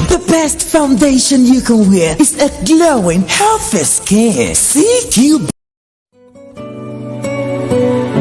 The best foundation you can wear is a glowing, healthy skin. CQ.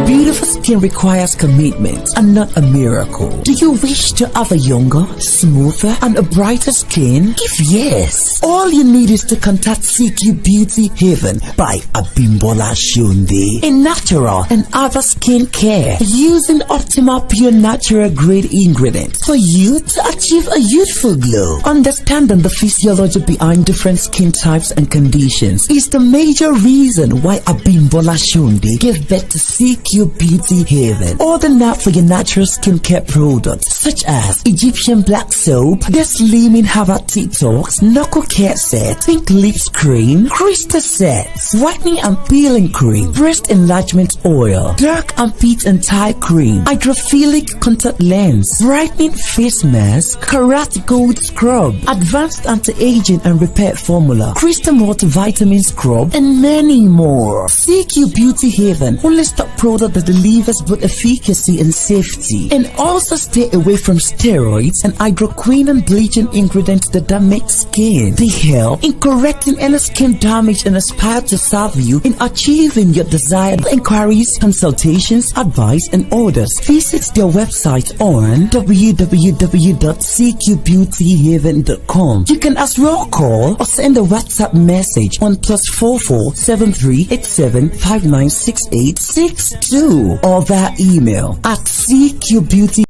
Beautiful skin requires commitment and not a miracle. Do you wish to have a younger, smoother, and a brighter skin? If yes, all you need is to contact CQ Beauty Haven by Abimbola Shunde. A natural and other skin care using optimal pure natural grade ingredients for you to achieve a youthful glow. Understanding the physiology behind different skin types and conditions is the major reason why Abimbola Shunde gave birth to CQ Beauty Haven. Order now for your natural skincare products such as Egyptian black soap, the Slimming Herbal Detox, Knuckle Care Set, Pink Lips Cream, Crystal Sets, Whitening and Peeling Cream, Breast Enlargement Oil, Dark and Pit and Tie Cream, Hydrophilic Contact Lens, Brightening Face Mask, Karat Gold Scrub, Advanced Anti-Aging and Repair Formula, Crystal Multivitamin Scrub, and many more. CQ Beauty Haven only stock product that delivers both efficacy and safety, and also stay away from steroids and hydroquinone and bleaching ingredients that damage skin. They help in correcting any skin damage and aspire to serve you in achieving your desired. Inquiries, consultations, advice, and orders. Visit their website on www.cqbeautyhaven.com. You can as well call or send a WhatsApp message on +44 7387 596862 or via email at cqbeauty.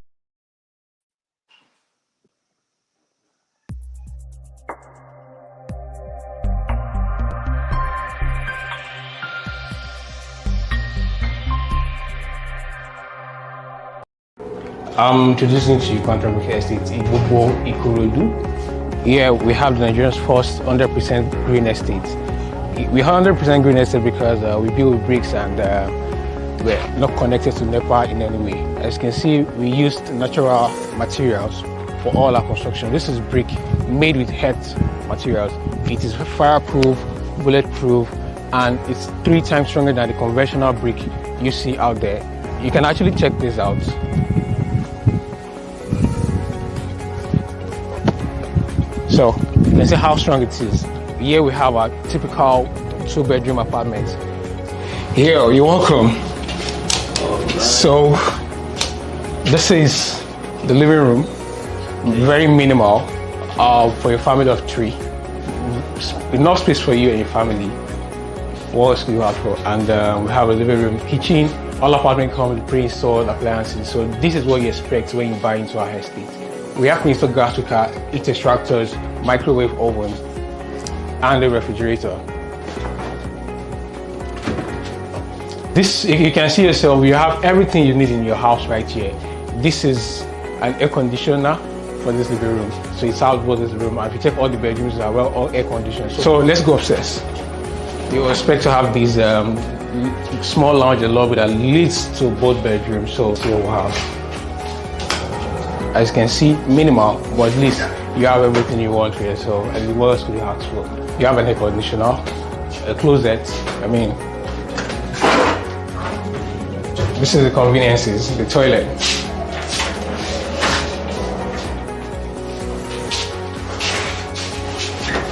I'm introducing to you Controversial Estate in Bobo Ikorodu. Here we have Nigeria's first 100% green estate. We have 100% green estate because we build with bricks and We're not connected to NEPA in any way. As you can see, we used natural materials for all our construction. This is brick made with earth materials. It is fireproof, bulletproof, and it's 3 times stronger than the conventional brick you see out there. You can actually check this out. So you can see how strong it is. Here we have a typical 2-bedroom apartment. Here, you're welcome. So this is the living room, very minimal for a family of 3. Enough space for you and your family. What else do you have for? And we have a living room, kitchen. All apartments come with pre-installed appliances. So this is what you expect when you buy into our estate. We have pre-installed gas cooker, heat extractors, microwave oven, and a refrigerator. This, you can see yourself, you have everything you need in your house right here. This is an air conditioner for this living room. So it's out both this room, and if you check all the bedrooms are well all air conditioned. So let's go upstairs. You expect to have these small lounge and lobby that leads to both bedrooms. So wow. As you can see, minimal, but at least you have everything you want here. So what else could you ask for? You have an air conditioner, a closet. I mean, this is the conveniences, the toilet.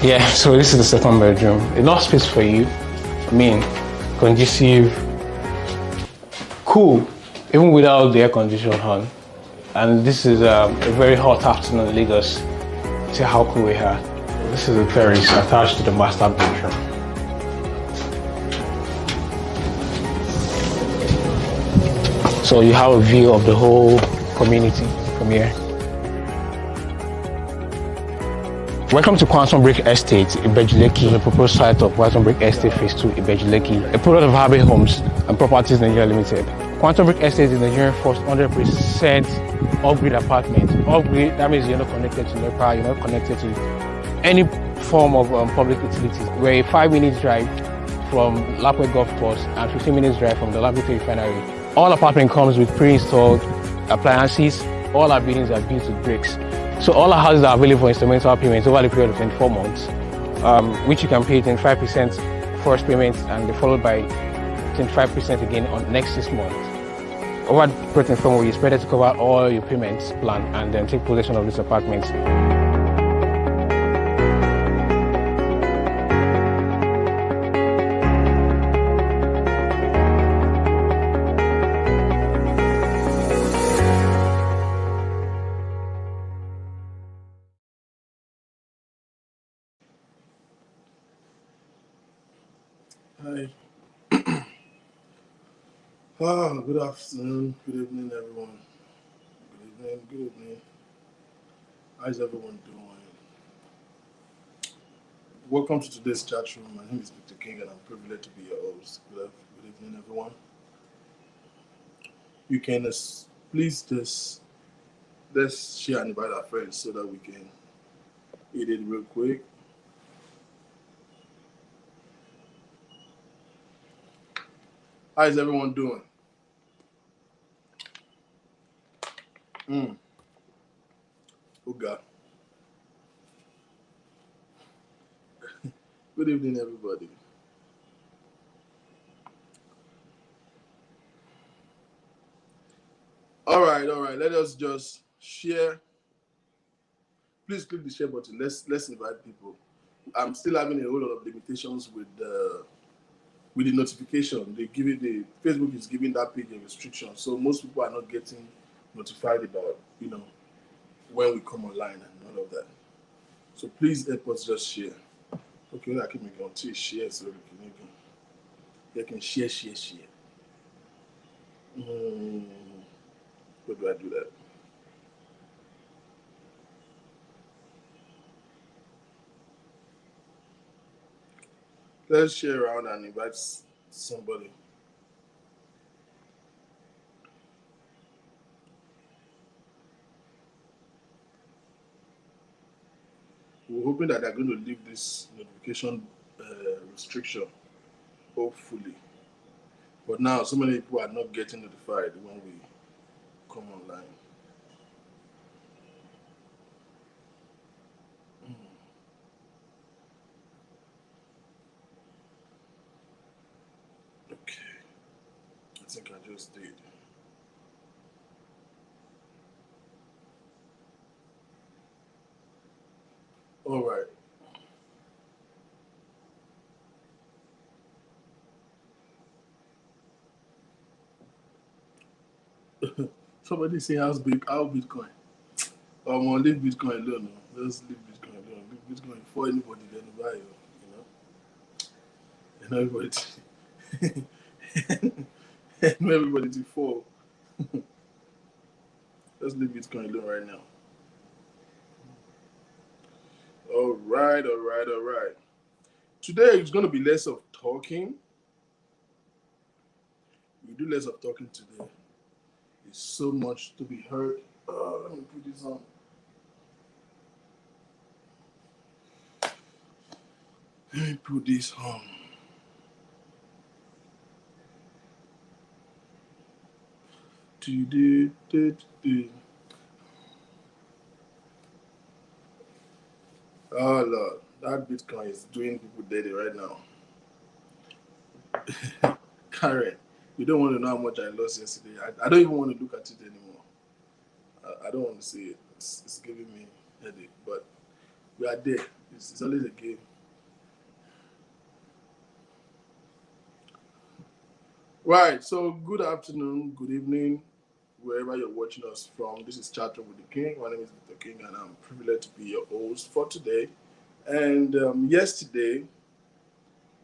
Yeah, so this is the second bedroom. Enough space for you. I mean, conducive, cool, even without the air conditioner on. And this is a very hot afternoon in Lagos. See how cool we are. This is a terrace attached to the master bedroom. So you have a view of the whole community from here. Welcome to Quantum Brick Estate, Ibejuleki, the proposed site of Quantum Brick Estate Phase 2, Ibejuleki, a product of Harvey Homes and Properties Nigeria Limited. Quantum Brick Estate is Nigerian first 100% off-grid apartment. Off-grid, that means you're not connected to NEPA, you're not connected to any form of public utilities. We're a 5-minute drive from Lapway Golf Course and 15 minutes drive from the Lapway Refinery. All apartment comes with pre-installed appliances. All our buildings are built with bricks. So all our houses are available for instrumental payments over the period of 24 months, which you can pay 25% first payment and followed by 25% again on the next 6 months. Over the period of 24 months, you're expected to cover all your payments plan and then take possession of this apartment. Hi. Good afternoon, good evening, everyone. Good evening. How's everyone doing? Welcome to today's chat room. My name is Victor King and I'm privileged to be your host. Good evening, everyone. You can please just let's share and invite our friends so that we can eat it real quick. How is everyone doing? Oh God. Good evening, everybody. All right. Let us just share. Please click the share button. Let's invite people. I'm still having a whole lot of limitations with the notification. The Facebook is giving that page a restriction, so most people are not getting notified about when we come online and all of that. So please help us just share. Okay, I can make on to share so you can share. How do I do that? Let's share around and invite somebody. We're hoping that they're going to leave this notification restriction. Hopefully. But now, so many people are not getting notified when we come online. Okay, I think I just did. All right. Somebody say how Bitcoin. I'm gonna leave Bitcoin alone. No. Just leave Bitcoin alone. Leave Bitcoin for anybody then buy you. You know, and everybody, and everybody to fall. Let's leave Bitcoin alone right now. All right, all right, all right. Today is going to be less of talking. We do less of talking today. There's so much to be heard. Let me put this on. Let me put this on. Oh Lord, that Bitcoin is doing people dirty right now. Karen, you don't want to know how much I lost yesterday. I don't even want to look at it anymore. I don't want to see it. It's giving me headache. But we are there. It's always a game. Right. So good afternoon, good evening, wherever you're watching us from. This is CHATROOM with the King. My name is Mr. King, and I'm privileged to be your host for today. And yesterday,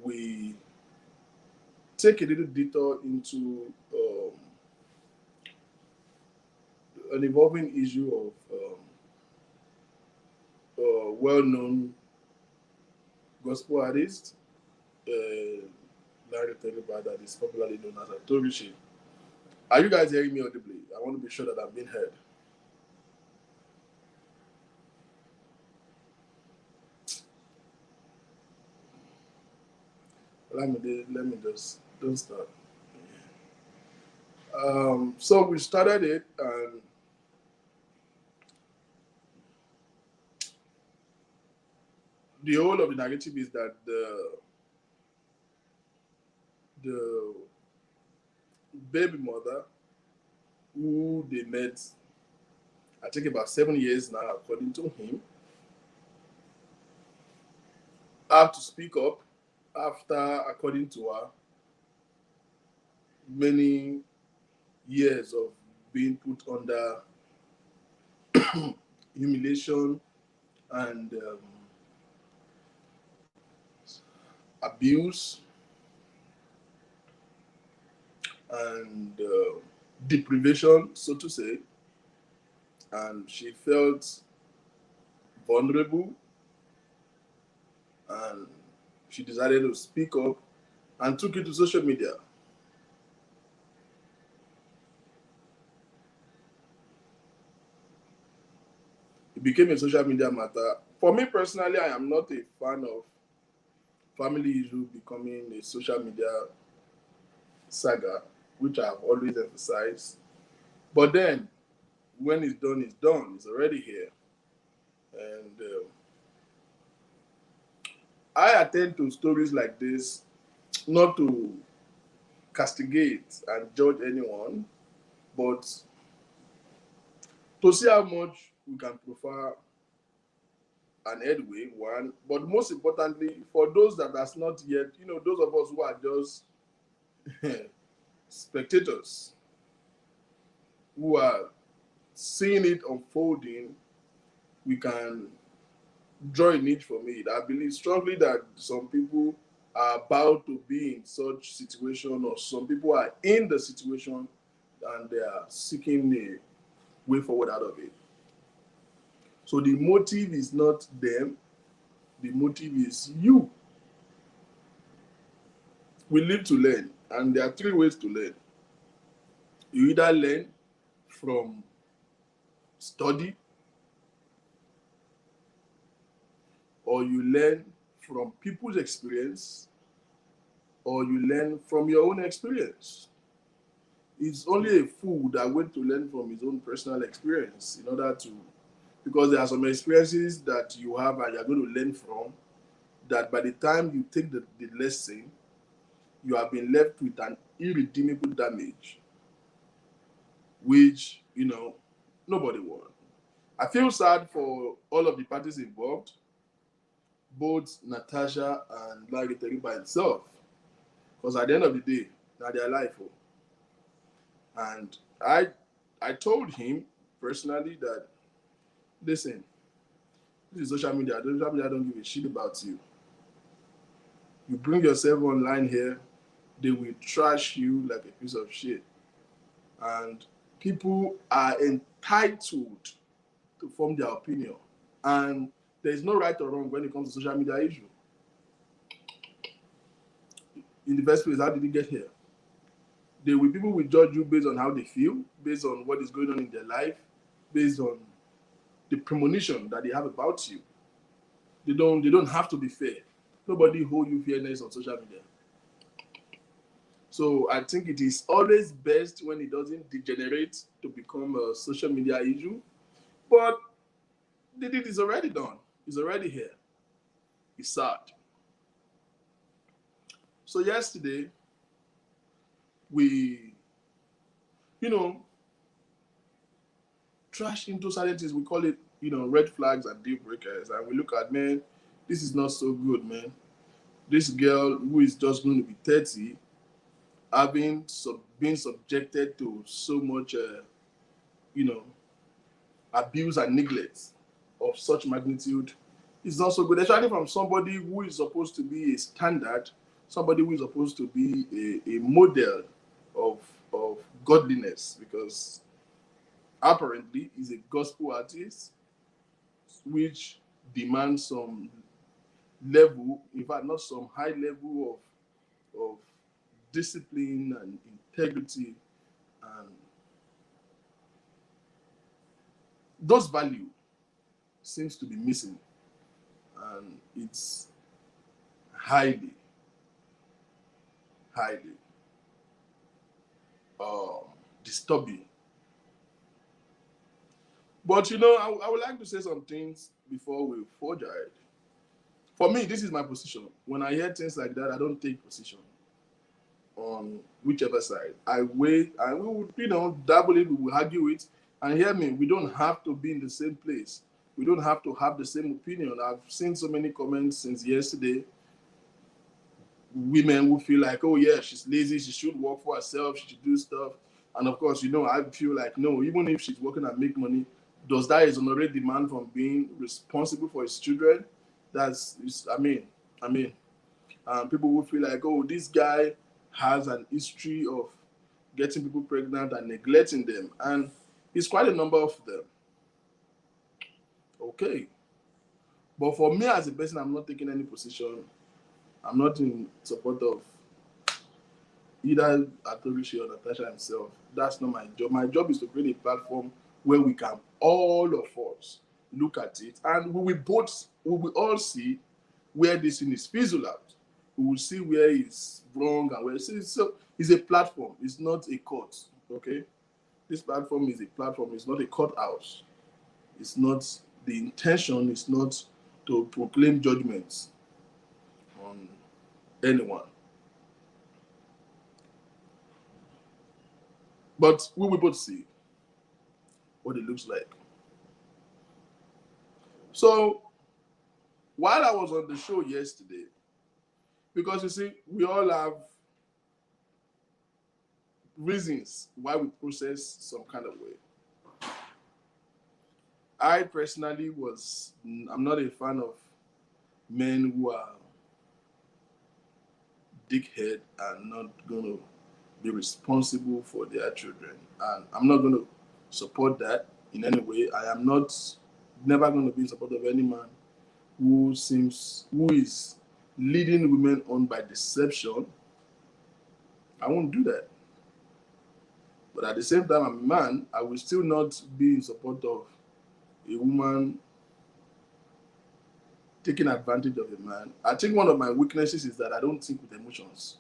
we take a little detour into an evolving issue of well-known gospel artist, Larry Teleba, that is popularly known as Atorise. Are you guys hearing me audibly? I want to be sure that I'm being heard. Let me just don't start. So we started it, and the whole of the narrative is that the baby mother who they met, I think about 7 years now, according to him, have to speak up after, according to her, many years of being put under humiliation and abuse and deprivation, so to say. And she felt vulnerable, and she decided to speak up and took it to social media. It became a social media matter. For me personally, I am not a fan of family issue becoming a social media saga, which I have always emphasized. But then, when it's done, it's done. It's already here. And I attend to stories like this not to castigate and judge anyone, but to see how much we can profile an headway, one, but most importantly, for those that has not yet, those of us who are just spectators, who are seeing it unfolding, we can draw a niche from it. I believe strongly that some people are about to be in such situation, or some people are in the situation and they are seeking a way forward out of it. So the motive is not them, the motive is you. We live to learn, and there are three ways to learn. You either learn from study, or you learn from people's experience, or you learn from your own experience. It's only a fool that went to learn from his own personal experience in order to, because there are some experiences that you have and you're going to learn from, that by the time you take the lesson, you have been left with an irredeemable damage, which, nobody wants. I feel sad for all of the parties involved, both Natasha and Larry by himself, because at the end of the day, now their life. Oh. And I told him personally that, listen, this is social media. Social media don't give a shit about you. You bring yourself online here, they will trash you like a piece of shit. And people are entitled to form their opinion. And there is no right or wrong when it comes to social media issue. In the first place, how did it get here? People will judge you based on how they feel, based on what is going on in their life, based on the premonition that they have about you. They don't have to be fair. Nobody hold you fairness on social media. So I think it is always best when it doesn't degenerate to become a social media issue. But the deed is already done. It's already here. It's sad. So yesterday, we, trash into certain things. We call it, red flags and deal breakers. And we look at, man, this is not so good, man. This girl who is just going to be 30, being subjected to so much, abuse and neglect of such magnitude is not so good, especially from somebody who is supposed to be a standard, somebody who is supposed to be a model of godliness, because apparently he's a gospel artist, which demands some level, in fact, not some high level of discipline and integrity, and those value seems to be missing, and it's highly disturbing. But I would like to say some things before we forge ahead. For me, this is my position. When I hear things like that, I don't take position on whichever side. I wait, and we would, dabble it, we will argue it. And hear me, we don't have to be in the same place. We don't have to have the same opinion. I've seen so many comments since yesterday. Women who feel like, oh yeah, she's lazy, she should work for herself, she should do stuff. And of course, I feel like, no, even if she's working and make money, does that exonerate the man from being responsible for his children? People will feel like, oh, this guy has an history of getting people pregnant and neglecting them. And it's quite a number of them. Okay. But for me as a person, I'm not taking any position. I'm not in support of either Atorise or Natasha himself. That's not my job. My job is to create a platform where we can, all of us, look at it, and we will all see where this thing is fizzled out. We will see where it's wrong and where it's a platform. It's not a court. Okay, this platform is a platform. It's not a courthouse. It's not, the intention is not to proclaim judgments on anyone. But we will both see what it looks like. So while I was on the show yesterday, because you see, we all have reasons why we process some kind of way. I personally I'm not a fan of men who are dickhead and not going to be responsible for their children. And I'm not going to support that in any way. I am never going to be in support of any man who is leading women on by deception. I won't do that. But at the same time, I'm a man, I will still not be in support of a woman taking advantage of a man. I think one of my weaknesses is that I don't think with emotions.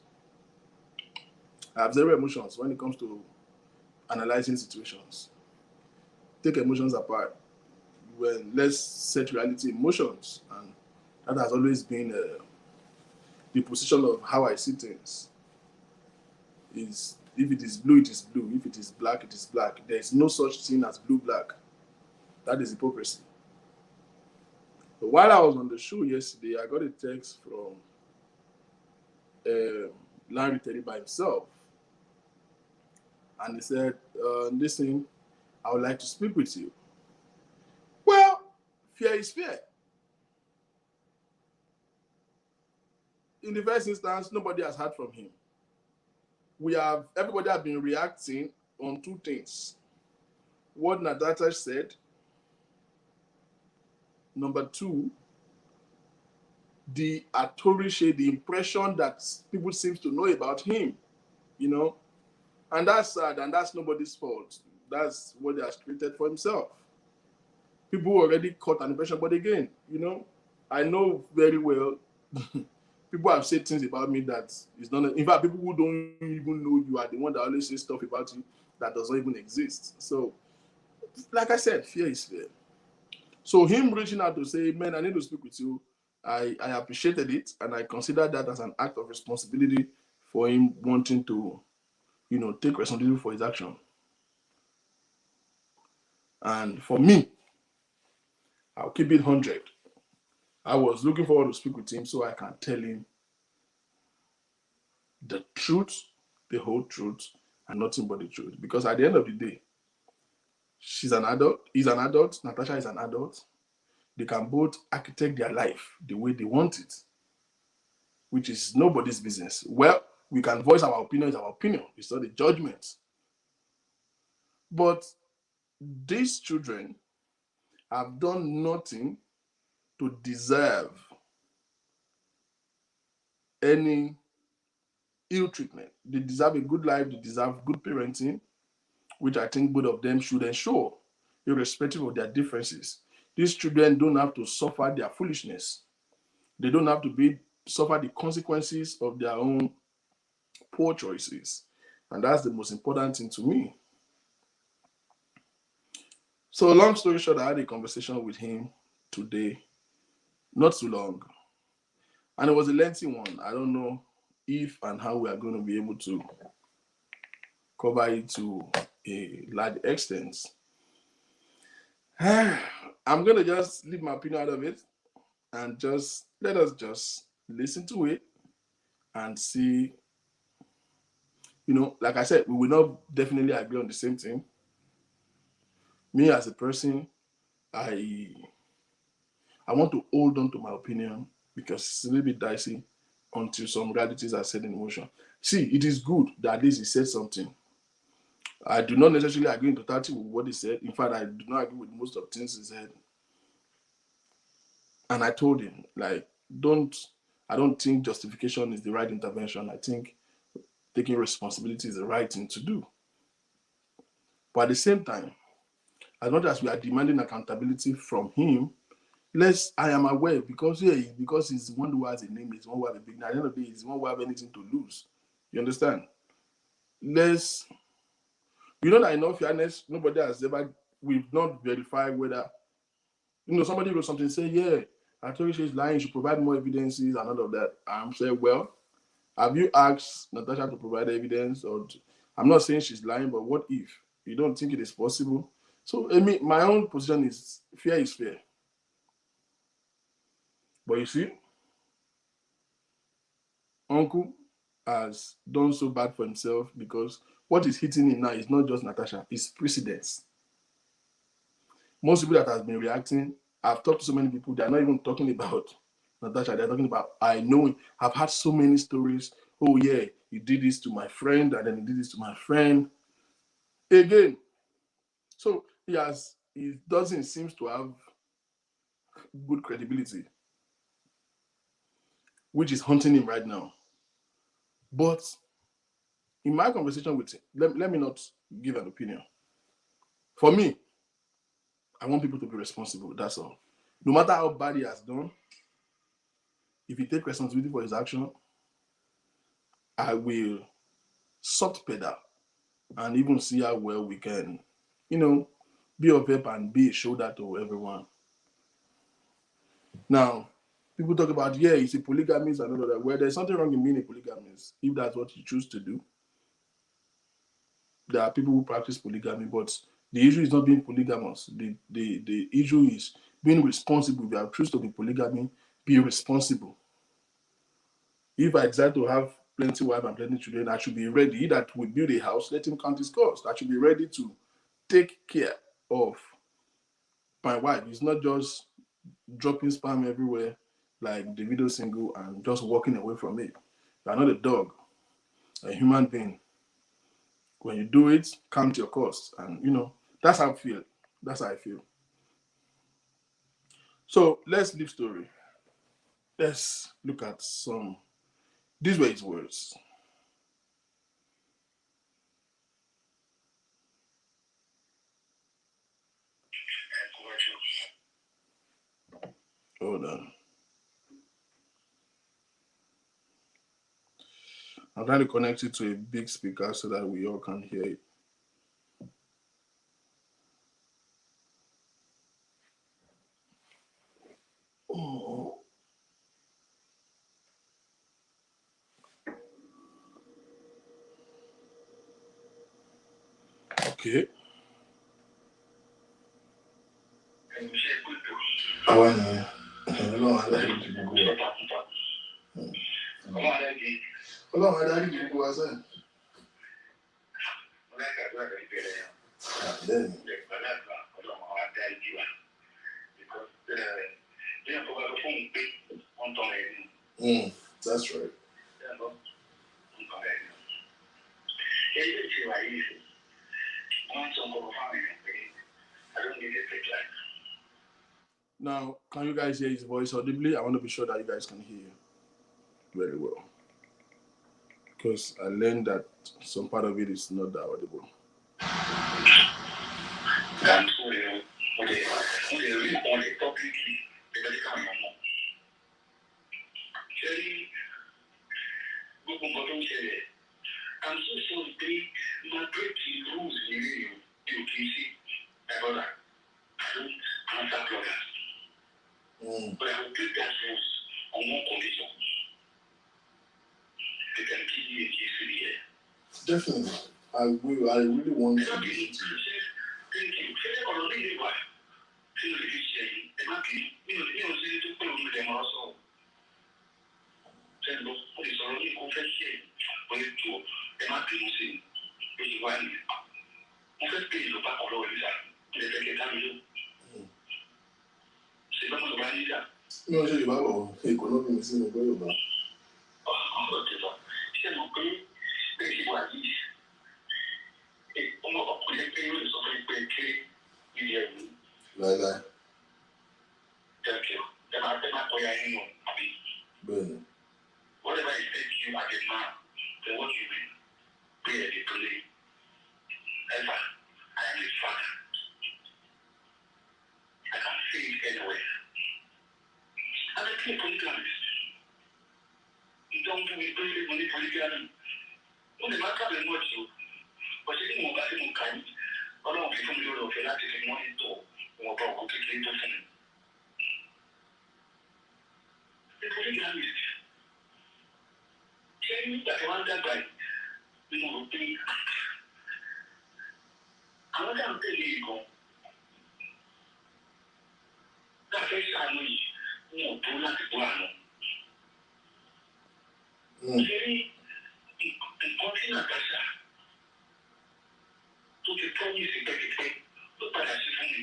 I have zero emotions when it comes to analyzing situations. Take emotions apart. When let's set reality emotions, and that has always been the position of how I see things. Is if it is blue, it is blue. If it is black, it is black. There is no such thing as blue black. That is hypocrisy. But while I was on the show yesterday, I got a text from Larry Teddy by himself, and he said, "Listen, I would like to speak with you." Well, fear is fear. In the first instance, nobody has heard from him. Everybody has been reacting on two things: what Natasha said. Number two, the Atorise, the impression that people seem to know about him, you know, and that's sad, and that's nobody's fault. That's what he has created for himself. People already caught an impression, but again, I know very well. People have said things about me that is not. In fact, people who don't even know you are the one that always say stuff about you that does not even exist. So, like I said, fear is fear. So him reaching out to say, "Man, I need to speak with you," I appreciated it, and I consider that as an act of responsibility for him wanting to, take responsibility for his action. And for me, I'll keep it 100. I was looking forward to speak with him so I can tell him the truth, the whole truth, and nothing but the truth. Because at the end of the day, she's an adult, he's an adult, Natasha is an adult. They can both architect their life the way they want it, which is nobody's business. Well, we can voice our opinion, it's our opinion. It's not a judgment. But these children have done nothing to deserve any ill treatment. They deserve a good life, they deserve good parenting, which I think both of them should ensure, irrespective of their differences. These children don't have to suffer their foolishness. They don't have to suffer the consequences of their own poor choices. And that's the most important thing to me. So long story short, I had a conversation with him today, not too long. And it was a lengthy one. I don't know if and how we are going to be able to cover it to a large extent. I'm going to just leave my opinion out of it and just let us just listen to it and see. Like I said, we will not definitely agree on the same thing. Me as a person, I want to hold on to my opinion because it's a little bit dicey until some realities are set in motion. See, it is good that at least he said something. I do not necessarily agree in totality with what he said. In fact, I do not agree with most of things he said. And I told him, like, I don't think justification is the right intervention. I think taking responsibility is the right thing to do. But at the same time, as much as we are demanding accountability from him, I am aware because he's one who has a name, he's one who has a big name. At the end of the day, he's one who have anything to lose. You understand? That in all fairness, nobody has ever, we've not verified whether, somebody wrote something, say, yeah, I told you she's lying, she provide more evidences and all of that. I'm saying, well, have you asked Natasha to provide evidence? I'm not saying she's lying, but what if? You don't think it is possible? So, my own position is fear is fair. But you see, Uncle has done so bad for himself because what is hitting him now is not just Natasha, it's precedence. Most people that have been reacting, I've talked to so many people, they're not even talking about Natasha, they're talking about, I know him. I've had so many stories. Oh yeah, he did this to my friend, and then he did this to my friend. Again, so he doesn't seem to have good credibility, which is haunting him right now. But in my conversation with him, let me not give an opinion. For me, I want people to be responsible, that's all. No matter how bad he has done, if he takes responsibility for his action, I will soft pedal and even see how well we can, be of help and be a shoulder to everyone. Now, people talk about, yeah, it's a polygamist and all of that. Well, there's something wrong in being a polygamist if that's what you choose to do. There are people who practice polygamy, but the issue is not being polygamous. The issue is being responsible. If you have choose to be polygamy, be responsible. If I decide to have plenty wife and plenty children, I should be ready. He that will build a house, let him count his cost. I should be ready to take care of my wife. It's not just dropping spam everywhere like the video single and just walking away from it. You're not a dog, a human being. When you do it, count your costs. And that's how I feel. That's how I feel. So let's leave story. Let's look at some. These were his words. Hold on. I'm trying to connect it to a big speaker so that we all can hear it. Oh. Okay. Àwọn ènìyàn Ọlọ́run adáríjì gbogbo wa. Ọlọ́run adáríjì gbogbo wa sẹ́yìn. That's right. Now, can you guys hear his voice audibly? I want to be sure that you guys can hear very well. Because I learned that some part of it is not that audible. I'm so sorry, my great rules in you, I don't answer bloggers. But I will take that rules on one condition. They can give you a GC here. Definitely. I really want to. Thank you. No, je ne sais pas. Économie, c'est le bon. Like thank you. Whatever it takes you as a man, then what you mean? Pay a delay. Ever, I am a father. I can see it anywhere. And I play polygamist. You don't do it, play money polygamy. No, the matter very much you. But you didn't want to be kind. I don't want to be from Europe. You're not taking money to or about to take it to me. The polygamist. Tell me that I want that guy. You know, be. I want to tell you, go. That first time we no do not do no. Very important Natasha. To the promise in the to pass for me.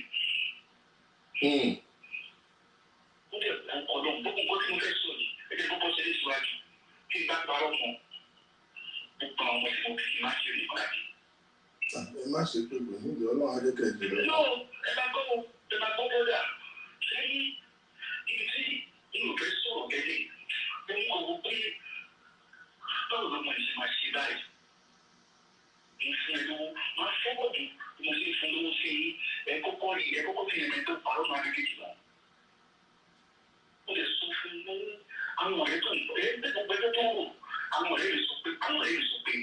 Ọlọ́run gbogbo nǹkan tí mo fẹ́ sọ yìí ẹgbẹ́ kọ́kọ́ ṣe ní síwájú kí n bá parọ́ mọ́ gbogbo àwọn ọmọ tí mo fi máa ṣe ní ìpàdé. Ẹ má ṣe pé kò ní ìdí Ọlọ́run adékẹ́ ìdílé. No, ẹ máa gbọ́ bọ́dà sẹ́yìn ibi tí inú fẹ́ sọ̀rọ̀ gẹ́gẹ́ mo ń kọ̀wé pé báwo ló mọ̀ ṣe máa ṣe báyìí. Mo fún ẹ lówó máa fọ́wọ́dù mo sì fún lówó sí ẹ kọ́kọ́ fi ẹ̀mẹ́ tó parọ́ máa kékeré náà. Ó lè sọ fún mọ́ àwọn ọ̀rẹ́ tó ń bọ̀ ẹ́ gbogbo ẹgbẹ́ tó ń rò àwọn ọ̀rẹ́ rẹ̀ sọ pé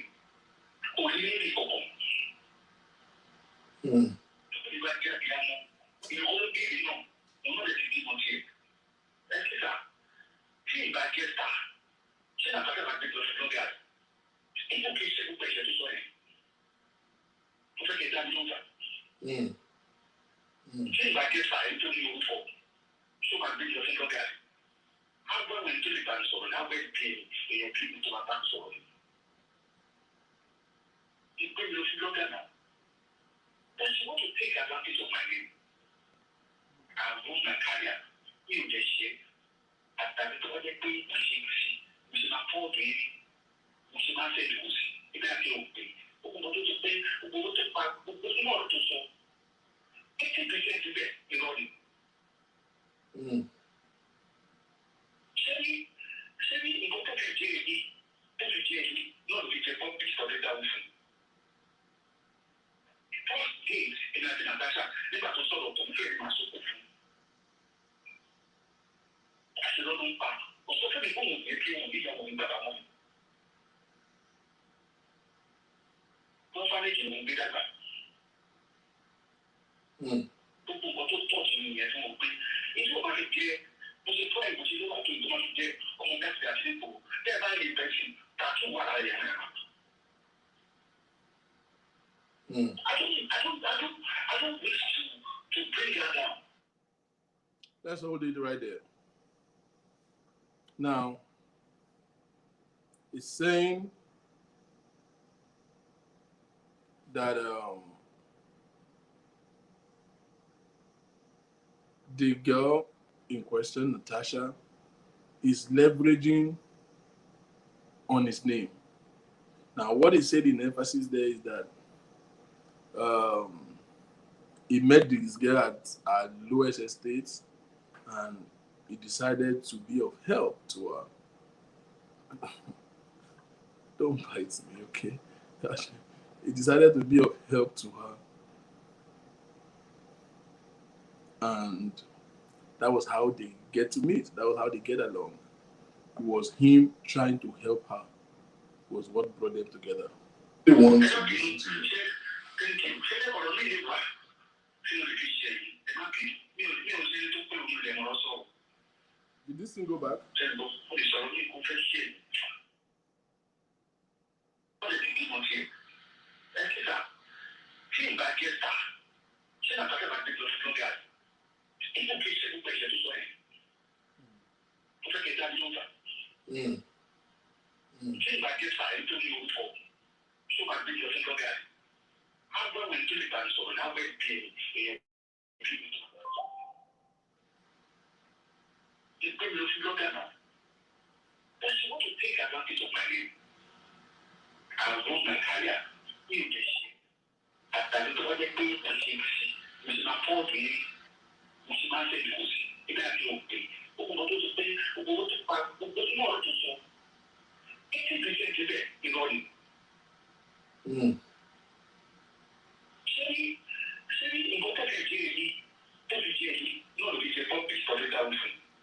That's all they do right there. Now, it's saying that the girl in question, Natasha, is leveraging on his name. Now, what he said in emphasis there is that he met this girl at Lewis Estates and he decided to be of help to her. Don't bite me, okay? He decided to be of help to her. And that was how they get to meet. That was how they get along. It was him trying to help her, was what brought them together. They want to listen to you. Did this thing go back?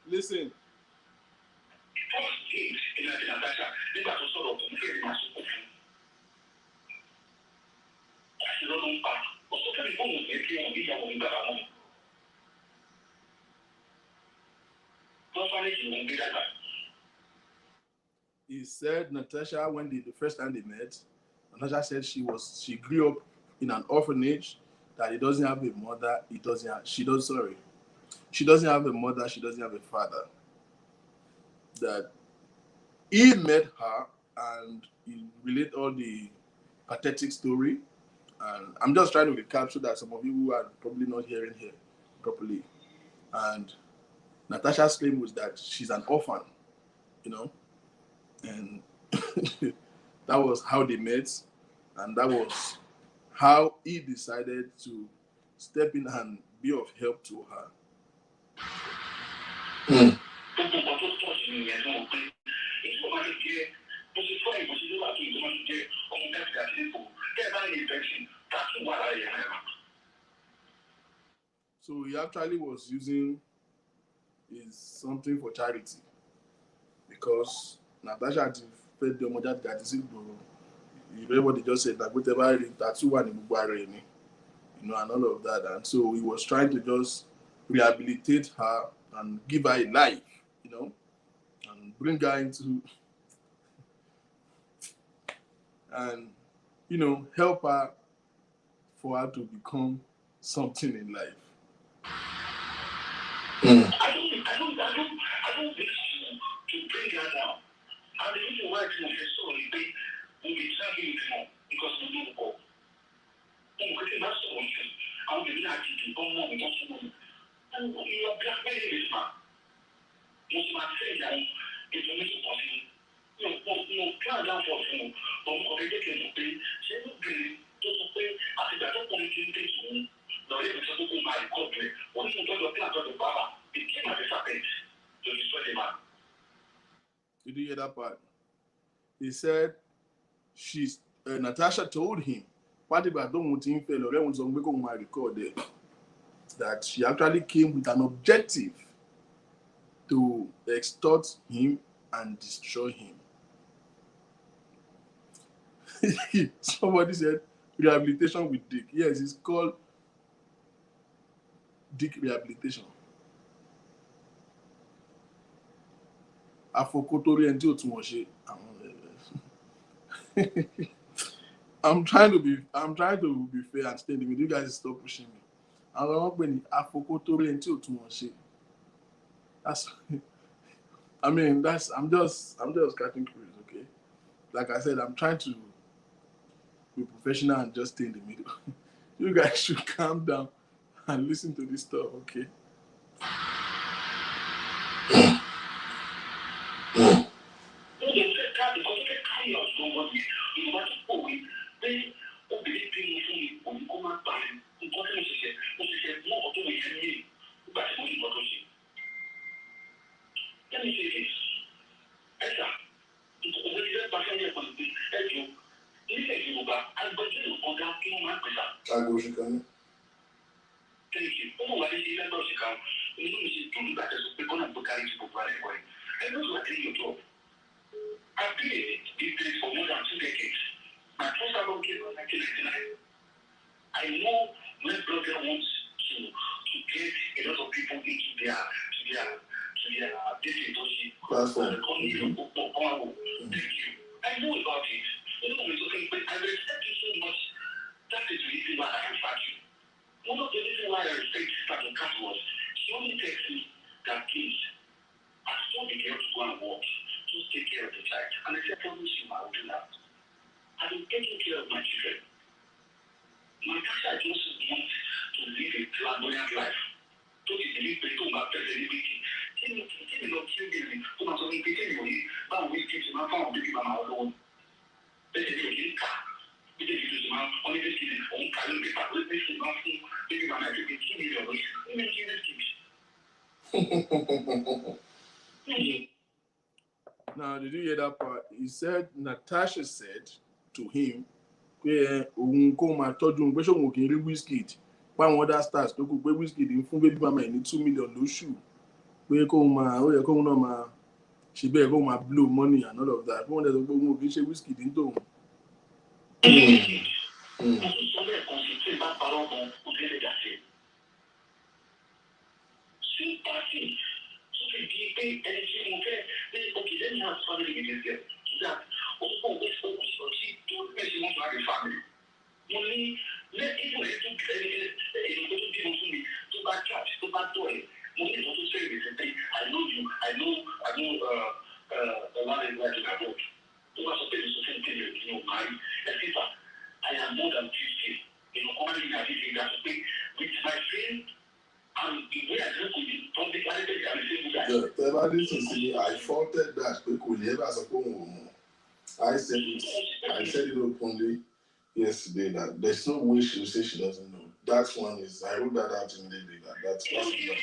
Listen. He said Natasha, when the first time they met, Natasha said she grew up in an orphanage, that he doesn't have a mother, she doesn't have a mother, she doesn't have a father. That he met her and he related all the pathetic story. And I'm just trying to recap so that some of you who are probably not hearing here properly. And Natasha's claim was that she's an orphan, and that was how they met, and that was how he decided to step in and be of help to her. So he actually was using something for charity, because Natasha fed the mother that is everybody just said that whatever tattoo one in Buguare, and all of that. And so he was trying to just rehabilitate her and give her a life, and bring her into, and, help her for her to become something in life. I don't wish to bring her down. And the reason why I say sorry, will be dragging it more because we don't go. I will be like to go more with us. And you are blackmailing this man. Most man say that information possible. Plan down for him. But we already can pay. She will be to pay at the better quality things. The way we talk about my country, when you talk about the Baba, it came as a serpent to destroy the man. Did you hear that part? He said Natasha told him, that she actually came with an objective to extort him and destroy him. Somebody said rehabilitation with Dick. Yes, it's called Dick rehabilitation. Afokotori and Tiotumoshe. I'm trying to be fair and stay in the middle. You guys stop pushing me. I'm not going Afokotori and Tiotumoshe. I'm just catching cruise, okay? Like I said, I'm trying to be professional and just stay in the middle. You guys should calm down and listen to this stuff, okay? Let me say this. Esther, thank you. I know you are doing your job. I've been in this place for more than 2 decades. My first album came in 1999. I know when blogger wants to get a lot of people into their dictatorship. Thank you. I know about it. But I respect you so much. That is the reason why I respect you. One of the reasons why I respect Sister Cat was she only texts me that please, I told the girl to go and work, just take care of the child. And I said, promise you, I will do that. I've been taking care of my children. Natasha just wants to live a flamboyant life. Don't you believe people about celebrity? Tell me not children. Come on, so we can tell you, but we keep them out of baby mama alone. Let's say you car. We take you to the man, only this kid is on carrying the paper. Let's say baby mama, I take 2 million. We make this kid. Now, did you hear that part? He said, Natasha said to him, whiskey. One other stars to go whiskey in fún baby mama ní 2 million lóṣù. Pé kó máa ó yẹ kó náà máa ṣe bẹ́ẹ̀ kó máa blow money and all of that. Wọ́n dẹ̀ sọ pé òun ò kì í ṣe whiskey ní tòun. I am more than 50. Only that with my friend and the way I look with the public I faulted that because I said it openly yesterday that there's no way she'll say she doesn't know. That one is I wrote that out immediately. That's possible.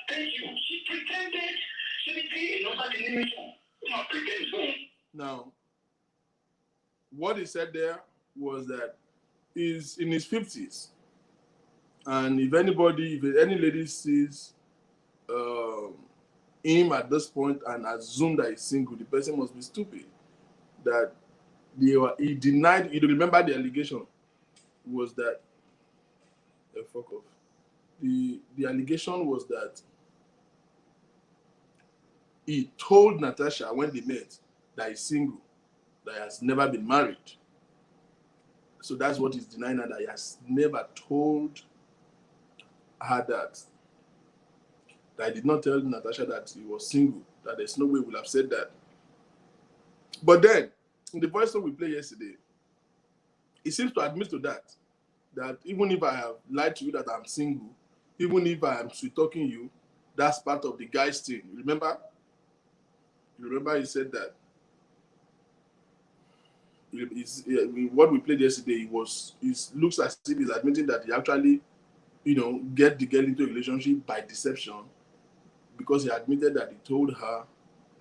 Thank you. She pretended she became another generation. Now, what he said there was that he's in his 50s. And if any lady sees him at this point and assume that he's single, the person must be stupid. That he denied. You remember the allegation was that fuck off. The allegation was that he told Natasha when they met that he's single, that he has never been married. So that's what he's denying, that he has never told her that. That I did not tell Natasha that he was single, that there's no way he would have said that. But then, in the voice note we played yesterday, he seems to admit to that even if I have lied to you that I'm single, even if I am sweet-talking you, that's part of the guy's thing. Remember? You remember he said that? What we played yesterday, it looks as if he's admitting that he actually, get the girl into a relationship by deception, because he admitted that he told her,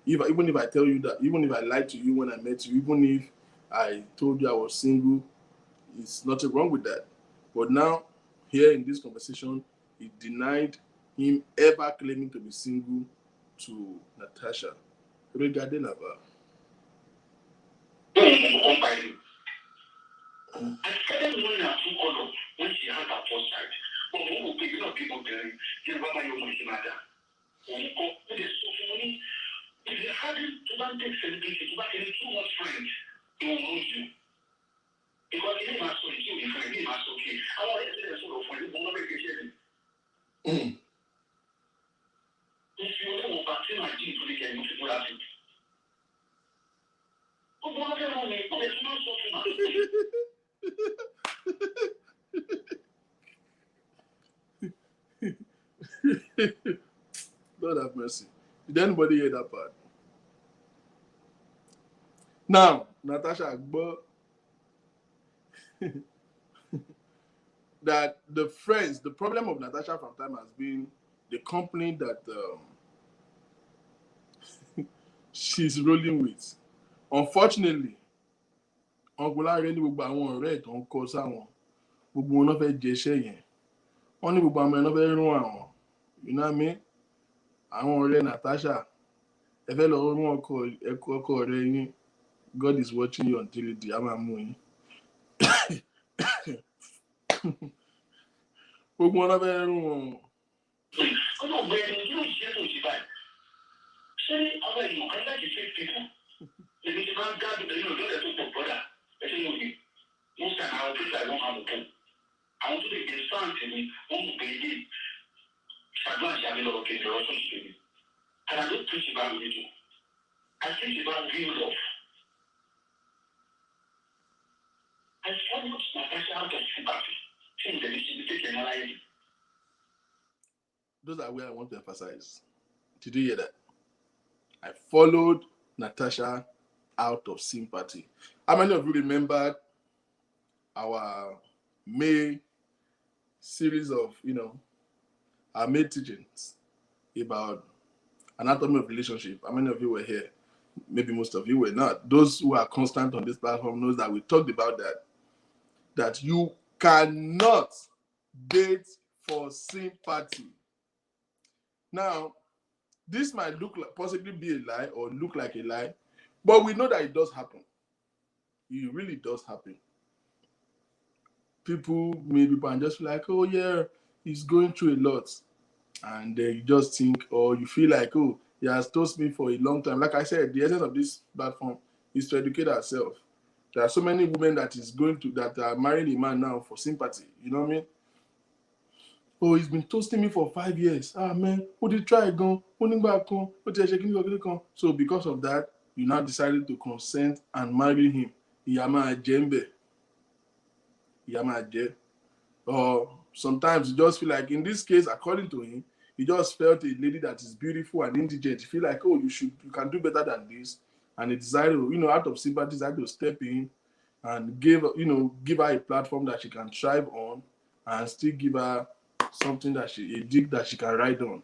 even if I tell you that, even if I lied to you when I met you, even if I told you I was single, it's nothing wrong with that. But now, here in this conversation, he denied him ever claiming to be single to Natasha. Regardez là-bas. I started knowing her true color when she had her first child. But when we pick up people telling, you know, your money matter. When you go to the social money, if you had to not take celebrity, to not get too much friends, they will lose you. Because they must so you be friend, they must okay. I want to say sort of friend, you will not make it. If you don't vaccine my team, you can use people at it. But what are they doing? There's no social. Lord have mercy. Did anybody hear that part? Now, Natasha, that the problem of Natasha from time has been the company that she's rolling with. Unfortunately, Uncle Larry ní gbogbo àwọn ọ̀rẹ́ tó ń kọ sáwọn, gbogbo wọn náà fẹ́ jẹ iṣẹ́ yẹn. Wọ́n ní gbogbo àwọn náà fẹ́ rún àwọn. You know what I mean? Àwọn ọ̀rẹ́ Natasha, ẹ fẹ́ lọ rún ọkọ ọ̀rẹ́ yín. God is watching you until the amamu yín. Gbogbo wọn náà fẹ́ rún wọn. Ọlọ́run bẹ̀rẹ̀ ní yóò ṣe tó ṣe báyìí. Ṣé àwọn èèyàn kan láti ṣe fífún? Èmi ti máa ń gádùn nínú ìlọ́lẹ̀ tó pọ̀ bọ́dà. Ẹ̀sìn yóò ní. Wọ́n sàn àwọn tó ṣàì wọ́n máa mú kún. Àwọn tó lè jẹ sáǹtì ni wọ́n mú pé ilé ṣàdúrà ṣàbí lọ́wọ́ kejì ọ̀rọ̀ sọ̀tún kejì. And I don't preach about religion. I preach about real love. I followed Natasha out of sympathy. Things that she take in life. Those are where I want to emphasize. Did you hear that? I followed Natasha out of sympathy. How many of you remembered our May series of, our May teachings about anatomy of relationship? How many of you were here? Maybe most of you were not. Those who are constant on this platform knows that we talked about that. That you cannot date for sympathy. Now, this might possibly be a lie or look like a lie, but we know that it does happen. It really does happen. People are just like, oh yeah, he's going through a lot. And you just think, or you feel like, oh, he has told me for a long time. Like I said, the essence of this platform is to educate ourselves. There are so many women that are marrying a man now for sympathy. You know what I mean? Oh, he's been toasting me for 5 years. Ah, man, who did try again? So because of that, you now decided to consent and marry him. Or sometimes you just feel like, in this case, according to him, he just felt a lady that is beautiful and indigent. You feel like, oh, you can do better than this. And he decided, out of sympathy, decided to step in and give her a platform that she can thrive on, and still give her something a dig that she can ride on.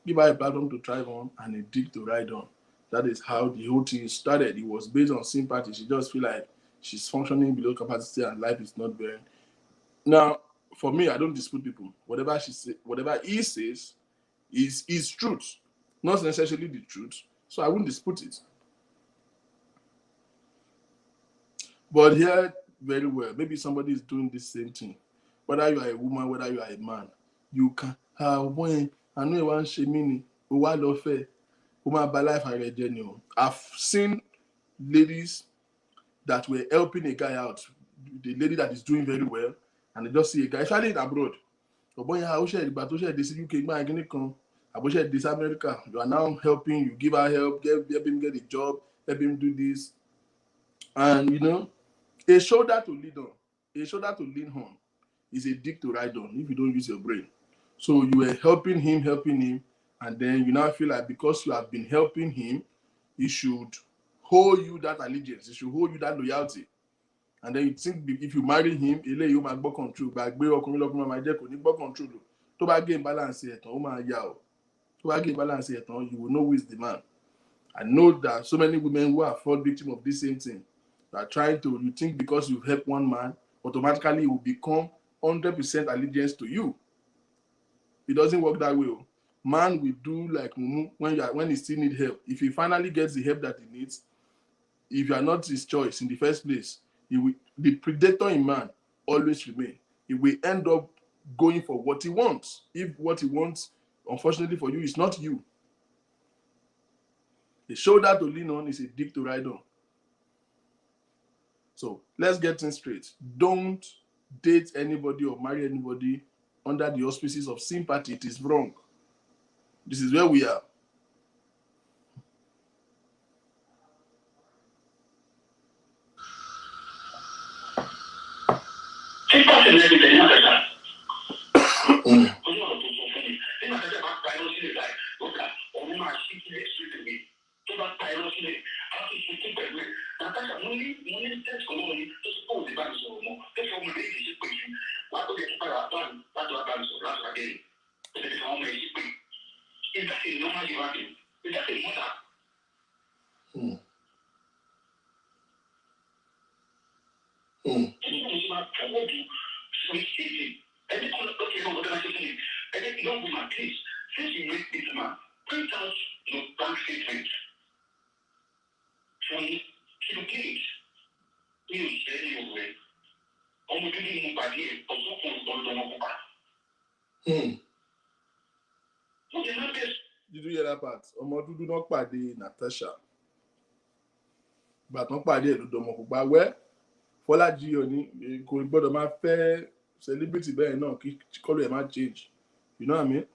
Give her a platform to thrive on and a dig to ride on. That is how the whole thing started. It was based on sympathy. She just feel like she's functioning below capacity and life is not bearing. Now, for me, I don't dispute people. Whatever he says is truth, not necessarily the truth. So I won't dispute it. But here, very well, maybe somebody is doing the same thing. Whether you are a woman, whether you are a man, you can. When I know you want shemini, what offer, woman by life I read. I've seen ladies that were helping a guy out, the lady that is doing very well, and they just see a guy, especially in abroad. But boy, how share but this UK man can share this America. You are now helping, you give her help, help him get a job, help him do this. And a shoulder to lean on, is a dick to ride on if you don't use your brain. So you were helping him, and then you now feel like because you have been helping him, he should hold you that allegiance, he should hold you that loyalty. And then you think if you marry him, you might gbọ́ control, but control. To bá gain balance ẹ̀tàn, ó máa yà ọ́. To bá gain balance ẹ̀tàn, you will know who is the man. I know that so many women who are fall victim of this same thing are trying to, you think because you help one man, automatically he will become 100% allegiance to you. It doesn't work that way. Man will do like mumu when he still need help. If he finally gets the help that he needs, if you are not his choice in the first place, the predator in man always remain. He will end up going for what he wants. If what he wants, unfortunately for you, is not you. A shoulder to lean on is a dick to ride on. So let's get things straight. Don't date anybody or marry anybody under the auspices of sympathy. It is wrong. This is where we are. Did you hear that part? Ọmọ dúdú náà pàdé Natasha. Gbàtàn pàdé ẹ̀ ló dọmọ pupa wẹ́. Fọlájí òní kò gbọ́dọ̀ máa fẹ́ celebrity bẹ́ẹ̀ náà kí kọ́lù ẹ̀ máa change. You know what I mean?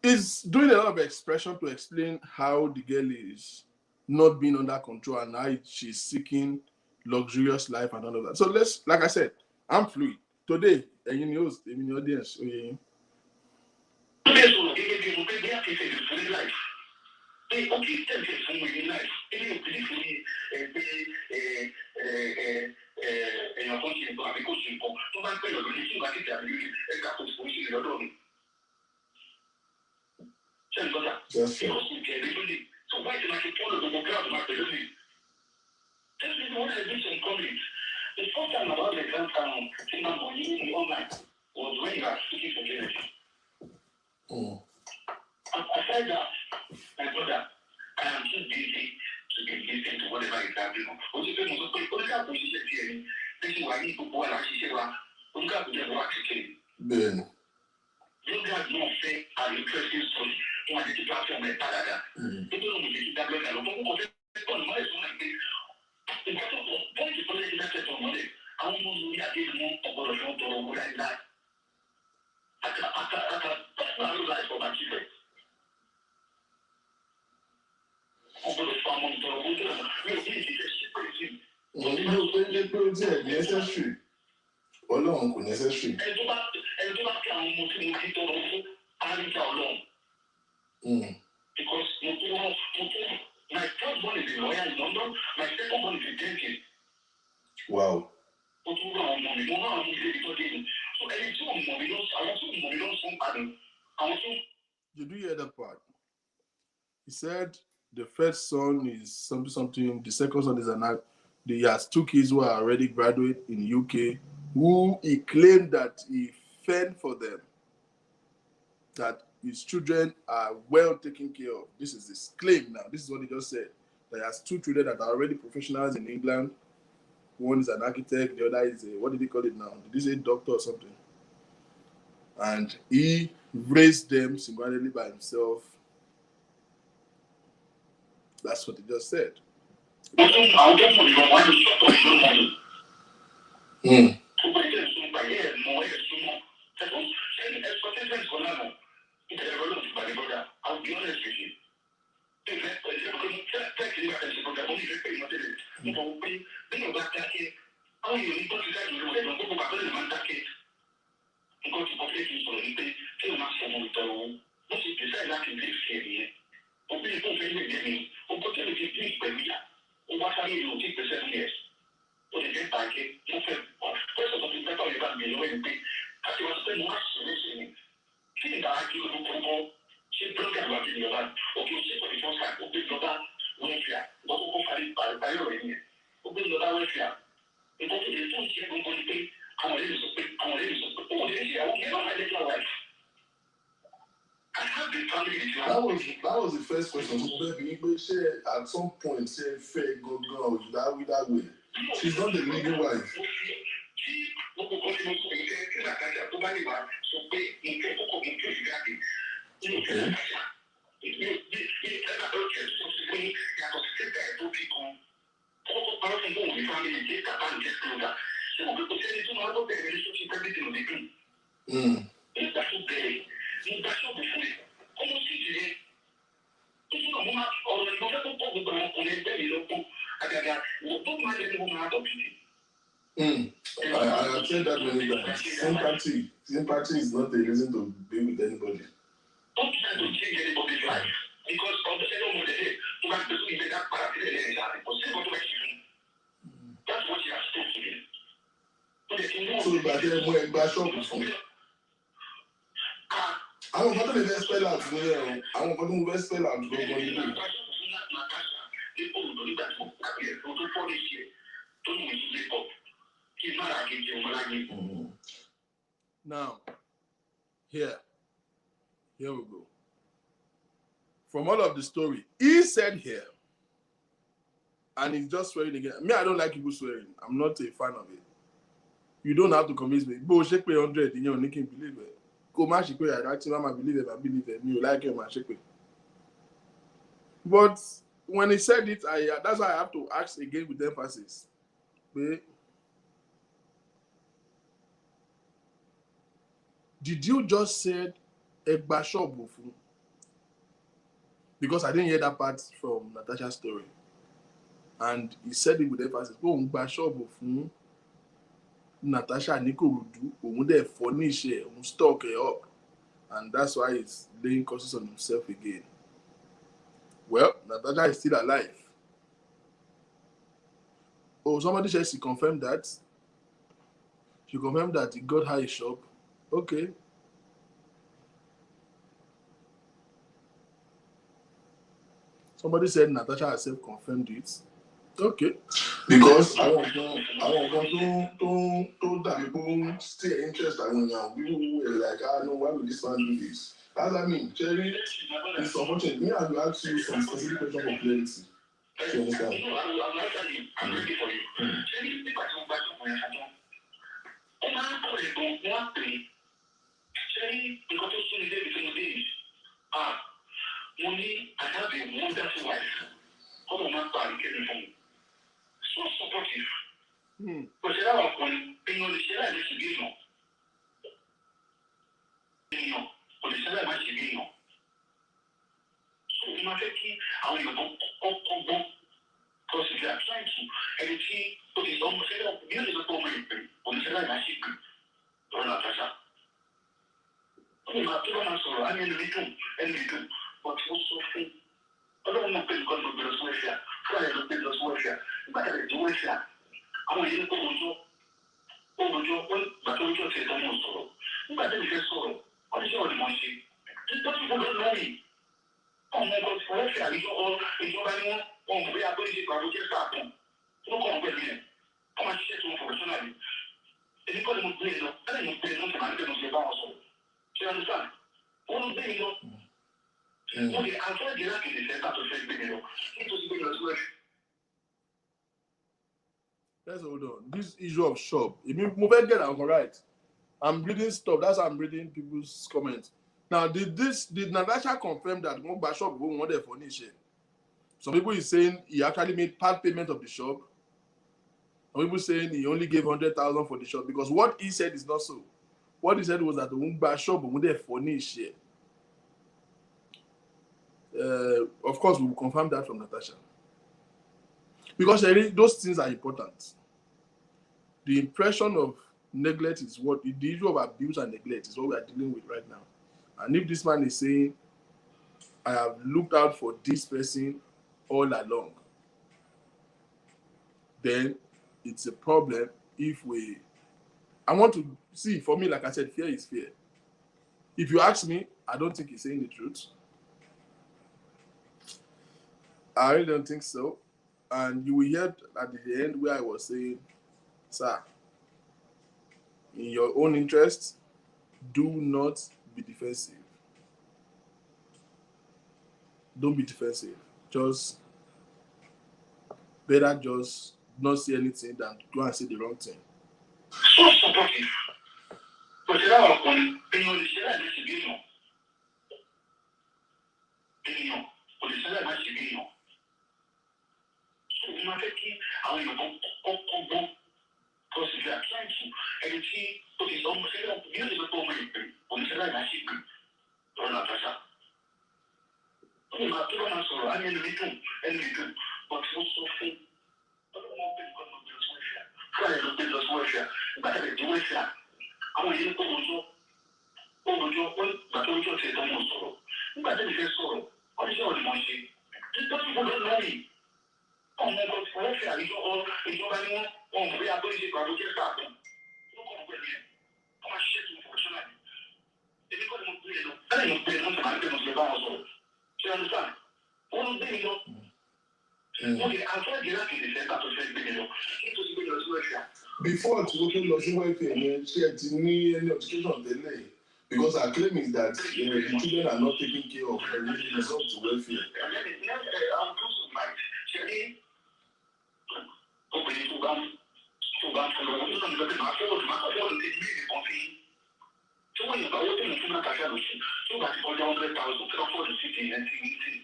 He's doing a lot of expression to explain how the girl is not being under control and how she's seeking luxurious life and all of that. So like I said, I'm fluid. Today, in the audience, yes, sir. So why did I follow the program? Tell me what I did in college. The first time about the grand town, online was when you are seeking for energy. Aside that, my brother, I am too busy to be listening to whatever is happening. What you say, most people can't push it here. This is why you go and actually say, well, you can't do the work again. Ben. You guys don't say an interesting story. You want to talk to me, people don't need to blood. I don't know what money is like this. The point is to let that on money. I don't know who I did more about the front door or like that. I that's not realize for my children. Over the farm on the road, we need to ship necessary. Ọlọ́run kò necessary. ẹni tó bá kí àwọn ọmọ tí mo ti tọrọ fún àríkà Ọlọ́run. Because my first one is a lawyer in London, my second one is a dentist. Wow. Mo tún rán ọmọ mi, mo rán àwọn ilé ìtọ́jú mi. So ẹni tí ò mọ̀ mi lọ àwọn tí ò mọ̀ mi lọ sún padà. Àwọn tí. Did you hear that part? He said the first son is something, the second son is an act. He has 2 kids who are already graduate in UK, who he claimed that he fend for them, that his children are well taken care of. This is his claim now. This is what he just said. He has 2 children that are already professionals in England. One is an architect, the other is a, what did he call it now? Did he say doctor or something? And he raised them single-handedly by himself. That's what he just said. I'll be honest with you. That was the first question. At some point, say fair go that way. She's not the leading wife. Okay. I have said that many times. Sympathy is not a reason to be with anybody. Don't try to change anybody's life because of the second of the day, you have to see that part of the that's what you are supposed to do. So, but then when you shop, I want to be spell out. I want to be spell out. Now, here we go. From all of the story, he said here, and he's just swearing again. Me, I don't like people swearing. I'm not a fan of it. You don't have to convince me. Bo shake 100, you know, can believe it. Go ma shake I actually believe it. You like it, ma shake. But when he said it, that's why I have to ask again with emphasis. Did you just say Egbasho Bofu? Because I didn't hear that part from Natasha's story. And he said it with emphasis. Oh, Egbasho Bofu. Natasha Nikorudu, who they furnish it, who stock it up. And that's why he's laying curses on himself again. Well, Natasha is still alive. Oh, somebody says she confirmed that. She confirmed that he got her a shop. Okay. Somebody said Natasha herself confirmed it. Okay. Because I want to stay interested when people were like, I know why would this man do this? As I mean, Cherry, it's unfortunate. Me, I will ask you some specific question for clarity. You understand? I'm ready for you. Money, I have a wonderful wife. How am I going to get it from you? So supportive. But there are one thing on the share that you give no. But the share that you give no. So, in my thinking, I want to go. Because if you are trying to, and you see, but it's almost like you need to go for it. But the share that you give, don't Natasha. But you have to run and sorrow, and you do. But also think, I don't know if God will be a welfare. Try to build us welfare. But I do welfare. I want you to go but don't just say don't sorrow. But then you say sorrow. What is your emotion? Those people don't know me. Oh my God, welfare. If you're anyone, we are going to get started. Don't come with me. Come and share to professionally. If you call them a blade, then you pay them to manage them to your boss. Do you understand? What is they Okay, I'm trying to get up in the center to say, let's hold on. This issue of shop, if you move again, I'm right. I'm reading stuff. That's how I'm reading people's comments. Now, did Natasha confirm that Mogba shop won't want their furniture? Some people is saying he actually made part payment of the shop. Some people saying he only gave 100,000 for the shop because what he said is not so. What he said was that the Mogba shop won't their furniture. Of course, we will confirm that from Natasha. Because those things are important. The impression of neglect is what the issue of abuse and neglect is what we are dealing with right now. And if this man is saying, I have looked out for this person all along, then it's a problem if we. I want to see, for me, like I said, fear is fear. If you ask me, I don't think he's saying the truth. I really don't think so. And you will hear at the end where I was saying, sir, in your own interest, do not be defensive. Don't be defensive. Just better just not say anything than go and say the wrong thing. So supportive. But there are one thing on the side investigation. On the side investigation. So you might think how you go because if you are trying to and you see put his own self, you need to go for it. On the side investigation. Or Natasha. Oh, my two months or I mean, we do, and we do. But also, I don't want to become a business warfare. Try to business warfare. But I do it. I want you to go also. Oh, you but don't you say don't sorrow. But then you say sorrow. What is your emotion? Just don't people don't know me. Oh, my God, warfare. It's all anyone. Oh, we are going to get back. Don't come with me. Come and shit unfortunately. If you come with me, I don't know my business also. You understand? One day, okay, I'm trying to get up in the center to say, before to open Lordship welfare, she had any education delay because our claim is that the children are not taking care of the result to welfare. I'm close to my Sherry. Opening to them for the market of the coffee. So when you go to the Natasha, so that for 100,000 for the city and city.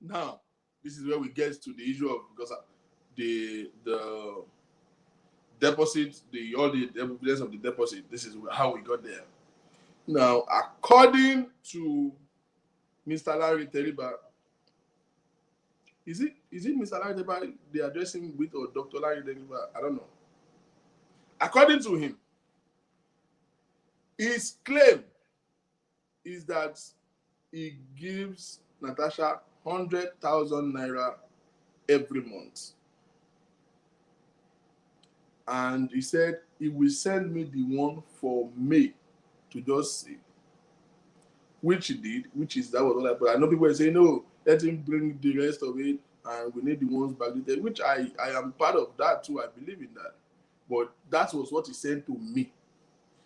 Now, this is where we get to the issue of because the deposit, all the evidence of the deposit. This is how we got there. Now, according to Mr. Larry Teriba, is it Mr. Larry Teriba they address him with or Dr. Larry Teriba? I don't know. According to him, his claim is that he gives Natasha 100,000 naira every month. And he said he will send me the one for May to just see. Which he did, that was all I put. I know people were saying, no, let him bring the rest of it and we need the ones back there, which I am part of that too. I believe in that. But that was what he sent to me.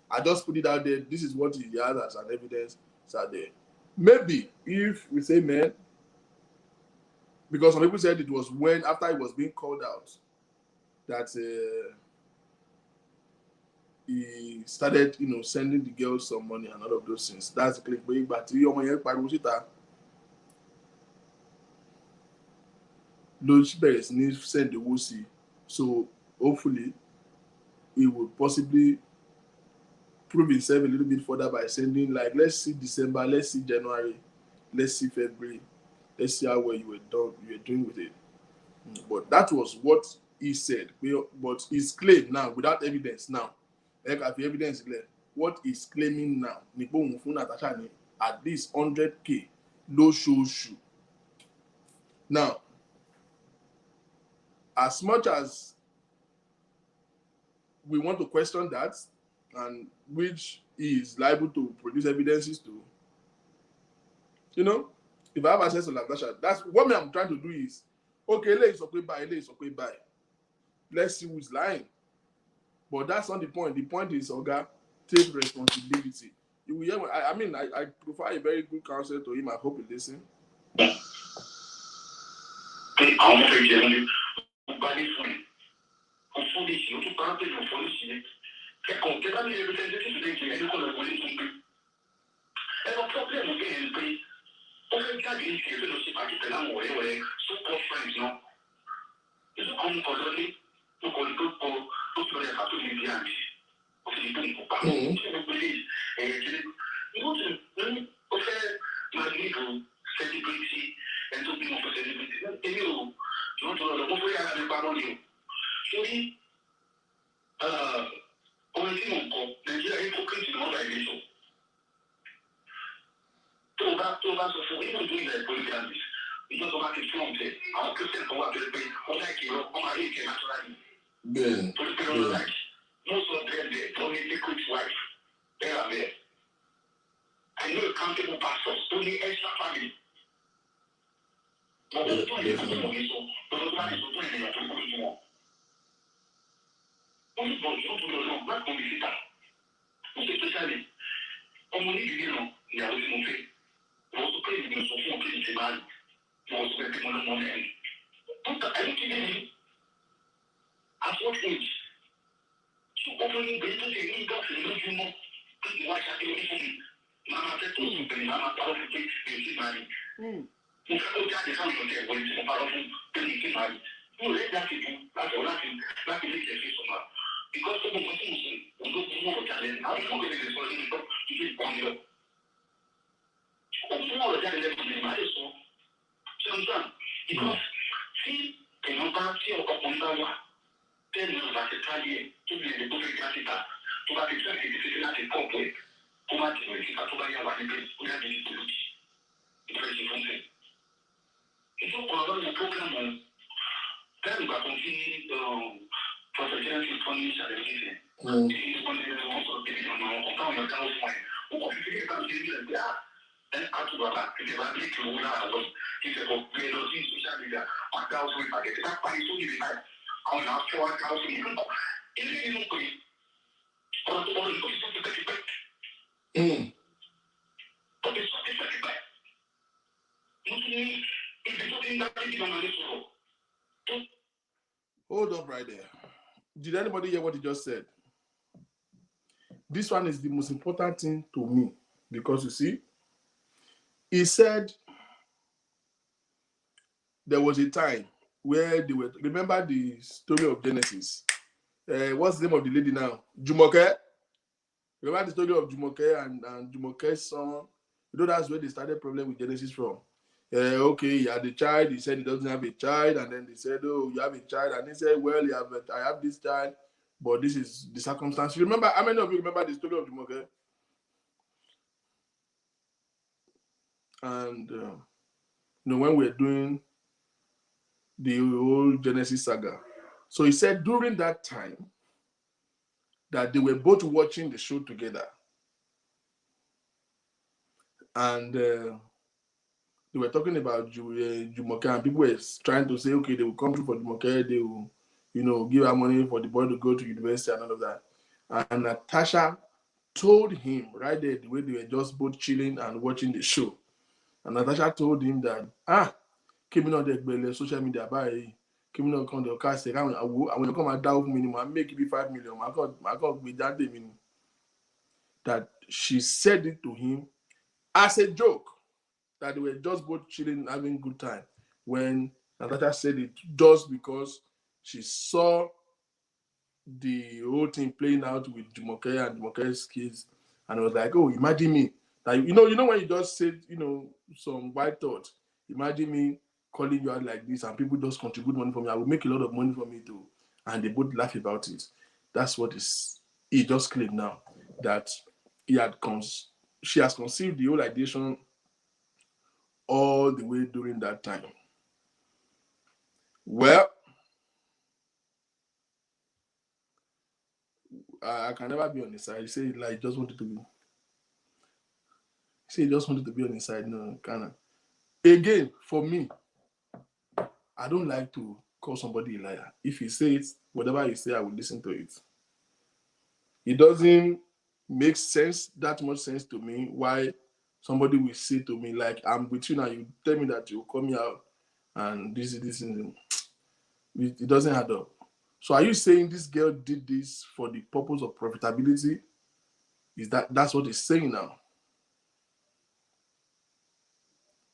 I just put it out there. This is what he has as an evidence. So there. Maybe if we say man, because some people said it was when after he was being called out that he started, sending the girls some money and all of those things. That's the clickbait. But those parents need to send the WC. So hopefully he would possibly prove himself a little bit further by sending, like, let's see December, let's see January, let's see February, let's see how well you were doing with it. But that was what he said. But his claim now, without evidence now, evidence what he's claiming now, Natasha at least 100K, no show. Now, as much as we want to question that, and which he is liable to produce evidences to, if I have access to Natasha, that's what I'm trying to do is, okay, let's okay buy. Let's see who's lying. But that's not the point. The point is, Oga, take responsibility. You will hear, I provide a very good counsel to him. I hope he listen. Hold up right there. Did anybody hear what he just said? This one is the most important thing to me because you see, he said there was a time where they were, remember the story of Genesis? What's the name of the lady now? Jumoke. Remember the story of Jumoke and Jumoke's son? You know, that's where they started problem with Genesis from. Okay, he had a child. He said he doesn't have a child. And then they said, oh, you have a child. And he said, well, I have this child, but this is the circumstance. You remember, how many of you remember the story of Jumoke? And, when we're doing the whole Genesis saga. So he said during that time that they were both watching the show together. And they were talking about Jumoke, and people were trying to say, okay, they will come through for Jumoke, they will, give her money for the boy to go to university and all of that. And Natasha told him right there, the way they were just both chilling and watching the show. And Natasha told him that, came on the social media by came on the cast around. I will come and down minimum. I make it be 5 million. I can't be that minimum. That she said it to him as a joke. That they were just both chilling, having a good time. When Natasha said it just because she saw the whole thing playing out with Jumoke and Jumoke's kids, and I was like, oh, imagine me. Like, you know when you just said, some white thoughts. Imagine me calling you out like this, and people just contribute money for me. I will make a lot of money for me too, and they both laugh about it. That's what he just claimed now that she has conceived the whole ideation all the way during that time. Well, I can never be on his side. He said like just wanted to be. He just wanted to be on his side. No, kinda. Again, for me, I don't like to call somebody a liar. If he says whatever he say, I will listen to it. it doesn't make sense, that much sense to me, why somebody will say to me, like, I'm with you now, you tell me that you come out and this, it doesn't add up. So are you saying this girl did this for the purpose of profitability? That's what it's saying now?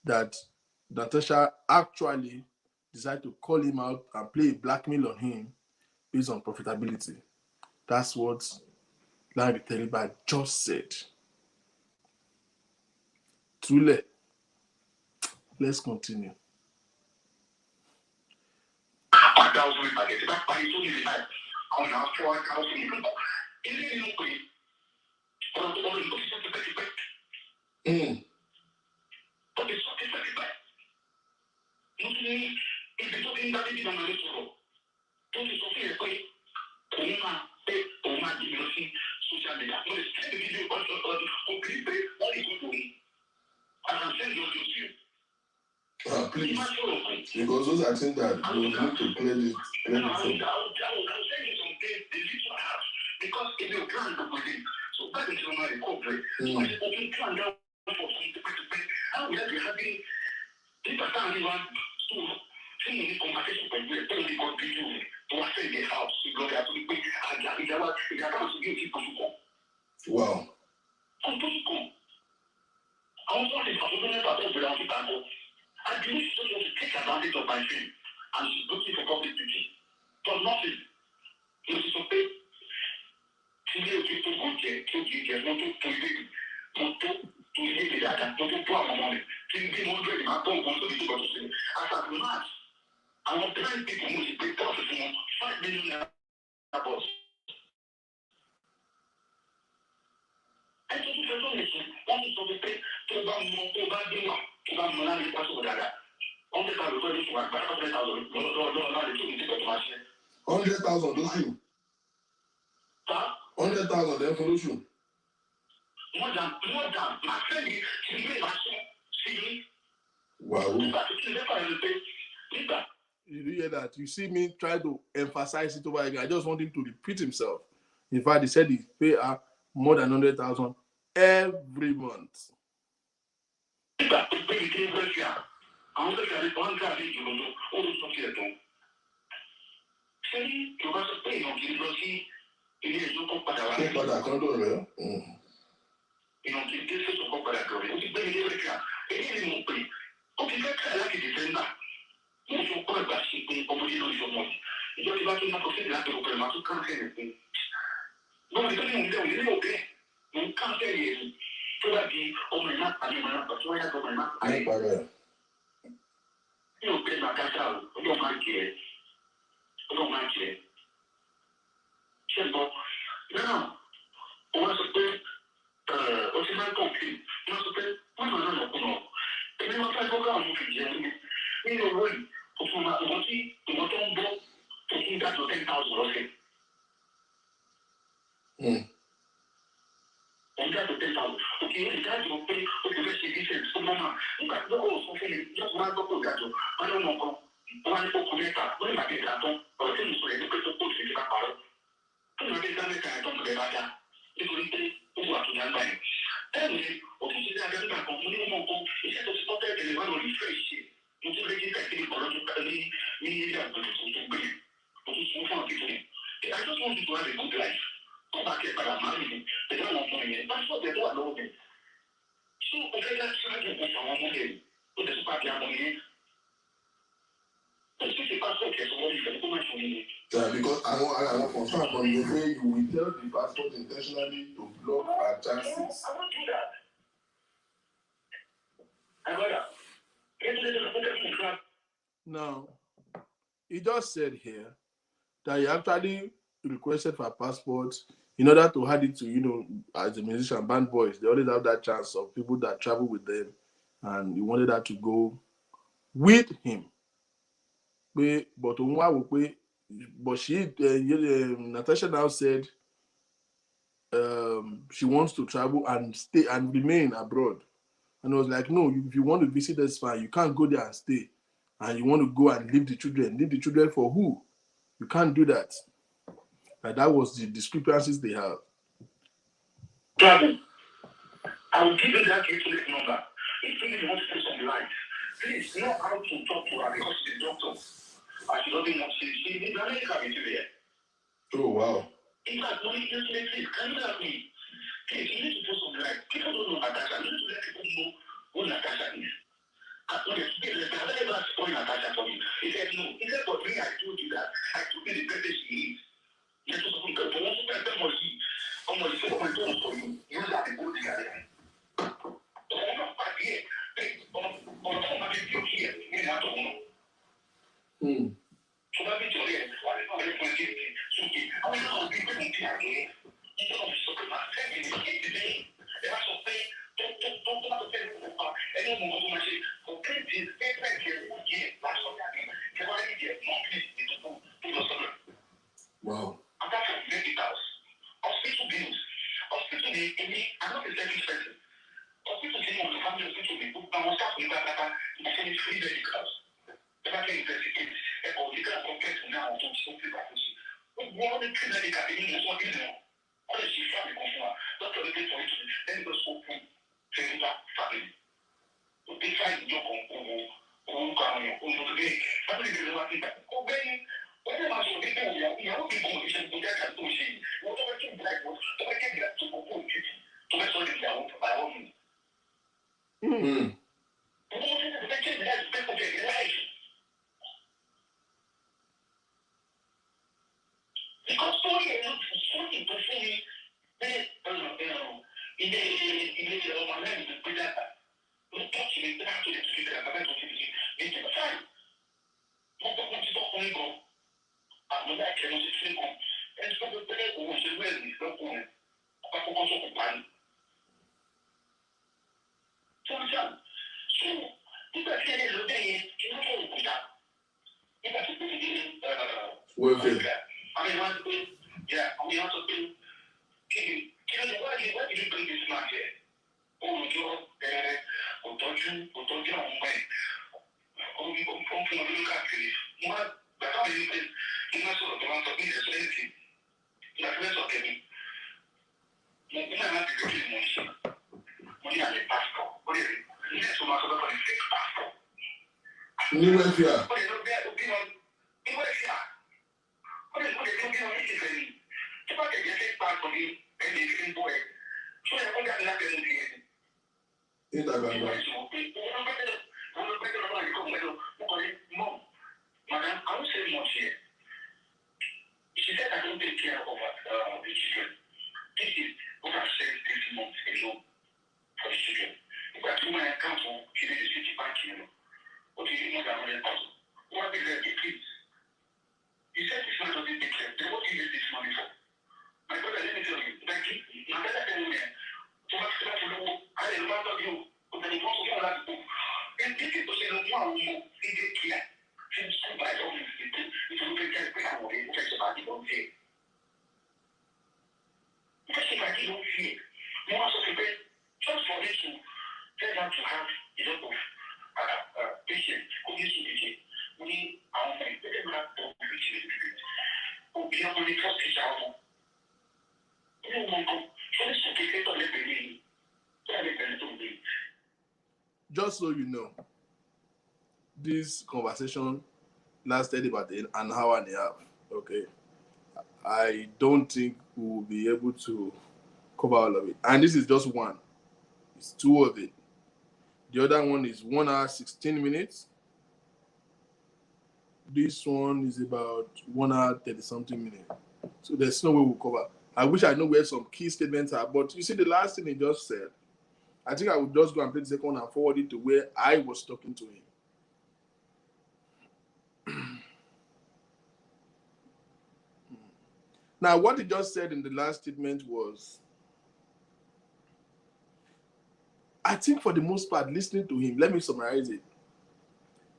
That Natasha actually decided to call him out and play blackmail on him based on profitability. That's what Larry Teriba just said. Truly, let's continue. Please, because those are things that we need to clear this. Because if you plan to put it, so that is not a corporate. If you plan for something to pay, how will you having people standing on to see conversation with you, totally continue to assess the house, you go there to be paid, and if you want to give people to come. Wow. Come to come. I was talking about the people. I believe she's supposed to take advantage of my fame, and she's looking for public duty. For nothing. She's to pay. She will to go there, to get not to live with that, not to pour money. She will 100 my phone, want to be able to say. As a match, I want 10 people who will pay 5 million dollars. I told you to listen. One is to pay to buy more, to buy more. $100,000 don't you? 100,000 then for you. More than my friend, she made my son see. Wow. You hear that? You see me try to emphasize it over again. I just want him to repeat himself. In fact, he said he pay her more than 100,000 every month. Because I want confirm, but you say you will tell the passport intentionally to block our chances. I won't do that. Now, he just said here that he actually requested for a passport in order to add it to, as a musician, band boys, they always have that chance of people that travel with them, and he wanted that to go with him. But Natasha now said she wants to travel and stay and remain abroad. And I was like, no, if you want to visit, that's fine. You can't go there and stay. And you want to go and leave the children. Leave the children for who? You can't do that. And that was the discrepancies they have. Travel. I will give you that useless number. If you want to put some light, please know how to talk to her because she's a doctor. And she doesn't want to see the American material. Oh, wow. In fact, when you say, please, can you help me? Please, you need to put some light. People don't know Natasha. You need to let people know who Natasha is. And when they speak, they say, have I ever spoiled Natasha for you? He said, no. He said, but me, I told you that. I told you the person she is. You have to speak up. But once you tell them what she is, I'm going to say, what I told for you, you have to go together. Wow. Apart from medicals, hospital bills, hospital bills, I'm not a selfish person. Hospital bills, the family hospital bills, I was talking about that, I finished free medicals. If I can investigate, or you can compare to now, to something like this. One of the free medicals, you know, what you know, what is she family consumer? That's what they for you to then it was open to that family. So they find your family, when I'm also people, you know, people who should get a pushing, whatever you like, whatever you get to go to make sure they are by all means. Because story is not something to see in the moment to put that. Don't touch me, don't have to the speaker, I'm going to see the time. Not the one to talk only go. I'm not going to see go. And so the better who was well is not going. But for also to pan. So, if I say the day, you know what we got. If I say I mean, one thing, yeah, we also think, why did you bring this man here? Oh, you're there, or don't you, oh, you come from a little country. What, but how do you think, you must sort of want to be the same thing? Like, let's look at me. You might have to go to the money. Money as a pastor. What is it? Let's go back to the fixed pastor. You went here. What is it? What is it? What is it? If I can get it back from you, and they can boy. So I don't got nothing to do. In that Madam, I won't say much here. She said I don't take care of the children. This is what I've said 6 months ago for the children. If I do my account for the city bank, what do you know that 100,000? What is the decrease? You said this man doesn't take care. Then what do you use this money for? My brother, let me tell you, like, my brother tell me, to know, I didn't matter you, but then you also get that book. And this is to say, no, you take care. Since school by all these people, if you look at the people, they take about it, don't say. Because if I don't see it, you want to prepare just for this to tell them to have a lot of patience, who used to be we are only very much of the people. Who be on the first teacher. Just so you know, this conversation lasted about an hour and a half. Okay. I don't think we will be able to cover all of it. And this is just one. It's two of it. The other one is 1 hour 16 minutes. This one is about 1 hour 30 something minutes. So there's no way we'll cover. I wish I know where some key statements are, but you see the last thing he just said. I think I would just go and play the second and forward it to where I was talking to him. Now, what he just said in the last statement was, I think for the most part, listening to him, let me summarize it,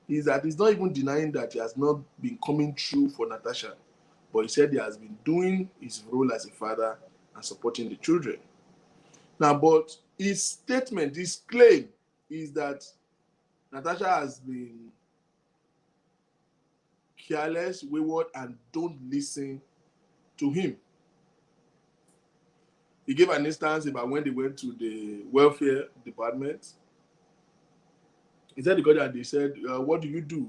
is that he's not even denying that he has not been coming through for Natasha, but he said he has been doing his role as a father and supporting the children. Now, but his statement, his claim is that Natasha has been careless, wayward, and don't listen to him. He gave an instance about when they went to the welfare department. He said, and they said, what do you do?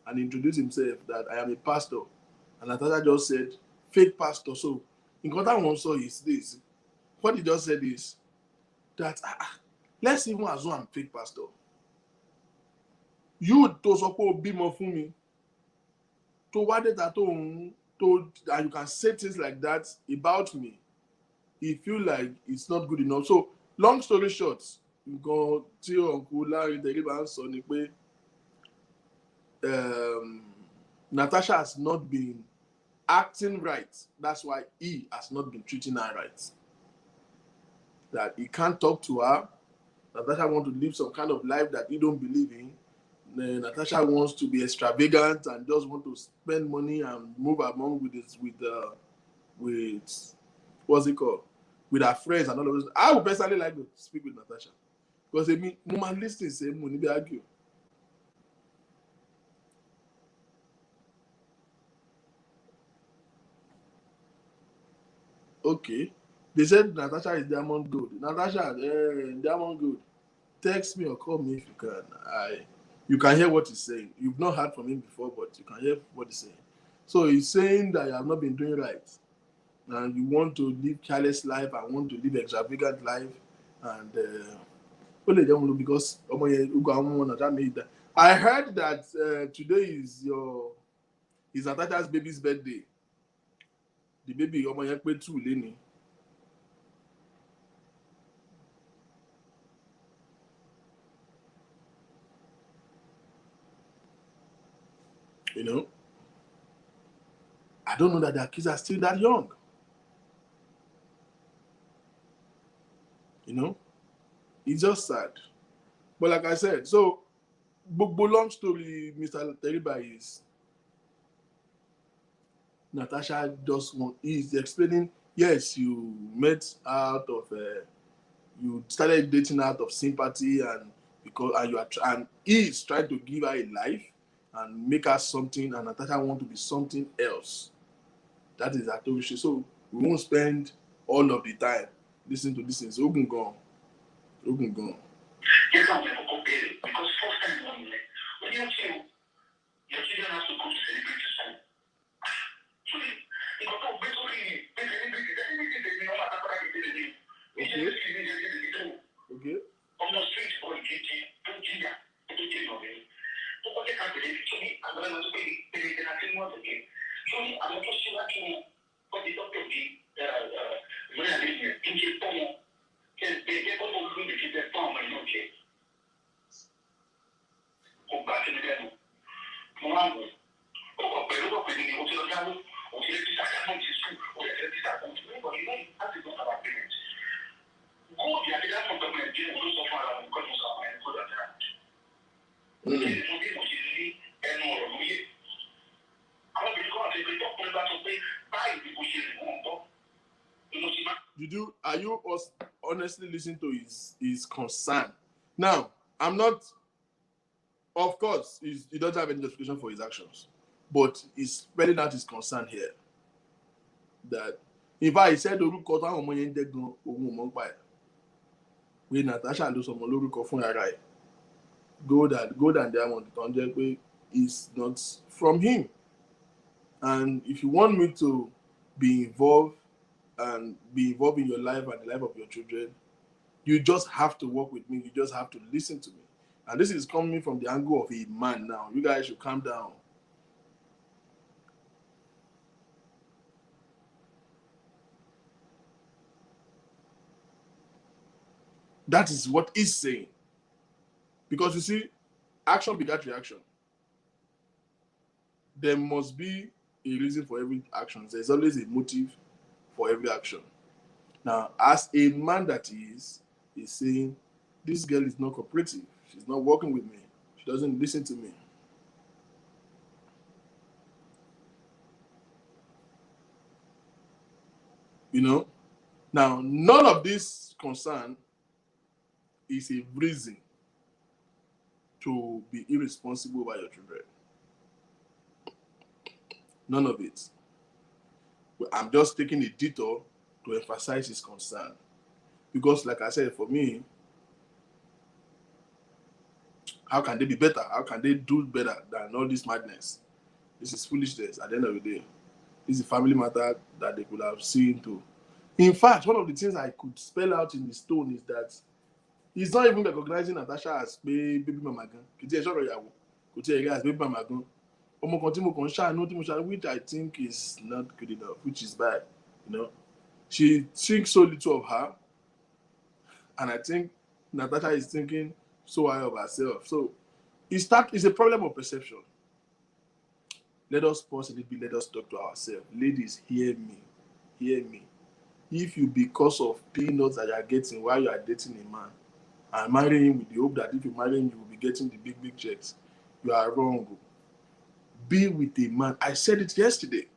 And he introduced himself that I am a pastor. And Natasha just said, fake pastor. So, in what I want to say is this. What he just said is that, let's even assume I'm fake pastor. You to support bímọ fún mi. To what that and you can say things like that about me. He feel like it's not good enough. So, long story short, nǹkan tí Uncle Larry Teriba ń sọ ni pé Natasha has not been acting right. That's why he has not been treating her right. That he can't talk to her. Natasha wants to live some kind of life that he don't believe in. Natasha wants to be extravagant and just want to spend money and move among with what's it called? With her friends and all of those. I would personally like to speak with Natasha. Because I mean, woman listening say money be argue. Okay. They said Natasha is diamond good. Natasha, diamond good. Text me or call me if you can. You can hear what he's saying. You've not heard from him before, but you can hear what he's saying. So he's saying that you have not been doing right. And you want to live careless life and want to live extravagant life. And because I heard that today is Natasha's baby's birthday. The baby too, Lenny. You know, I don't know that their kids are still that young. You know, it's just sad. But like I said, so long story, Mr. Teriba is Natasha is explaining, yes, you met out of you started dating out of sympathy and he is trying to give her a life and make her something, and Natasha want to be something else. That is Atorise. So we won't spend all of the time listening to this thing. So we can go. Yes, I'm going to compare it because first time when you tell your children have to go to celebrate to school. So you got to Okay. On the street or in Are you honestly listening to his concern? Now, I'm not, of course, he doesn't have any justification for his actions, but he's spelling out his concern here. That, in fact, he said, when Natasha ló sọmọ lórúkọ fún ara ẹ̀, gold and diamond tó ń jẹ́ pé is not from him. And if you want me to be involved in your life and the life of your children, you just have to work with me. You just have to listen to me. And this is coming from the angle of a man now. You guys should calm down. That is what he's saying. Because you see, action begat reaction. There must be a reason for every action. There's always a motive for every action. Now, as a man that is saying, this girl is not cooperative. She's not working with me. She doesn't listen to me. You know? Now, none of this concern is a reason to be irresponsible about your children. None of it. I'm just taking a detour to emphasize his concern. Because, like I said, for me, how can they be better? How can they do better than all this madness? This is foolishness at the end of the day. This is a family matter that they could have seen to. In fact, one of the things I could spell out in his tone is that he's not even recognizing Natasha as baby mama gan. As baby mama gan. Which I think is not good enough, which is bad. You know, she thinks so little of her, and I think Natasha is thinking so high of herself. So it's a problem of perception. Let us pause a little bit. Let us talk to ourselves. Ladies, hear me. Hear me. If you, because of peanuts that you are getting while you are dating a man, and marrying him with the hope that if you marry him, you will be getting the big checks, you are wrong. Be with a man. I said it yesterday.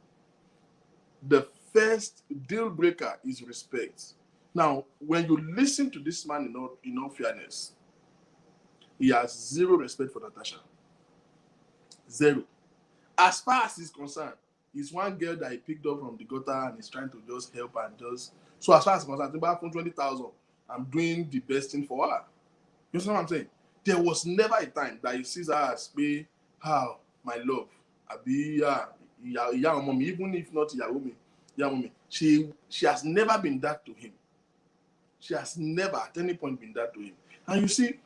The first deal breaker is respect. Now, when you listen to this man in all fairness, he has zero respect for Natasha. Zero. As far as he's concerned, he's one girl that he picked up from the gutter and he's trying to just help and just. So as far as he's concerned, about 20,000, I'm doing the best thing for her. You understand what I'm saying? There was never a time that he sees her as be how my love. Even if not mommy, she has never been that to him. She has never at any point been that to him. And you see,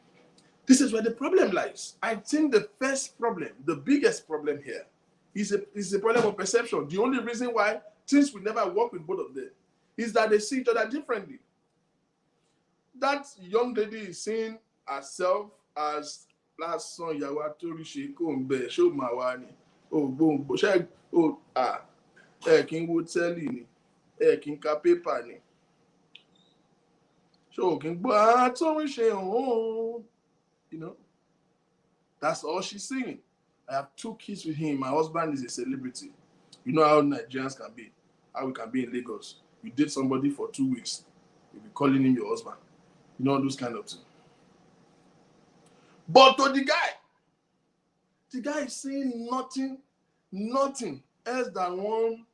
this is where the problem lies. I think the first problem, the biggest problem here, is a problem of perception. The only reason why things will never work with both of them is that they see each other differently. That young lady is seeing herself as last son Atorise Kombe show Mawani. Oh, boom, King would tell you, King ka paper ni. So King Atorise, you know, that's all she's singing. I have 2 kids with him. My husband is a celebrity. You know how Nigerians can be, how we can be in Lagos. You date somebody for 2 weeks, you'll be calling him your husband. You know, those kind of things. But to the guy is saying nothing else than one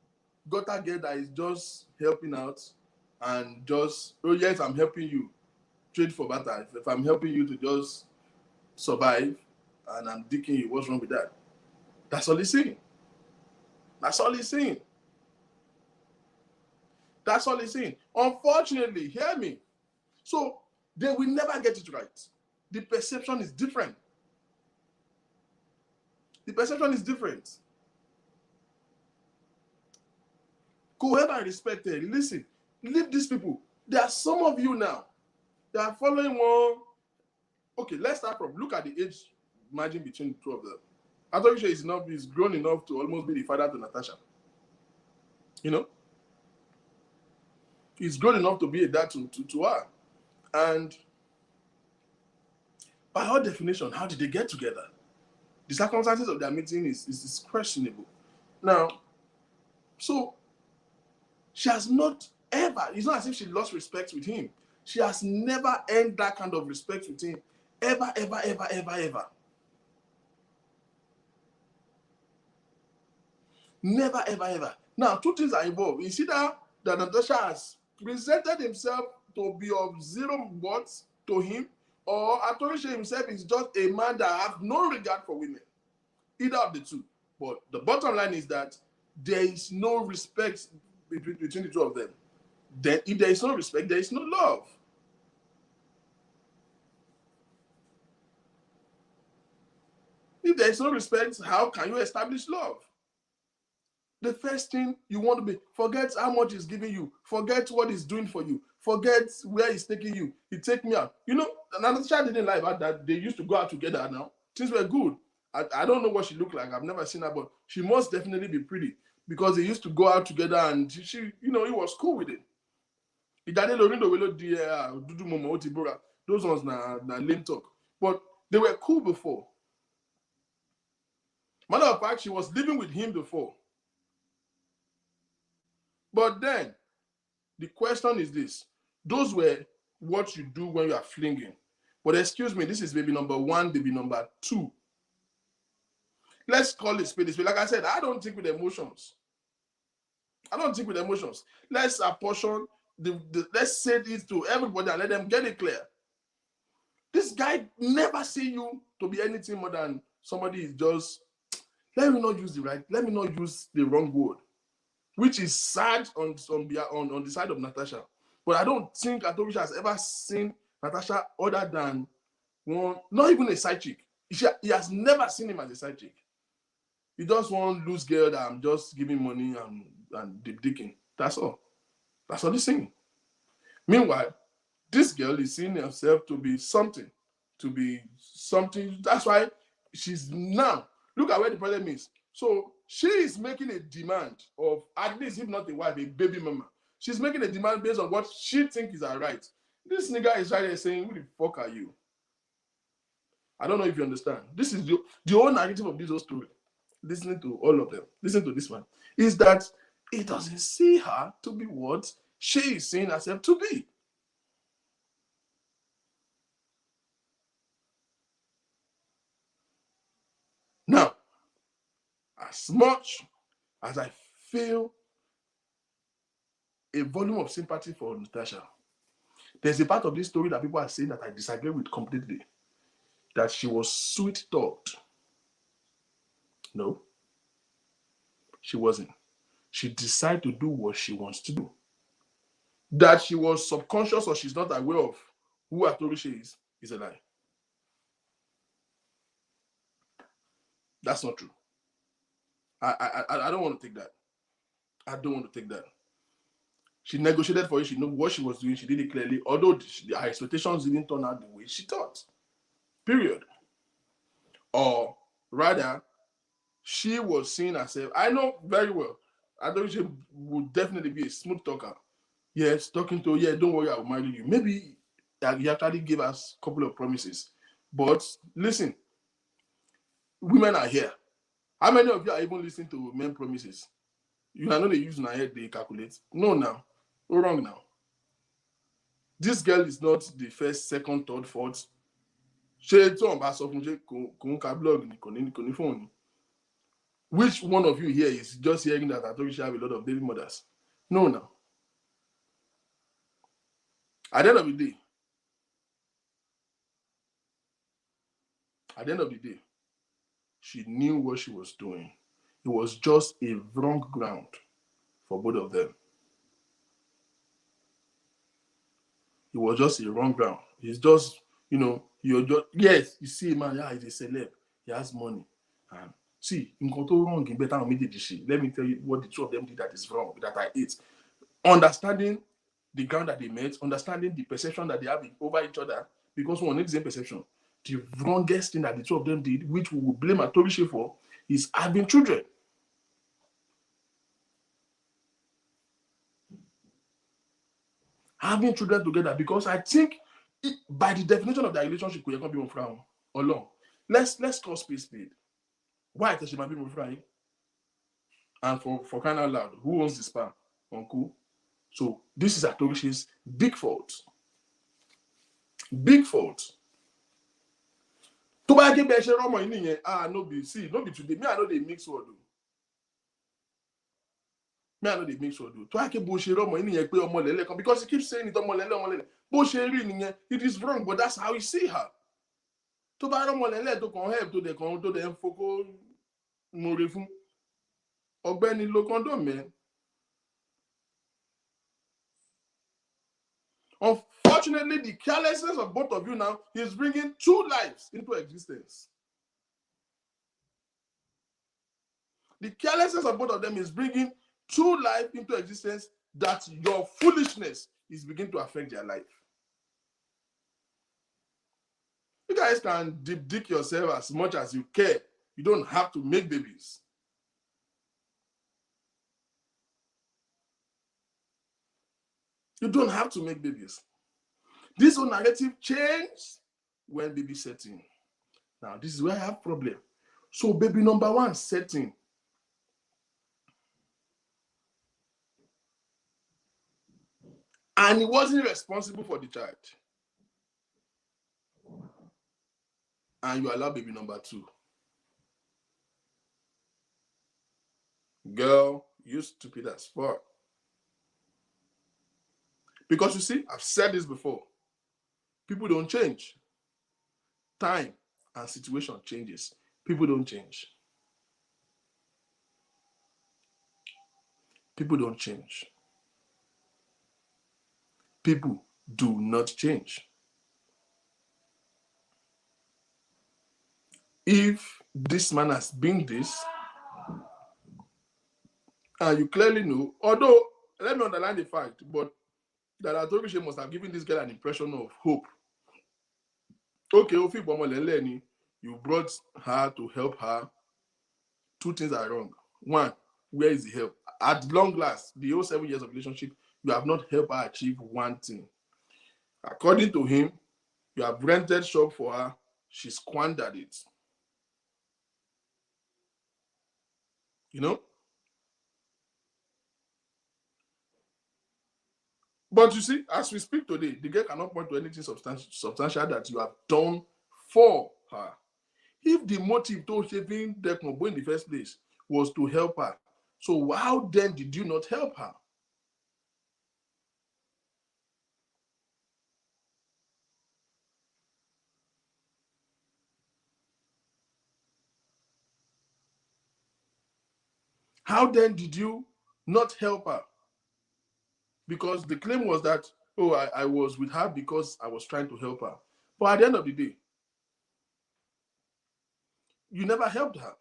gutter girl that is just helping out and just, oh yes, I'm helping you trade for butter. If I'm helping you to just survive and I'm dicking you, what's wrong with that? That's all he's saying. That's all he's saying. That's all he's saying. Unfortunately, hear me. So they will never get it right. The perception is different. The perception is different. Whoever respected, listen, leave these people. There are some of you now that are following one. Okay, let's start from, look at the age margin between the two of them. Atorise is grown enough to almost be the father to Natasha. You know? He's grown enough to be a dad to her. And by all definition, how did they get together? The circumstances of their meeting is questionable. Now, so she has not ever, it's not as if she lost respect with him. She has never earned that kind of respect with him. Ever. Never, ever. Now, 2 things are involved. You see that Natasha has presented himself to be of zero worth to him, or Atorise himself is just a man that has no regard for women. Either of the two. But the bottom line is that there is no respect between the two of them. Then, if there is no respect, there is no love. If there is no respect, how can you establish love? The first thing you want to be, forget how much he's giving you, forget what he's doing for you, forget where he's taking you. He take me out. You know, another child didn't lie about that. They used to go out together now. Things were good. I don't know what she looked like. I've never seen her, but she must definitely be pretty because they used to go out together and she you know, he was cool with it. Those ones na lame talk. But they were cool before. Matter of fact, she was living with him before. But then, the question is this. Those were what you do when you are flinging. But excuse me, this is baby number 1, baby number 2. Let's call it spade. Like I said, I don't think with emotions. Let's apportion let's say this to everybody and let them get it clear. This guy never see you to be anything more than somebody is just, let me not use the wrong word, which is sad on the side of Natasha. But I don't think Atorise has ever seen Natasha other than one, not even a side chick. He has never seen him as a side chick. He just one loose girl that I'm just giving money and deep dicking. That's all. That's all he's saying. Meanwhile, this girl is seeing herself to be something. That's why she's now. Look at where the problem is. So she is making a demand of, at least if not a wife, a baby mama. She's making a demand based on what she thinks is her right. This nigga is right there saying, who the fuck are you? I don't know if you understand. This is the whole narrative of this whole story. Listening to all of them, listen to this one, is that he doesn't see her to be what she is seeing herself to be. Now, as much as I feel a volume of sympathy for Natasha, there's a part of this story that people are saying that I disagree with completely. That she was sweet-talked. No, she wasn't. She decided to do what she wants to do. That she was subconscious or she's not aware of who Atorise is a lie. That's not true. I don't want to take that. I don't want to take that. She negotiated for it. She knew what she was doing. She did it clearly. Although her expectations didn't turn out the way she thought. Period. Or rather, she was seeing herself. I know very well. Atorise would definitely be a smooth talker. Yes, talking to, yeah, don't worry, I'll marry you. Maybe he actually gave us a couple of promises. But listen, women are here. How many of you are even listening to men promises? You are not using your head, they calculate. No, now. We're wrong now. This girl is not the first, second, third, fourth. Which one of you here is just hearing that Atorise have a lot of baby mothers? No, now. At the end of the day, she knew what she was doing. It was just a wrong ground for both of them. It was just a wrong ground. It's just, you're just, yes, you see, man, yeah, he's a celeb. He has money. See, in control wrong, in better immediately. Let me tell you what the two of them did that is wrong, that I hate. Understanding the ground that they met, understanding the perception that they have over each other, because one needs the same perception. The wrongest thing that the two of them did, which we will blame Atorise for, is having children. Having children together, because I think by the definition of the relationship, we can't be on frown or long. Let's call speed. Why does she might be on frown? And for crying out loud, who owns the sperm? Uncle. So this is Atorise's big fault. Big fault. To buy a better romo in here, no be today. Me, I know they mix word. To I keep bullshit romo in here, because he keeps saying it, bullshit it is wrong, but that's how you see her. To buy romo to come help to the focus Morefun. Ogbeni Lokondo, man. Unfortunately, the carelessness of both of you now is bringing two lives into existence. The carelessness of both of them is bringing two lives into existence that your foolishness is beginning to affect their life. You guys can deep dick yourself as much as you care. You don't have to make babies. You don't have to make babies. This whole narrative changed when baby set in. Now, this is where I have problem. So baby number one set in. And he wasn't responsible for the child. And you allow baby number two. Girl, you stupid as fuck. Because you see, I've said this before. People don't change. Time and situation changes. People don't change. People don't change. People do not change. If this man has been this, and you clearly know, although, let me underline the fact, but that Atorise must have given this girl an impression of hope. Okay, you brought her to help her. Two things are wrong. One, where is the help? At long last, the whole 7 years of relationship, you have not helped her achieve one thing. According to him, you have rented shop for her. She squandered it. You know? But you see, as we speak today, the girl cannot point to anything substantial that you have done for her. If the motive to saving Dekmobo in the first place was to help her, so how then did you not help her? How then did you not help her? Because the claim was that, oh, I was with her because I was trying to help her. But at the end of the day, you never helped her.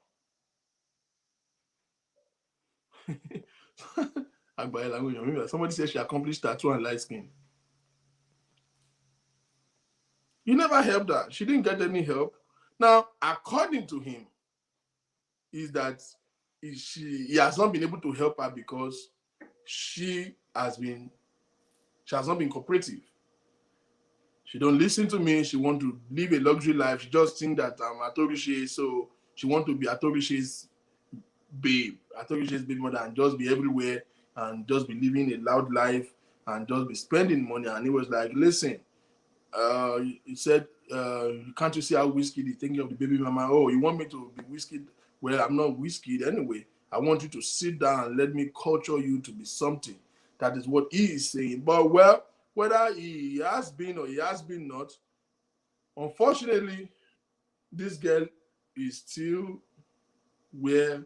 Somebody said she accomplished tattoo and light skin. You never helped her. She didn't get any help. Now, according to him, is that he has not been able to help her because she has not been cooperative. She don't listen to me. She want to live a luxury life. She just think that I'm Atorise, so she want to be Atorise's babe, Atorise's baby mother, and just be everywhere and just be living a loud life and just be spending money. And he was like, listen, he said, can't you see how Whiskey is thinking of the baby mama? Oh, you want me to be Whiskey? Well, I'm not Whiskey anyway. I want you to sit down and let me culture you to be something. That is what he is saying. But well, whether he has been or he has been not, unfortunately, this girl is still where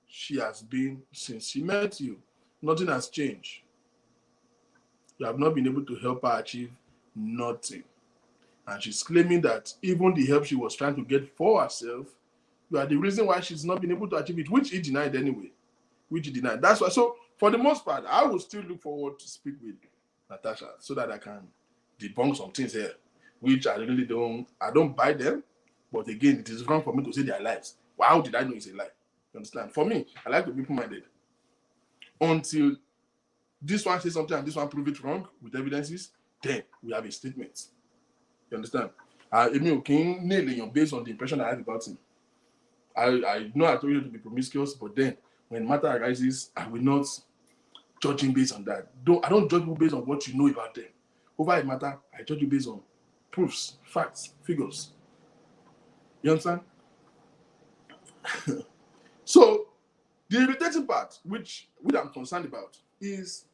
she has been since she met you. Nothing has changed. You have not been able to help her achieve nothing. And she's claiming that even the help she was trying to get for herself, you are the reason why she's not been able to achieve it, which he denied anyway. Which he denied. That's why. So for the most part, I will still look forward to speak with Natasha so that I can debunk some things here, which I really don't buy them. But again, it is wrong for me to say they are lies. Well, how did I know it's a lie? You understand? For me, I like to be open-minded. Until this one says something and this one prove it wrong with evidences, then we have a statement. You understand? Based on the impression I have about him. I know I told you to be promiscuous, but then when matter arises, I will not judge him based on that. I don't judge people based on what you know about them. Over a matter, I judge you based on proofs, facts, figures. You understand? So, the irritating part, which I'm concerned about, is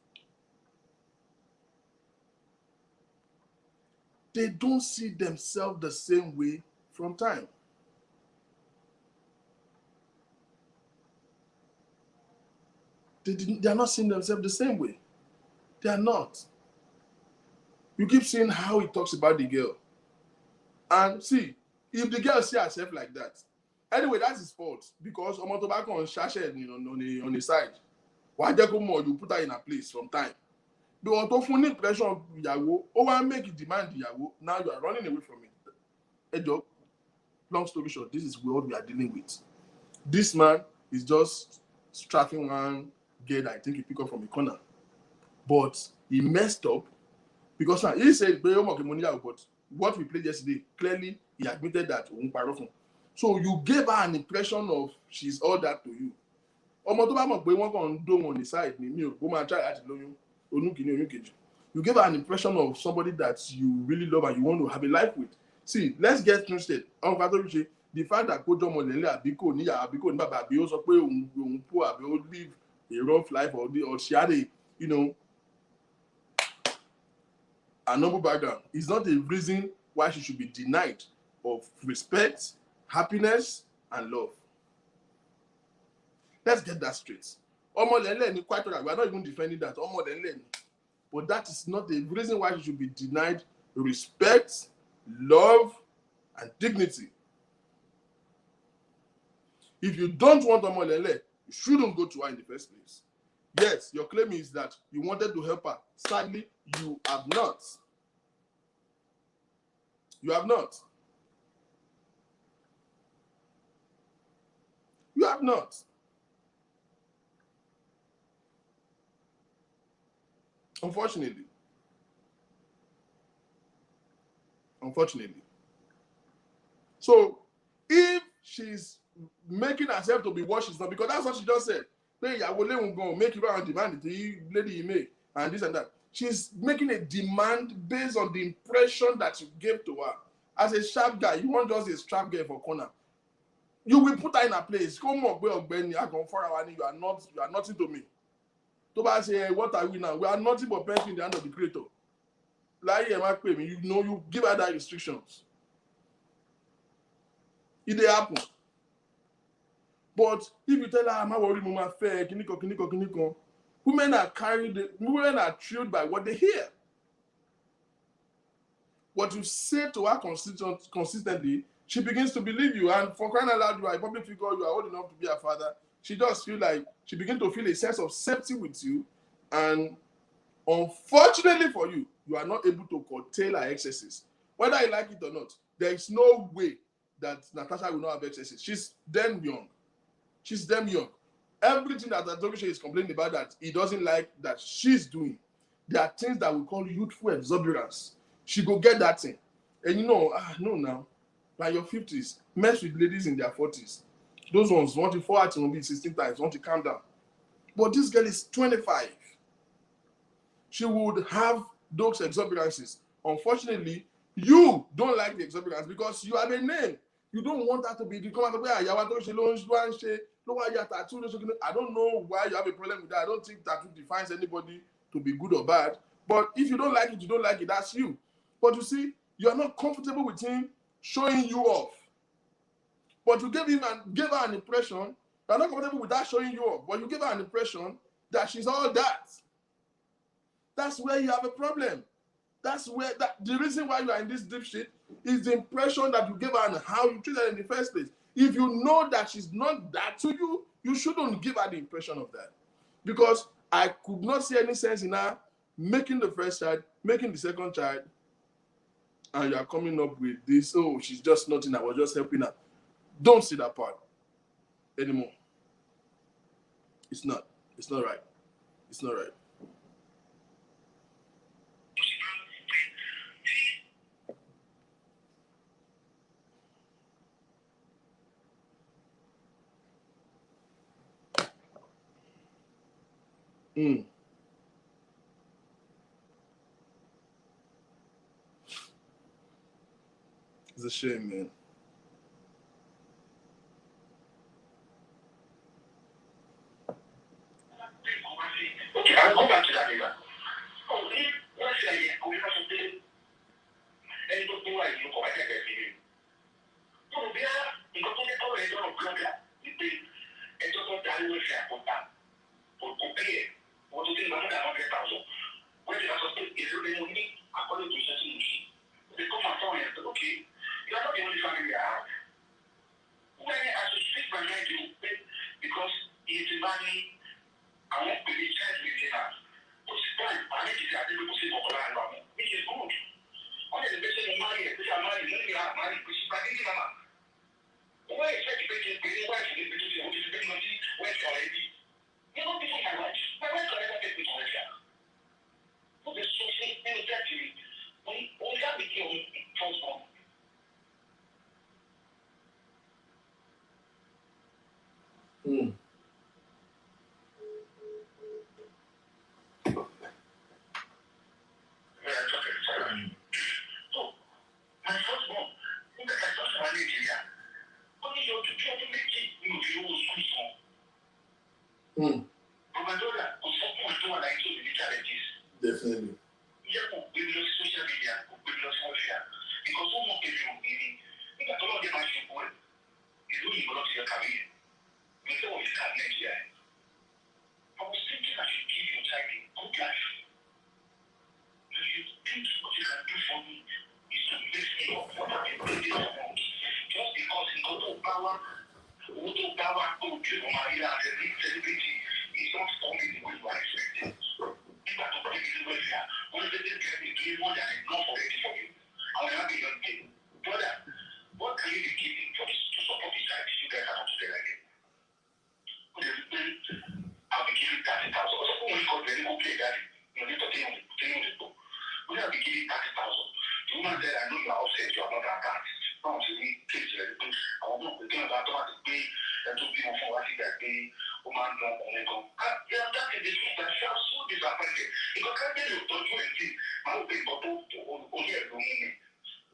they don't see themselves the same way from time. They are not seeing themselves the same way. They are not. You keep seeing how he talks about the girl. And see, if the girl see herself like that, anyway, that's his fault. Because Omotobako on Shasha on the side. Why you put her in a place from time? The autophone impression of Yago, over make you demand Yago, now you are running away from it. Ejo, long story short, this is what we are dealing with. This man is just strapping one girl I think he picked up from a corner. But he messed up because now he said, but what we played yesterday, clearly he admitted that. So you gave her an impression of she's all that to you. On the side, you give her an impression of somebody that you really love and you want to have a life with. See, let's get things straight. The fact that live a rough life or she had a, a noble background is not a reason why she should be denied of respect, happiness, and love. Let's get that straight. Quite right. We are not even defending that. But that is not the reason why she should be denied respect, love, and dignity. If you don't want Omolele, you shouldn't go to her in the first place. Yes, your claim is that you wanted to help her. Sadly, you have not. You have not. You have not. Unfortunately. Unfortunately. So, if she's making herself to be what she's not, because that's what she just said. Hey, I will go make you and demand the lady you make, and this and that. She's making a demand based on the impression that you gave to her. As a sharp guy, you want just a sharp girl for corner. You will put her in a place. Come on, you are nothing to me. Toba say, what are we now? We are nothing but pencil in the hand of the creator. Like you know, you give her that restrictions. It dey happen. But if you tell her, I'm not worried, mama, fair, kiniko, women are thrilled by what they hear. What you say to her consistently, she begins to believe you. And for crying out loud, you are a public figure, you are old enough to be her father. She just feel like, she begins to feel a sense of safety with you. And unfortunately for you, you are not able to curtail her excesses. Whether you like it or not, there is no way that Natasha will not have excesses. She's damn young. She's damn young. Everything that Atorise is complaining about that he doesn't like that she's doing, there are things that we call youthful exuberance. She go get that thing. And you know, no now, by your 50s, mess with ladies in their 40s. Those ones want to forward to be 16 times, want to calm down. But this girl is 25. She would have those exuberances. Unfortunately, you don't like the exuberance because you have a name. You don't want her to be I don't know why you have a problem with that. I don't think tattoo defines anybody to be good or bad. But if you don't like it, you don't like it. That's you. But you see, you are not comfortable with him showing you off. But you gave her an impression. You are not comfortable with that showing you off. But you give her an impression that she's all that. That's where you have a problem. That's where the reason why you are in this deep shit is the impression that you gave her and how you treat her in the first place. If you know that she's not that to you, you shouldn't give her the impression of that. Because I could not see any sense in her making the first child, making the second child, and you are coming up with this, oh, she's just nothing, I was just helping her. Don't see that part anymore. It's not right. It's not right. It's a shame, man. Okay, I'll go back to that later. Oh, what's the idea? We have to do any of the way you go back and get it. So, we are in the corner of Gloria. You think, and just what I will share for that. For compare, what you think about that 100,000. When you have to is really only according to certain machine. They come and tell you, okay, you are not the only family I have. When I should speak my mind, you because he is demanding. I won't be charged with it. But still, I need to say, I didn't say, which is good. Only the person who marry, which are married, when you are married, which is married, why is that the wife is the what is the big money, where you already? You know, this is my wife. My wife can never get me to Russia. So the social thing that you only have with your firstborn. Definitely. Nigeria. I was thinking I should give your child a good life. And you think what you can do for me is to mix me up. What have you done this for? Just because he got to power, to give him a celebrity, is not coming the way you are expecting. People are talking the way they are. Once they get me doing more than enough already for you, I will have a young day. Brother, what can you be giving to support the child? You guys are not together again. I'll be giving 30,000. Also, when you got very okay, daddy, you need to tell the book. When I'll be giving 30,000, the woman said, I know you are upset, you are not that bad. Now, to me, please, I want to think about what to pay and to be on for what you guys pay. Woman, no, yeah, that is the truth. I felt so disappointed. Because I can't you don't do anything. I will be able to only a room.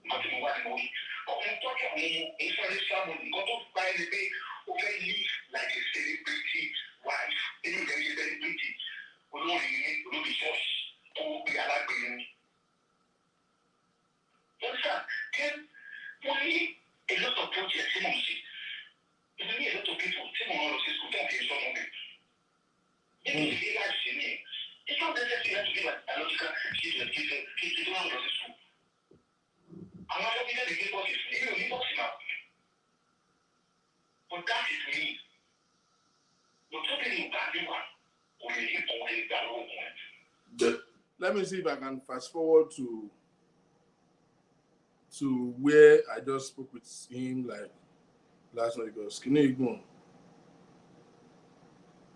But you know what I mean? But when you talk about if I someone got to buy the day, okay, live like a celebrity wife, even very celebrity, we don't be forced to be allowed to be. But sir, then only a lot of projects in Monsi. You need a lot of people, some of us is going to be some of it. Maybe the life in here. It's not necessary to be like a logical, she's doing all of this. I'm not looking at the game boxes. You don't need boxing now. But that is me. But something in that one, we need to make that moment. Let me see if I can fast forward to where I just spoke with him like last night. Because can you go on?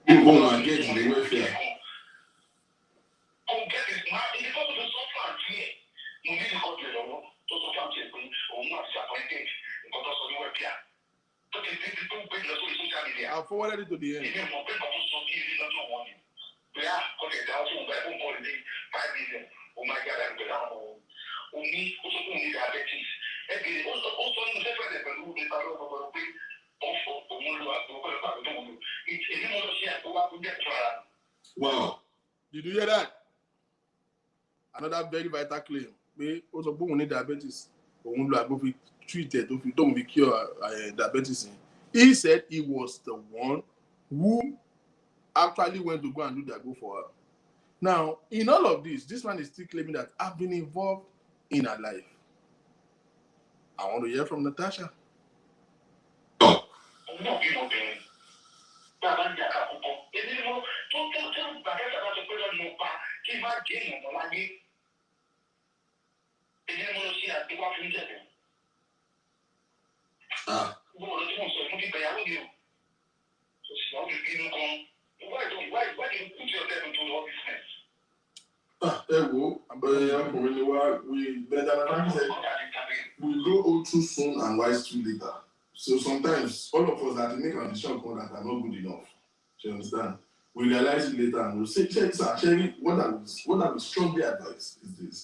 You go and get the welfare. Oh, get this man. It's supposed to be so far here. You need to go to the world. To suffer checkpoint or not disappointed because of the work here. So they people bring us to social media. I'll forward it to the end. If you want to so easy not to want it. Yeah, okay, the house will buy home holiday 5 million. Oh my God, I'm going to need diabetes. And also in the different level, we are going to pay off of the it's even more share to what we get trial. Wow. Did you hear that? Another very vital claim. We also need diabetes. We treated, we don't cure diabetes. He said he was the one who actually went to go and do that go for her. Now, in all of this man is still claiming that I've been involved in her life. I want to hear from Natasha. Why do you put yourself into all this mess? We grow old too soon and wise too later. So sometimes all of us that make a decision that are not good enough. Do you understand? We realize it later and we'll say, Sherry, what I would strongly advise is this.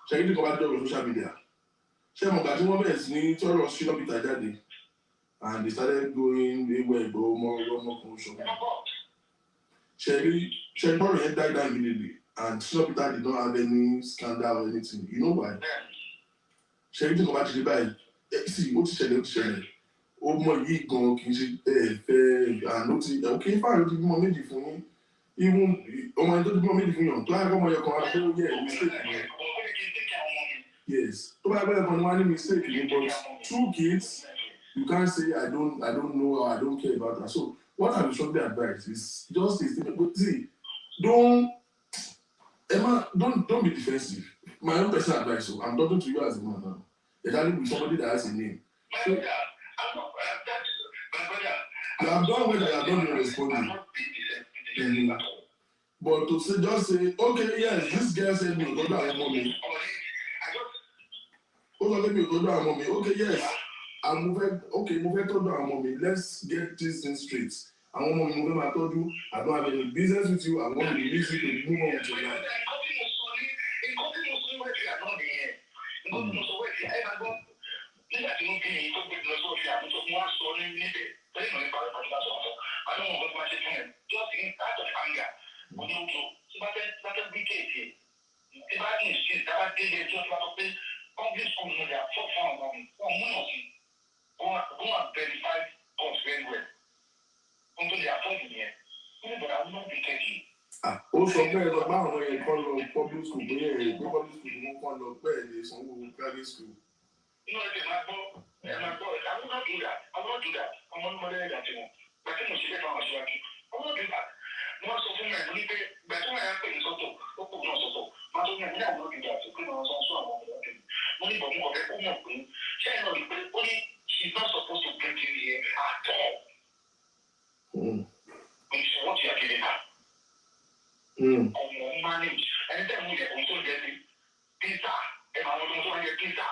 Sherry, think about your social media. Sherry, and they started going, they were more commercial. Sherry died down immediately, and Shina Peter did not have any scandal or anything. You know why? Sherry think about the see, what is Sherry? Oh, my, he gone, and okay, fine, you want me for me. Even, oh, my, don't want me for you. To have one your car, mistake. Yes. To have one mistake, but 2 kids, you can't say I don't know or I don't care about that. So what I would strongly advise is just see, don't be defensive. My own personal advice. So I'm talking to you as a man now. Exactly with somebody that has a name. So, you have done when I have done your responding. But to say just say, okay, yes, this girl said me go down mommy. Okay, yes. I'm moving to mommy. Let's get this thing straight. I want to move. I told you I don't have any business with you. I want to release you to move on with your life. Go and verify God very well. until they are falling here. But I will not be taking. Also, there is a man where you call public school, public school, you call private school. No, I will not do that. I will not do that. I'm not mother that you know. But I will not do that. No, so for me, I pay, but when I have to so to, no, so. But I will not do that. So, money for more, she's not supposed to bring you here at all. It's what you are giving her. Manage. And then we get also getting pizza. And I want to get pizza.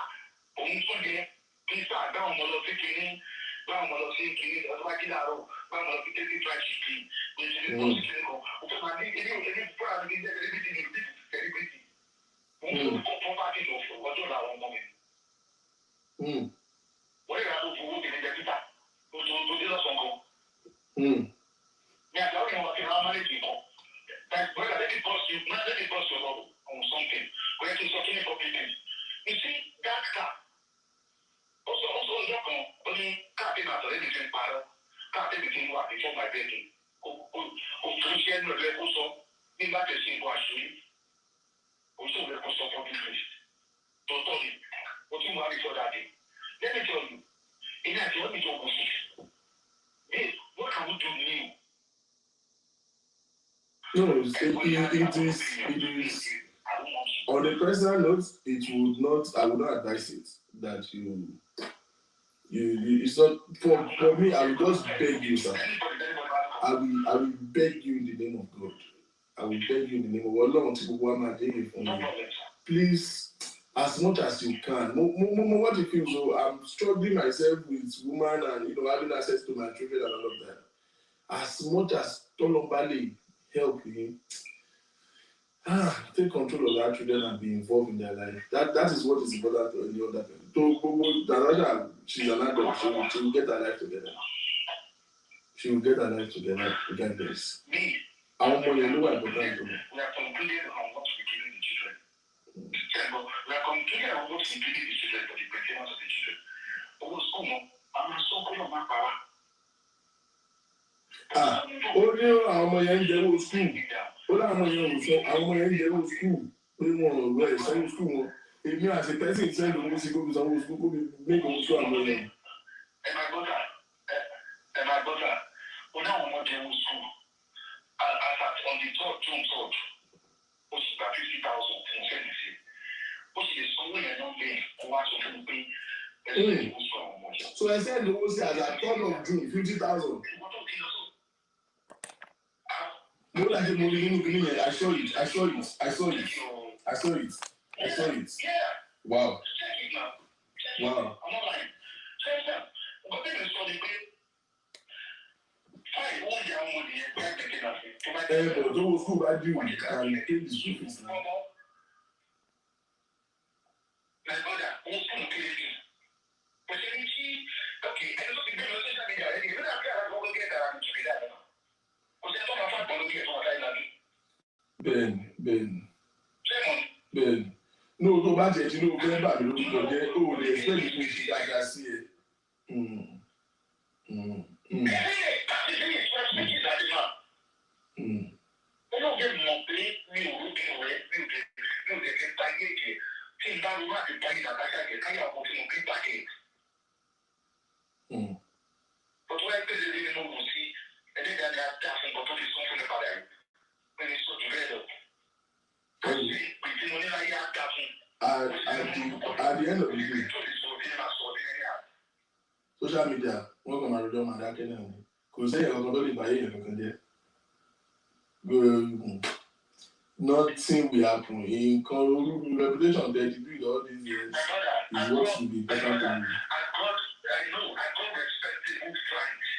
Pizza down on the chicken, down on the chicken, as like it out, down on the chicken fried chicken, which is no chicken. Okay, I think it is probably everything is everything. Property of what you are woman. What you have to do in the pizza? To do the song. Yeah, I don't know what you are managing. Whether let it cost you, not let it cost you on something. Whether it's something for business. You see, that car. Also, only car came out of anything, car became what before my baking. Christian also, in that case, was also the cost of business. Totally. What you want for that day? Let me tell you, in that, let me tell you, hey, what can we do new? No, it is. On a personal note, it would not. I would not advise it that you. It's not for me. I will just beg you, sir. I will beg you in the name of God. I will beg you in the name of Allah. Please, as much as you can. What you feel? So I'm struggling myself with woman and having access to my children and all of that. As much as Tolombali help him, take control of that children and be involved in their life. That is what is important to any other person. To she's an adult. She will get her life together. She will get her life together regardless. Our money is important to me. We are concluding on what we give the children. We are concluding on what we give the children for the maintenance of the children. I'm not so good on my power. Ó ní àwọn ọmọ yẹn ń jẹ́wọ́ skul. Ó láwọn yẹn ò sọ àwọn ọmọ yẹn ń jẹ́wọ́ skul pé wọn ò lọ ìsanwó skul wọn. Èmi àti pẹ́sìn sẹ́ńdì owó sí gómìnà sanwó skul kó mi méjì owó skul àwọn yẹn. Ẹ máa gbọ́dọ̀, ó ní àwọn ọmọ jẹ́wọ́ skul. On the third, June 3rd, ó sì gba 50,000 fún sẹ́ńdì sí. Ó sì lè sanwó yẹn náà bẹ́ẹ̀ kó wá sọ fún mi pé ẹ̀sìn ìwé skul àwọn ọmọ yẹn. So ẹ sẹ́ńdì owó sí as at 3rd of June 50,000. No, like I saw it. Wow. Wow. But those who are doing it can take the school fees now. Ben. No, tó bá jẹ́ tí ló fẹ́ bà mí lórúkọ jẹ́ ó lè fẹ́ mi kó ṣe dáadáa sí ẹ. At the end of the day, social media, wọ́n kàn máa rojọ́ máa dákẹ́ náà ni. Kò sẹ́yìn kankan tó lè bá yéèyàn kankan jẹ́. Nothing will happen. In reputation, the degree all these years is what should be important to me. I got respected good clients.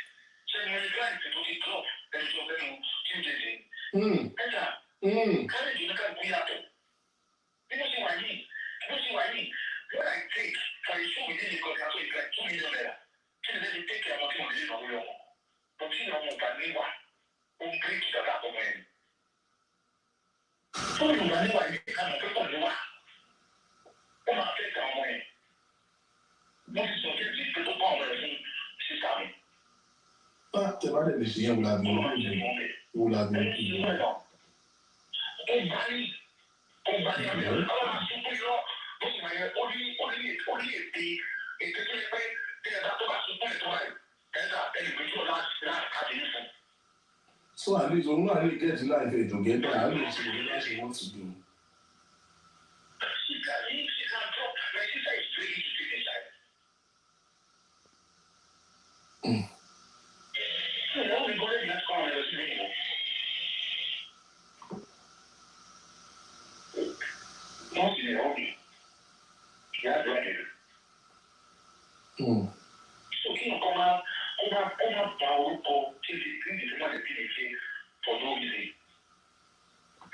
So when the clients go to the club, then you tell them 2 days in. Carry you can be out. You know what I mean? What I take for a show within the country, so it's like $2 million. So then you take care of what you want to do. But you know what I mean? Great to that moment. So you know what you can do. What I take that money. What is something that people come and say, sister me. T'es pas des chiens ou la vie. Ou la vie. So at least when I get to life together, I will see what she wants to do. She can drop. My sister is ready to take a child. So now we go to the next one. Not in the hobby. Yeah, right. So can you come out power till the thing is not a thing for no reason.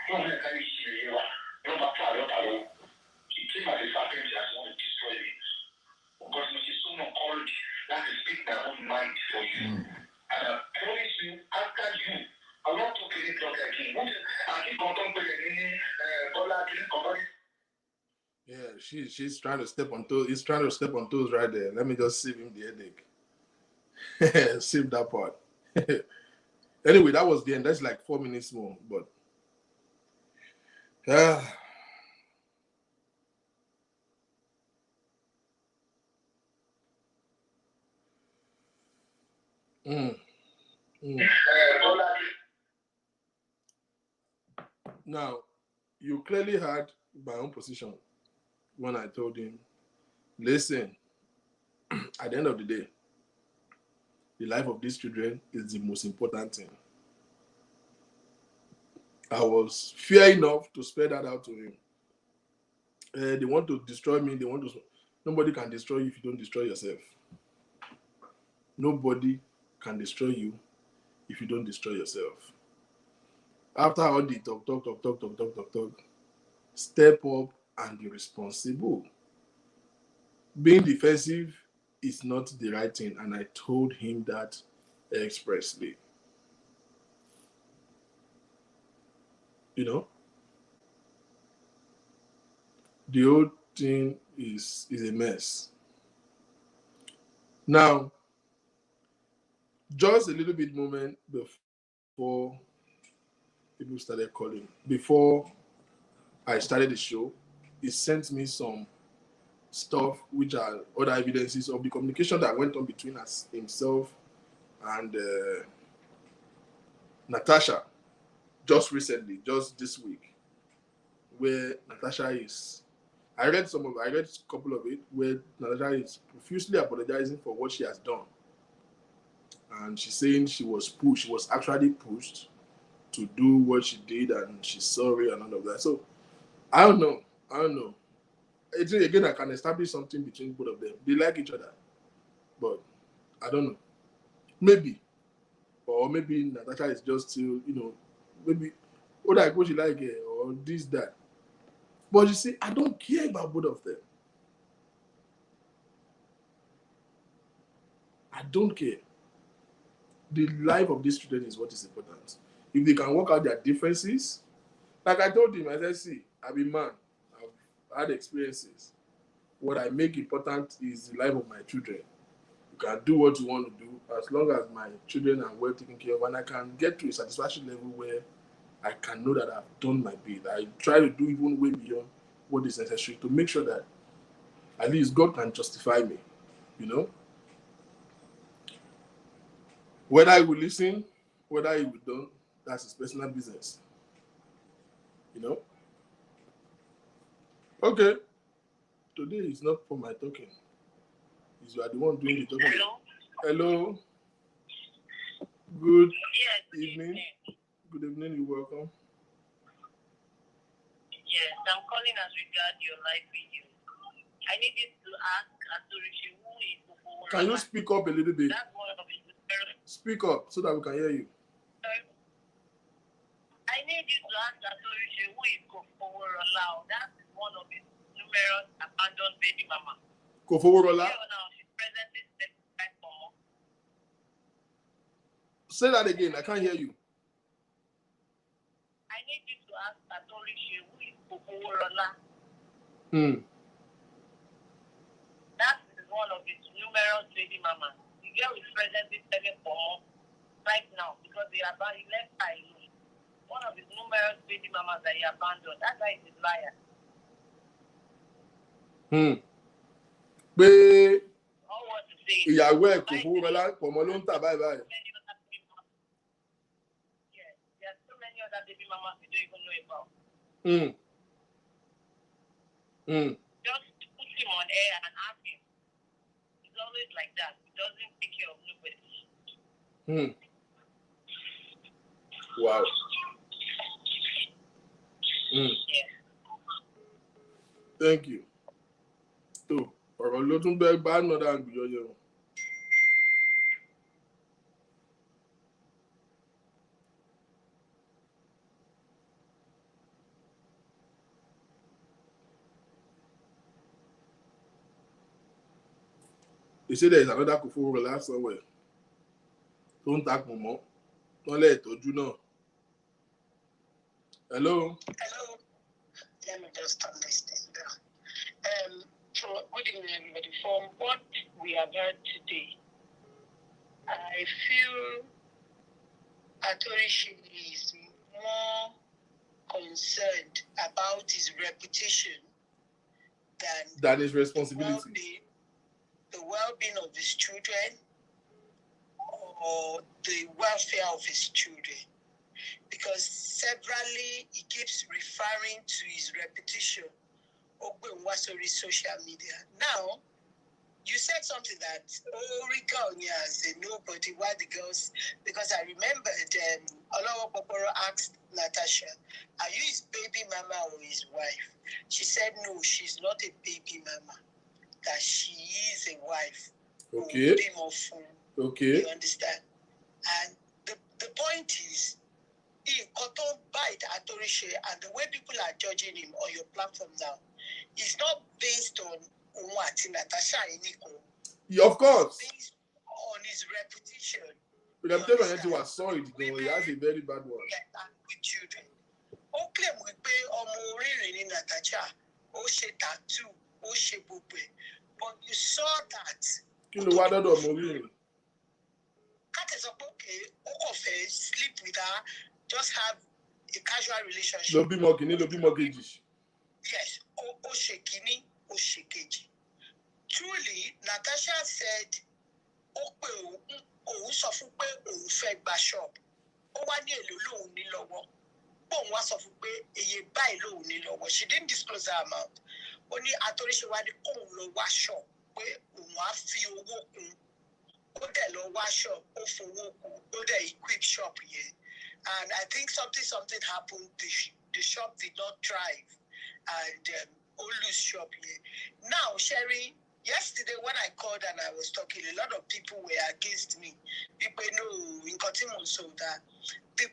No one can see you. No matter. She came at the serpent as want to destroy it. Because she's so much courage that to speak my own mind for you. And I promise you, after you, I will not talk any talk again. I keep contemplating Yeah, she's trying to step on toes. He's trying to step on toes right there. Let me just save him the headache. Save that part. Anyway, that was the end. That's like 4 minutes more, but Now, you clearly heard my own position when I told him, listen, at the end of the day, the life of these children is the most important thing. I was fair enough to spell that out to him. They want to destroy me. Nobody can destroy you if you don't destroy yourself. Nobody can destroy you if you don't destroy yourself. After all the talk, step up and be responsible. Being defensive is not the right thing, and I told him that expressly. You know, the whole thing is a mess. Now, just a little bit moment before people started calling, before I started the show, he sent me some stuff which are other evidences of the communication that went on between himself and Natasha just recently, just this week, where Natasha is. I read a couple of it where Natasha is profusely apologizing for what she has done. And she's saying she was actually pushed to do what she did and she's sorry and all of that. So I don't know. Again, I can establish something between both of them. They like each other. But I don't know. Maybe. Or maybe Natasha is just still, maybe what she like or this, that. But you see, I don't care about both of them. I don't care. The life of these children is what is important. If they can work out their differences, like I told him, I said, see, I'm a man. I've had experiences. What I make important is the life of my children. You can do what you want to do as long as my children are well taken care of, and I can get to a satisfaction level where I can know that I've done my bit. I try to do even way beyond what is necessary to make sure that at least God can justify me, Whether he will listen, whether he will don't, that's his personal business. Okay. Today is not for my talking. You are the one doing the talking. Hello. Good evening. Good evening. You're welcome. Yes, I'm calling as regard your live video. I need you to ask Atorise who is Kofoworola. Can you speak up a little bit? That's one of his. Speak up so that we can hear you. I need you to ask Atorise who is Kofoworola. That's one of his numerous abandoned baby mama. Kofoworola? She's presently certified for more. Say that again. I can't hear you. I need you to ask Atorise who is Kofoworola. That is one of his numerous baby mamas. The girl is presently serving for more. right now because he left her alone. One of his numerous baby mamas that he abandoned. That's why he's a liar. Pé All what to say. ìyàwó ẹ̀ kò fowó rẹ̀ lápò ọmọ ló ń tà báyìí. Yes, there are so many other baby mamas we don't even know about. Just put him on air and ask him. He's always like that. He doesn't take care of nobody. Wow. Yeah. Thank you. So, ọ̀rọ̀ ló tún bẹ́ẹ̀ bá nọ̀dá àgbìyọ yẹn. They say there is another Kofo last somewhere. Don't talk more. Don't let it do now. Hello. Hello. Let me just turn this thing down. Good evening, everybody. From what we have heard today, I feel Atorise is more concerned about his reputation than his responsibility. The well-being of his children or the welfare of his children. Because severally he keeps referring to his reputation on social media. Now, you said something that as nobody, why the girls, because I remembered Olawa Poporo asked Natasha, are you his baby mama or his wife? She said no, she's not a baby mama, that she is a wife. Okay. Okay. You understand? And the point is, in Cotton Bite Atorise and the way people are judging him on your platform now, is not based on what Natasha Iniko. Yeah, of course. It's based on his reputation. But I'm telling you, was sorry, he has a very bad one. Yeah, and with children. Ó claim we pay ọmọ orírin ní Natasha, ó ṣe tattoo, ó ṣe gbogbo ẹ̀. But you saw that. Kí ló wá dọ́dọ̀ ọmọ orírin? Cat is okay, ó sleep with her, just have a casual relationship. Ló bímọ kìíní, ló bímọ kejì. Yes, ó ṣe kìíní, ó ṣe kejì. Truly, Natasha said, ó pé òun sọ fún pé òun fẹ́ gba shop. Ó wá ní èlò lòun ní lọ́wọ́. Òun wá sọ fún pé èyí báyìí lòun ní lọ́wọ́. She didn't disclose her amount. Ó ní Atorise wá ní kóun lọ wá shop pé òun á fi owó kún. Ó dẹ̀ lọ wá shop, ó fowó kún, ó dẹ̀ equip shop yẹn. And I think something happened. The shop did not thrive. And Olu's shop here. Now, Sherry, yesterday when I called and I was talking, a lot of people were against me. People know in continuum so that the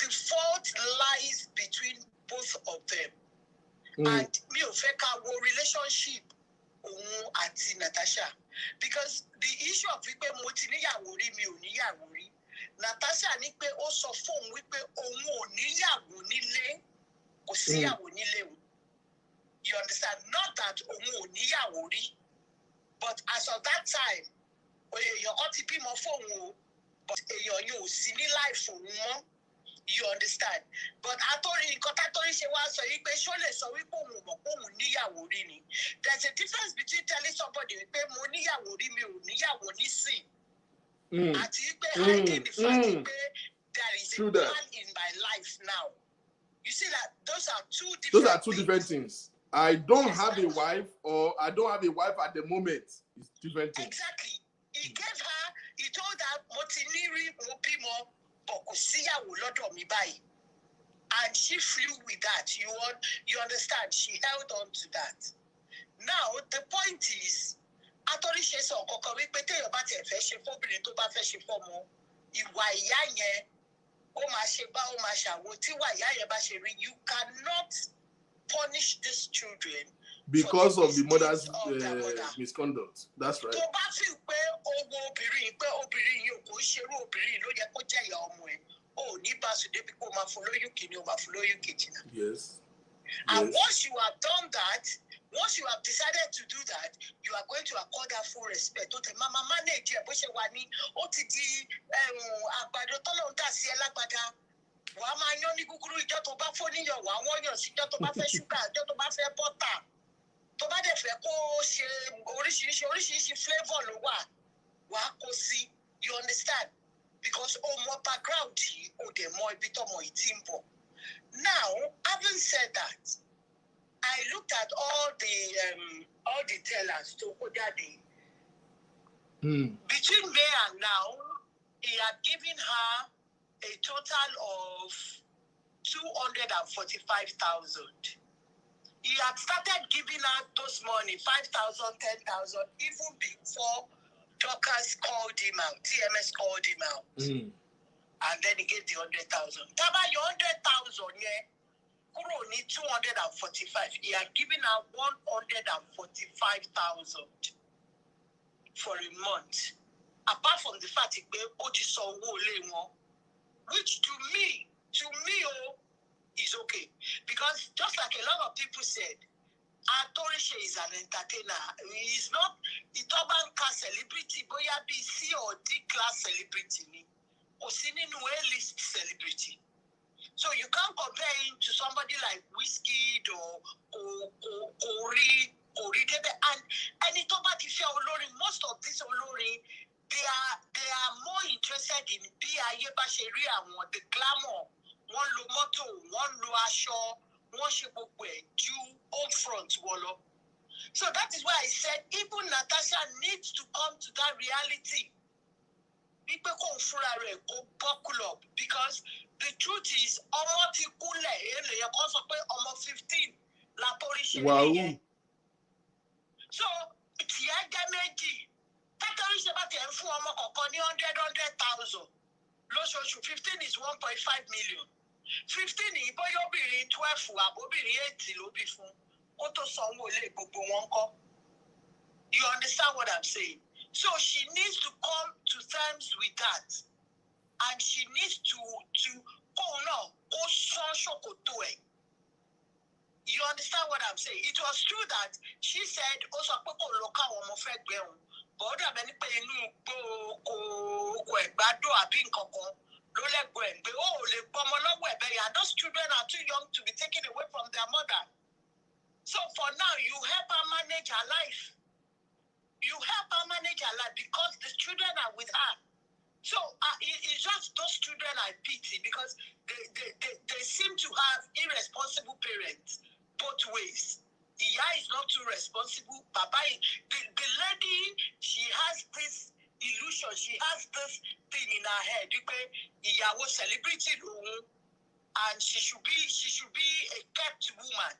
fault lies between both of them. And me ofeka wo relationship àti Natasha. Because the issue of wípé mo ti níyàwó rí mi ò níyàwó rí. Natasha ní pé ó sọ fóun wípé òun ò níyàwó nílé, kò síyàwó nílé o. You understand? Not that òun ò níyàwó rí, but as of that time, èèyàn ó ti bímọ fóun o, but èèyàn yóò sí ní life òun mọ́. You understand? But nǹkan t'Atorise wá sọ yìí pé ṣó lè sọ wípé òun ò mọ̀ pé òun níyàwó rí ni. There's a difference between telling somebody wípé mo níyàwó rí mi ò níyàwó nísìn. Àti wípé hiding the fact wípé there is a man in my life now. You see that those are two different things. I don't have a wife or I don't have a wife at the moment. It's different things. Exactly. He told her, Motiniri Mopimo, Bokosiyawo Lodo mi bayi. And she flew with that. You understand? She held on to that. Now, the point is, Atorise sọ kọ́kọ́ wípé téèyàn bá tiẹ̀ fẹ́ ṣe fóbìnrin tó bá fẹ́ ṣe fọ́mọ, ìwà ìyá yẹn, ó máa ṣe bá ó máa ṣàwo, tí ìwà ìyá yẹn bá ṣe rí, you cannot punish these children because of the mother's misconduct. That's right. Tó bá fi pé owó obìnrin pé obìnrin yìí kò ṣerú obìnrin ló yẹ kó jẹ́ ìyá ọmọ ẹ̀, ó ní bá sùn débi kó máa fún lóyún kìíní ó máa fún lóyún kejì náà. Yes. And once you have done that, Once you have decided to do that, you are going to accord her full respect. Don't mama manage it, but she wani OTD agbado tolo nta si elagbada. Wa ma yan ni guguru ijo to ba fo ni yo wa won yan si ijo to ba fe sugar, ijo to ba fe butter. To ba de fe ko se oríṣiríṣi flavor lo wa ko si. You understand? Because more background o de mo ibi to mo itimbo. Now, having said that, I looked at all the tellers to Kodade. Between May and now, he had given her a total of 245,000. He had started giving her those money, 5,000, 10,000, even before Dorcas called him out, TMS called him out. And then he gave the 100,000. Taba, your 100,000, yeah. Kuro need 245. He had given her 145,000 for a month. Apart from the fact that which to me, is okay. Because just like a lot of people said, Atorise is an entertainer. He is not the urban class celebrity, but you be C or D class celebrity. Or singing A-list celebrity. So you can't compare him to somebody like Whiskey or Kori, and it's about the fair Olori. Most of these Olori, they are more interested in the glamour, one lo motto, one lo asho, one shebokwe, due home front wolo. So that is why I said even Natasha needs to come to that reality. People go buckle up because the truth is almost 15 Wow. So it's your damage. Tatorisha about 100,000. 15 is 1.5 million. 15 is 12 You understand what I'm saying? So she needs to come to terms with that. And she needs to you understand what I'm saying? It was true that she said, also, but those children are too young to be taken away from their mother. So for now, you help her manage her life. You help her manage her life because the children are with her. So it's just those children I pity because they seem to have irresponsible parents both ways. Iya is not too responsible. Papa, the lady, she has this illusion, she has this thing in her head. Iya was celebrity and she should be a kept woman,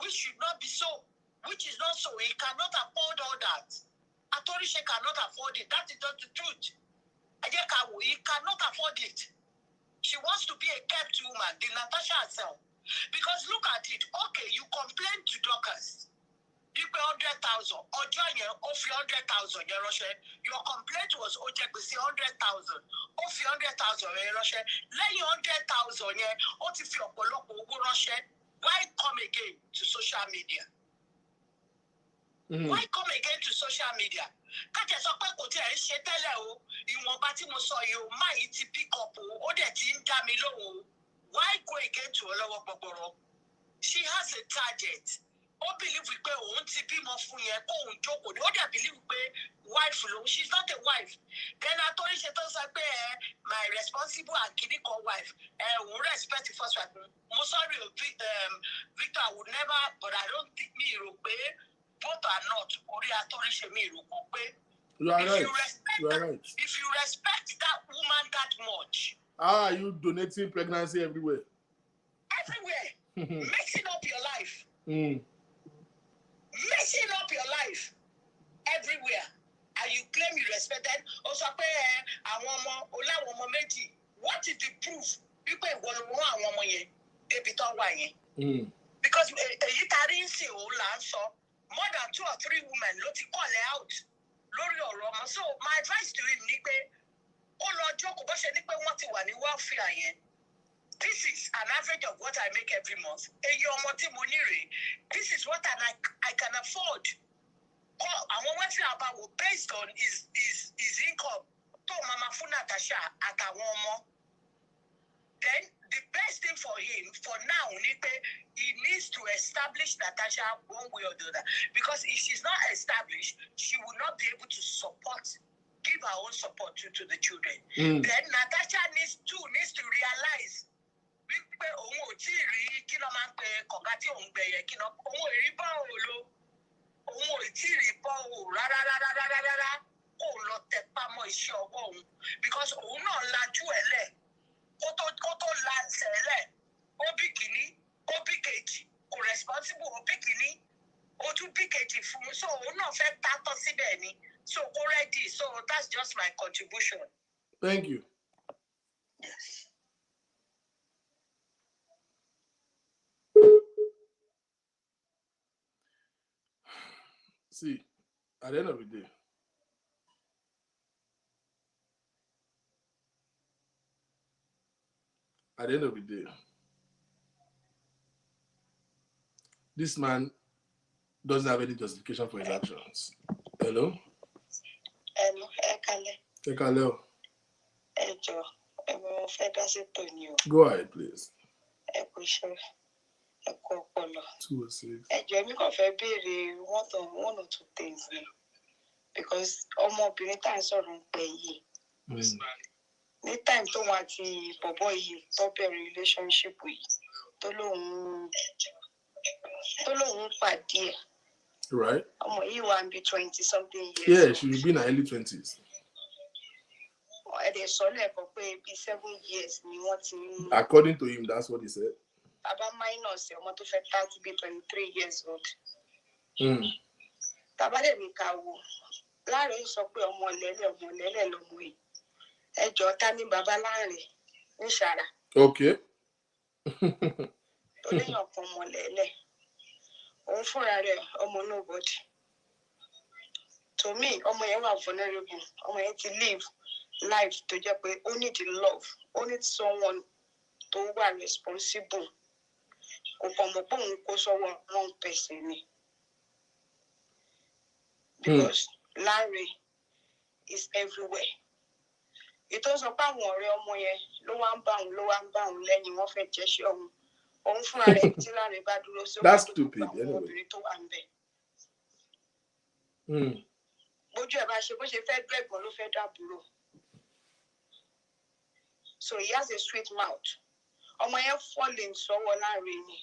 which should not be so. Which is not so. He cannot afford all that. Atorise cannot afford it. That is not the truth. He cannot afford it. She wants to be a kept woman, the Natasha herself. Because look at it. Okay, you complain to Dorcas. You pay 100,000. Or join you, off 100,000. Your complaint was, okay, we see 100,000. Off 100,000. Let you 100,000. Why come again to social media? Why come again to social media? Why go again to Olawa Boboro? She has a target. Believe we pay on TP Mofunya, own Joko. They believe we wife. She's not a wife. Then I told her, my responsible and clinical wife. Respect the first wife. Most sorry, Victor would never, but I don't think me both are not. You are right. If you respect that woman that much. You donating pregnancy everywhere. Mixing up your life. Messing up your life everywhere. And you claim you respect that. Also, what is the proof? Because more than 2 or 3 women call out. So my advice to him is this is an average of what I make every month. This is what I can afford. And what we're about based on his income. To Mama Fu Natasha at a woman. Then the best thing for him for now, he needs to establish Natasha one way or the other. Because if she's not established, she will not be able to give her own support to the children. Then Natasha needs to realize because responsible so so already. So that's just my contribution. Thank you. Yes. See, at the end of the day, this man doesn't have any justification for his actions. Hello? Hello. Go ahead, please. 206. One or two things. Because the time to want the boy top a relationship with right. He want be 20 something years. Yeah, she will be in her early 20s. They saw like be 7 years. According to him, that's what he said. About minus, you want to be 23 years old. Tabale Mikawu. Larry so pé ọmọ lele lomo yi. Ẹjọ́ ta ni baba Larry ní Shara. Okay. Oleyan kan ọmọ lele. Òun fúnra rẹ̀ ọmọ nobody. To me, ọmọ yẹn wà vulnerable. Ọmọ yẹn ti live life tó jẹ́ pé ó need love. Ó need someone tó wà responsible. Kò kàn mọ̀ pé òun kó sọ́wọ́ wrong person ni. Because Larry is everywhere. It was about one ọmọ yẹn ló wá ń bá òun lẹ́yìn wọ́n fẹ́ jẹ́ṣẹ́ òun. Òun fúnra rẹ̀ tí Larry bá dúró sí That's stupid, anyway. Obìnrin tó wà ń bẹ̀. Bójú ẹ̀ bá ṣe bó ṣe fẹ́ gbẹ̀gbọ́n ló fẹ́ dàbúrò. So he has a sweet mouth. Ọmọ yẹn falling sọ́wọ́ Larry ni.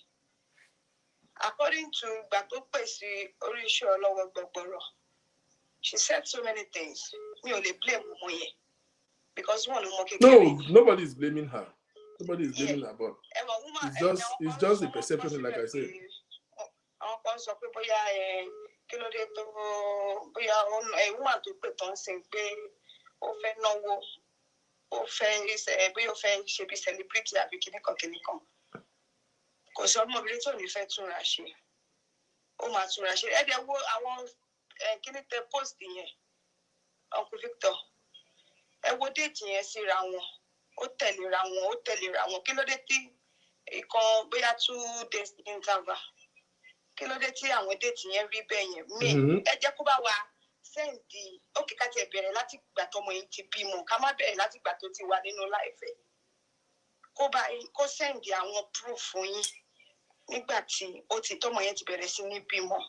According to ìgbà tó pèsè orí iṣẹ́ ọlọ́wọ́ gbọgbọrọ. She said so many things. Me only blame Moye. Because one of nobody is blaming her. Nobody is blaming her, but it's just a perception, like I said. Can it post in Uncle Victor? I would date in Sirawan, hotel around, Kilodeti, a con be 2 days interval. Kilodeti, and we date in every bay. Me, a Jacobawa, send the Okikate Berelatic Batomo in Tipimo, come up a Latic Batoti, what in no life. Go by, go send the one proof for you. Nibati, Otitomo yet Beresini Pimo.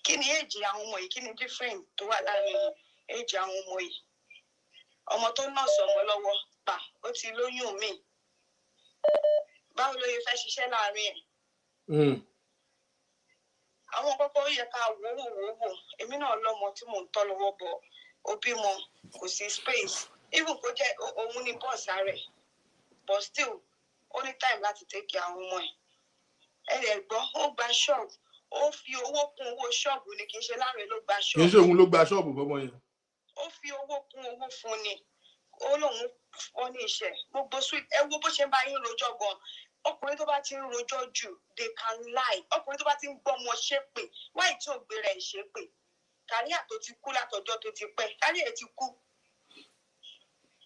Kí ni age àwọn ọmọ yìí kí ni different tó wà láàrin age àwọn ọmọ yìí ọmọ tó nọ́ọ̀sì ọmọ lọ́wọ́ pa ó ti lóyún mi báwo ló yẹ fẹ́ ṣiṣẹ́ láàrin ẹ̀ àwọn kọ́kọ́ yẹ ká wò èmi náà lọ́mọ tí mò ń tọ́ lọ́wọ́ bọ̀ òbí mọ kò sí space even kó jẹ́ òun ní bọ́ọ̀sì rẹ̀ but still only time láti take care àwọn ọmọ ẹ̀ lè gbọ́ ó gba shop. Ó fi owó kún owó ṣọ́ọ̀bù ni kì í ṣe Láre ló gba ṣọ́ọ̀bù. Kì í ṣe òun ló gba ṣọ́ọ̀bù fọmọ yẹn. Ó fi owó kún owó fún ni. Ó lóun fọ́ ní iṣẹ́. Gbogbo sweet ẹ wo bó ṣe ń bá yín rojọ́ gan. Ọkùnrin tó bá ti ń rojọ́ jù, they can lie. Ọkùnrin tó bá ti ń gbọ́ ọmọ ṣépè, wáyé tí ò gbé rẹ̀ ṣépè. Kàríà tó ti kú látọjọ́ tó ti pẹ́, kàríà ti kú.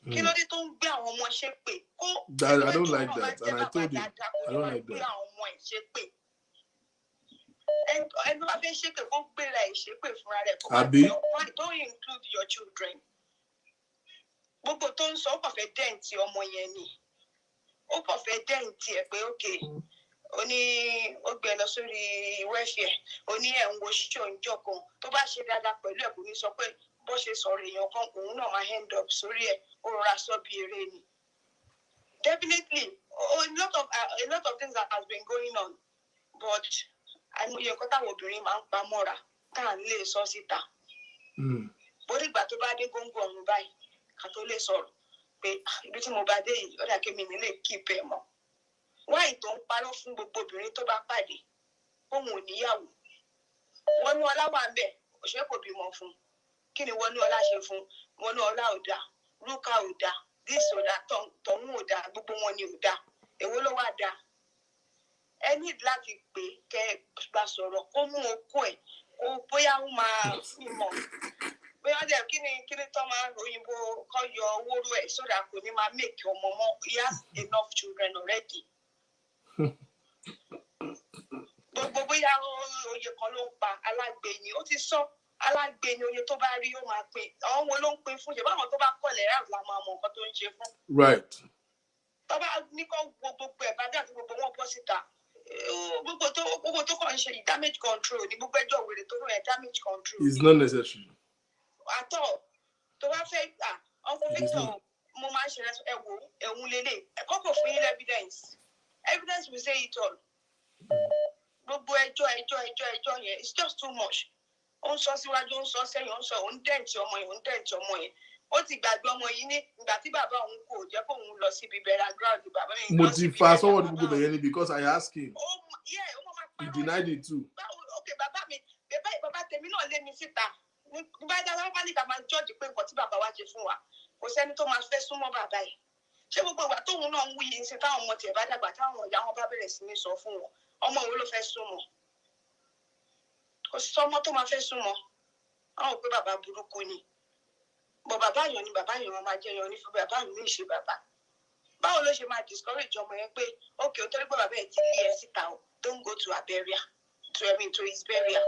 Kí ló dé tó ń gbé àwọn ọmọ ṣépè? I don't like that, and I told you, I don't like that. Ẹnu bá fẹ́ ṣépè kó gbéra ẹ̀ ṣépè fúnra rẹ̀. Àbí? Don't include your children. Gbogbo tó ń sọ ó kàn fẹ́ dẹ́ǹtì ọmọ yẹn ni. Ó kàn fẹ́ dẹ́ǹtì ẹ̀ pé okay. Ó ní ó gbé lọ sórí welfare. Ó ní ẹ̀ ń wo ṣíṣọ́ ìjọ kan. Tó bá ṣe dáadáa pẹ̀lú ẹ̀ kò ní sọ pé bó ṣe sọ̀rọ̀ èèyàn kan òun náà máa hand up sórí ẹ̀ ó rọra sọ bí eré ni. Definitely a lot of things that has been going on, but àìmọye nǹkan táwọn obìnrin máa ń pa mọ́ra tá à ń lè sọ síta. Bórí ìgbà tó bá dé góńgó ọ̀run báyìí ká tó lè sọ̀rọ̀ pé ibi tí mo bá dé yìí ó dà kí mi nílé keep ẹ̀ mọ́. Wáyé tó ń parọ́ fún gbogbo obìnrin tó bá pàdé òun ò níyàwó. Wọ́n ní ọlá wà ń bẹ̀ òṣèré kò bímọ fún. Kí ni wọ́n ní ọlá ṣe fún? Wọ́n ní ọlá ò dáa, Rúkà ò dáa, this ò dáa, tọ̀hún ò dáa, gbogbo wọn ni ò dáa. Èwo ló wá dáa? Ẹ ní láti pè kẹ́ gbà sọ̀rọ̀ kó mú okó ẹ̀ kó bóyá ó máa mọ̀. Bóyá dẹ̀ kí ni tó máa òyìnbó kọ́ yọ owó rú ẹ̀ sódà kò ní máa make ọmọ mọ́. He has enough children already. Gbogbo bóyá oyè kan ló ń pa alágbe ni ó ti sọ alágbe ni oyè tó bá rí ó máa pín àwọn wo ló ń pín fún ṣe báwọn tó bá kọlẹ̀ rà la máa mọ nǹkan tó ń ṣe fún. Right. Tó bá ní kó gbogbo ẹ̀ bá dà tí gbogbo wọn bọ́ síta gbogbo tó kàn ń ṣe damage control ní gbogbo ẹjọ́ wèrè tó rẹ̀ damage control. It's not necessary. Àtọ̀ tó bá fẹ́ ọkọ̀ Victor mo máa ń ṣe ẹ̀wọ̀n lélẹ̀ ẹ̀kọ́ kò fún yín evidence will say it all. Gbogbo ẹjọ́ yẹn it's just too much. Ó ń sọ síwájú ó ń sọ sẹ́yìn ó ń sọ ó ń dẹ̀ǹtì ọmọ yẹn ó ti gbàgbé ọmọ yìí ní ìgbà tí bàbá òun kò jẹ́ kó òun lọ síbi burial ground bàbá mi. Mo ti fa sọ́wọ́ ní gbogbo bẹ̀yẹn ni because I asked him. He denied it too. Okay bàbá tèmi náà lé mi síta nígbà tí wọ́n bá ní ká máa jọ́ọ̀jì pé nǹkan tí bàbá wa ṣe fún wa kò sẹ́ni tó máa fẹ́ súnmọ́ bàbá yìí. Ṣé gbogbo ìgbà tóun náà ń wúyi ń ṣe táwọn ọmọ tiẹ̀ bá dàgbà táwọn ìyá wọn bá bẹ̀rẹ̀ sí ní sọ fún wọn ọmọ wo ló fẹ́ súnmọ́? Kò sí ọmọ tó máa fẹ́ súnmọ́ àwọn òpé bàbá burúkú ni bọ̀ bàbá yàn ni bàbá yàn wọn máa jẹ́ yan ní fún bàbá mi ní ìṣe bàbá. Báwo ló ṣe máa discourage ọmọ yẹn pé okay ó tẹ́lẹ̀ pé bàbá ẹ̀ ti lé ẹ síta o don't go to her burial to his burial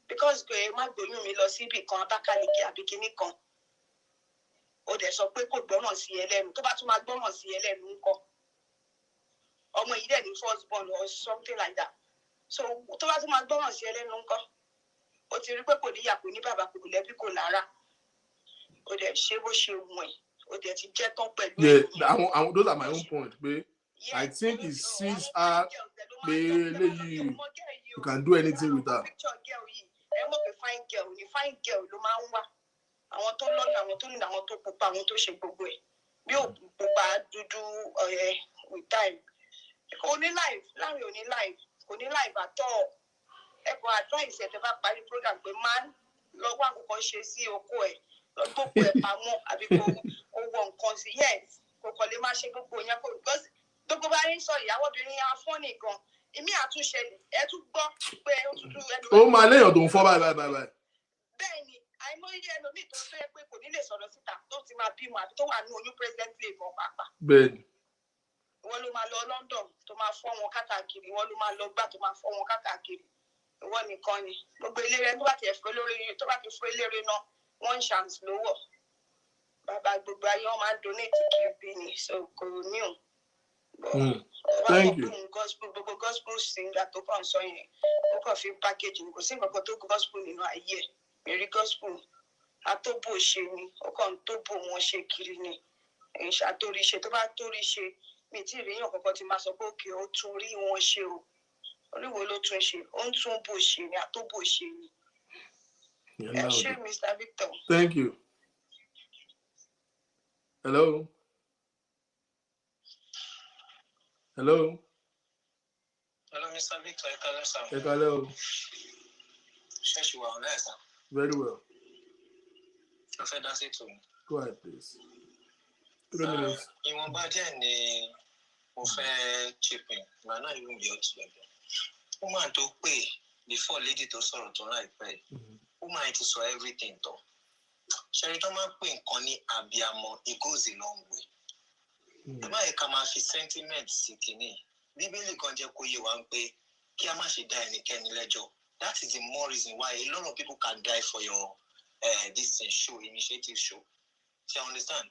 because pé má gbóyún mi lọ sí ibì kan Abakaliki àbí kinní kan ó dẹ̀ sọ pé kò gbọ́ràn sí ẹ lẹ́nu tó bá tún máa gbọ́ràn sí ẹ lẹ́nu ńkọ́ ọmọ yìí dẹ̀ ní first born or something like that so tó bá tún máa gbọ́ràn sí ẹ lẹ́nu ńkọ́ ó ti rí pé kò níyà kò ní bàbá kò lẹ́bí kò lára ó dẹ̀ ṣe bó ṣe wù ẹ́ ó dẹ̀ ti jẹ́ tán pẹ̀lú ẹ̀. Those are my own point pé I think he sees her pé léyìí you can do anything with her. ẹ mọ̀ pé fine girl ló máa ń wá àwọn tó lọ́yọ̀ àwọn tó ní àwọn tó pupa àwọn tó ṣe gbogbo ẹ̀ bí ò pupa dúdú with time kò ní life láàrin ò ní life kò ní life àtọ̀ ẹ̀kọ́ advice ẹ̀ tẹ́ bá parí program pé máa lọ́wọ́ àkókò ṣe sí oko ẹ̀ gbogbo ẹ̀ pamọ́ àbí kò wọ nǹkan sí yes kò kàn lè máa ṣe gbogbo yẹn kò gbogbo bá yín sọ ìyàwó obìnrin afọ́nì gan ìmí àtúnṣe ẹ tún gbọ́ pé ó tún dúró ẹnu. Ó máa léèyàn tó ń fọ́ báyìí. Bẹ́ẹ̀ ni àìmọye ẹlòmíì tó fẹ́ pé kò ní lè sọ̀rọ̀ síta tó ti máa bímọ àbí tó wà ní oyún presidently gan pàápàá. Bẹ́ẹ̀ni. Wọ́n ló máa lọ London tó máa fọ́ wọn káàkiri wọ́n ló máa lọ gbà tó máa fọ́ wọn káàkiri ìwọ nìkan ni gbogbo eléré tó bá ti fún eléré náà one chance ló wọ̀ bàbá gbogbo ayé wọn máa ń donate kiri ni so kò ní o. Thank you. Gbogbo gospel singer tó kàn sọ yẹn ó kàn fi package kò sí nǹkan tó gospel nínú ayé ẹ̀ mary gospel àtòbò ṣe ni ó kàn tó bò wọn ṣe kiri ni ṣàtòríṣe tó bá toríṣe mi tí ìrìyàn kankan ti máa sọ pé òkè ó tún rí wọn ṣe o oríwo ló tún ṣe ó ń tún bò ṣe ni àtòbò ṣe ni. Ẹ ṣé Mr. Victor. Thank you. Hello. Hello, Mr. Victor. Hello. Sir. Very well. That's it. Go ahead, please. 3 minutes. Ìwọ̀nba díẹ̀ ni mo fẹ́ chipping. Màá náà yóò yọ ọtí lọ́dọ̀. Ó máa tó pè before lady tó sọ̀rọ̀ tó láìpẹ́. Ó máa ti sọ everything tán. Ṣẹ̀rí tó máa ń pè nǹkan ní abiyamọ, it goes a long way. Ẹ má yẹ ká máa fi sentiment sí kìíní. Bíbélì kan jẹ́ kó yé wa pé kí a má ṣe dá ẹnikẹ́ni lẹ́jọ́. That is the more reason why a lot of people can die for your this show, initiative show. You understand?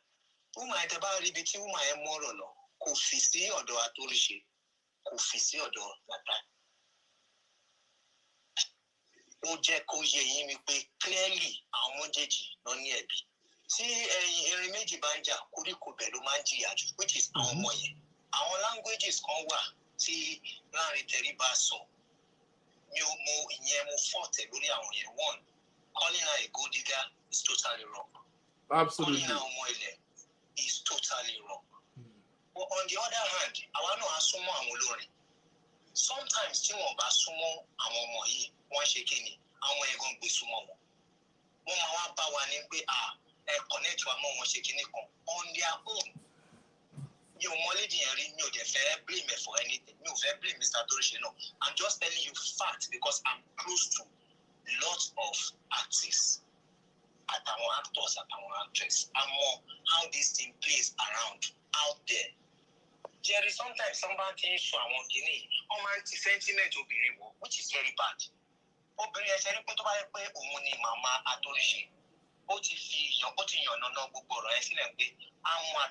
Woman ẹ̀ tẹ́ bá rí ibi tí woman ẹ̀ mọ́rọ̀ lọ, kò fi sí ọ̀dọ̀ Atorise, kò fi sí ọ̀dọ̀ Natasha. Ó jẹ́ kó yé yín wípé clearly àwọn méjèèjì ló ní ẹ̀bi. Tí erin méjì bá ń jà, koríko bẹ̀ ló máa ń jìyà jù, which is àwọn ọmọ yẹn. Àwọn languages kan wà tí láàrin tẹríba sọ. Mo fọ́ọ̀tẹ̀ lórí àwọn yẹn. One, calling her a gold digger is totally wrong. Absolutely. Calling her ọmọ ilẹ̀ is totally wrong. But on the other hand, àwa náà á súnmọ́ àwọn olórin. Sometimes tí wọ́n bá súnmọ́ àwọn ọmọ yìí, wọ́n ṣe kí ni? Àwọn ẹ̀gbọ́n gbé súnmọ́ wọn. Wọ́n máa wá bá wa ní pé connect wa mọ́ wọn ṣe kí ni kan. On their own. Mi ò mọ lady yẹn rí, mi ò dẹ̀ fẹ́ blame her for anything. Mi ò fẹ́ blame Mr. Atorise náà. I'm just telling you fact because I'm close to lots of artists, àtàwọn actors, àtàwọn actresses. I know how this thing plays around out there. Jerry, sometimes somebody thinks so àwọn kìíní, wọ́n máa ń ti sentiment obìnrin wọ̀, which is very bad. Obìnrin ẹ̀ ṣe rí pé tó bá yẹ pé òun ni màmá Atorise, ó ti yànnàná gbogbo ọ̀rọ̀ ẹ̀ sílẹ̀ pé àwọn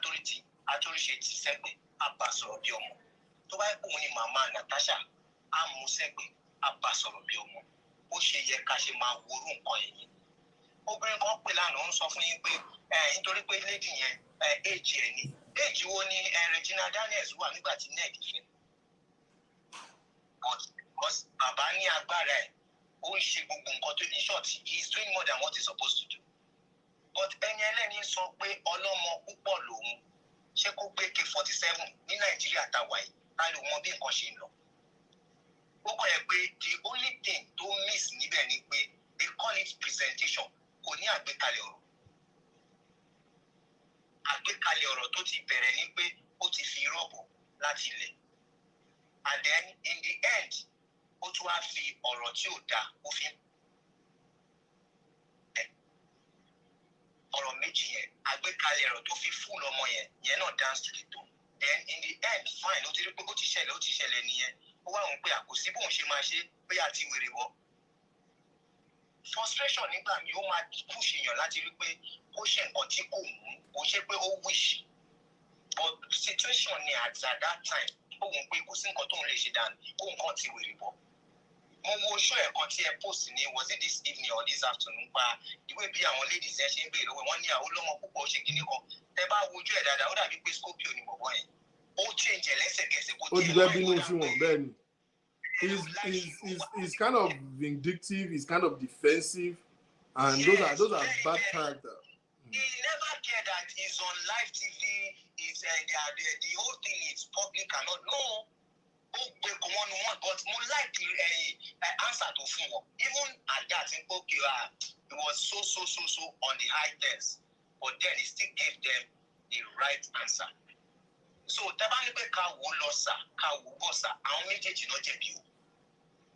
Atorise ti sẹ́gbẹ̀ẹ́, á bá sọ̀rọ̀ bí ọmọ. Tó bá yẹ pé òun ni màmá Natasha, á mú sẹ́gbẹ̀ẹ́, á bá sọ̀rọ̀ bí ọmọ. Ó ṣe yẹ ká ṣe máa worú nǹkan ẹ̀yìn. Obìnrin kan pè lánàá ń sọ fún yín pé nítorí pé lady yẹn age ẹ̀ ni. Age wo ni Regina Daniels wà nígbà tí Ned fẹ́? Because bàbá ní agbára ẹ̀, ó ń ṣe gbogbo nǹkan tó ní short, he is doing more than what he is supposed to do. But ẹni ẹlẹ́ni sọ pé ọlọ́mọ púpọ̀ lòun, ṣé kó gbé K47 ní Nàìjíríà táwa yìí, ká ló mọ bí nǹkan ṣe ń lọ. Ó kọ̀ yẹ pé the only thing tó miss níbẹ̀ ni pé they call it presentation, kò ní àgbékalẹ̀ ọ̀rọ̀. Àgbékalẹ̀ ọ̀rọ̀ tó ti bẹ̀rẹ̀ ni pé ó ti fi rọ́ọ̀bù láti ilẹ̀. And then in the end, ó tún wá fi ọ̀rọ̀ tí ò dáa, ó fi ọ̀rọ̀ méjì yẹn, àgbékalẹ̀ ọ̀rọ̀ tó fi fún ọmọ yẹn náà dance to the tone. Then in the end, fine, ó ti rí pé ó ti ṣẹlẹ̀ nìyẹn. Ó wá wọn pé àkòsí bóun ṣe máa ṣe pé àti wèrè wọ́. Frustration nígbà míì ó máa push èèyàn láti rí pé ó ṣe nǹkan tí kò mú, kò ṣe pé ó wish. But situation ni at that time, ó wọn pé kò sí nǹkan tóun lè ṣe dànù, kó nǹkan ti wèrè wọ́. Mo wo show ẹ̀kan tí ẹ post ní, was it this evening or this afternoon, pa ìwé bí àwọn ladies ẹ ṣe ń béèrè lọ́wọ́ wọn ní àwọn ọlọ́mọ púpọ̀ ṣe kíní kan. Tẹ bá wojú ẹ̀ dáadáa, ó dàbí pé Scorpio ni bọ̀bọ̀ yẹn. Ó change ẹ̀ lẹ́sẹ̀kẹsẹ̀ kó Ó ti fẹ́ bínú sí wọn bẹ́ẹ̀ ni. He's kind of vindictive, he's kind of defensive, and yes, those are bad characters. He never cared that he's on live TV, the whole thing is public and not. No. But more like the answer to phone. Even at that, it was so on the high test, but then he still gave them the right answer. So Tabanipe ka wo losa, ka wo bosa, àwọn méjèèjì náà jẹ̀bi o.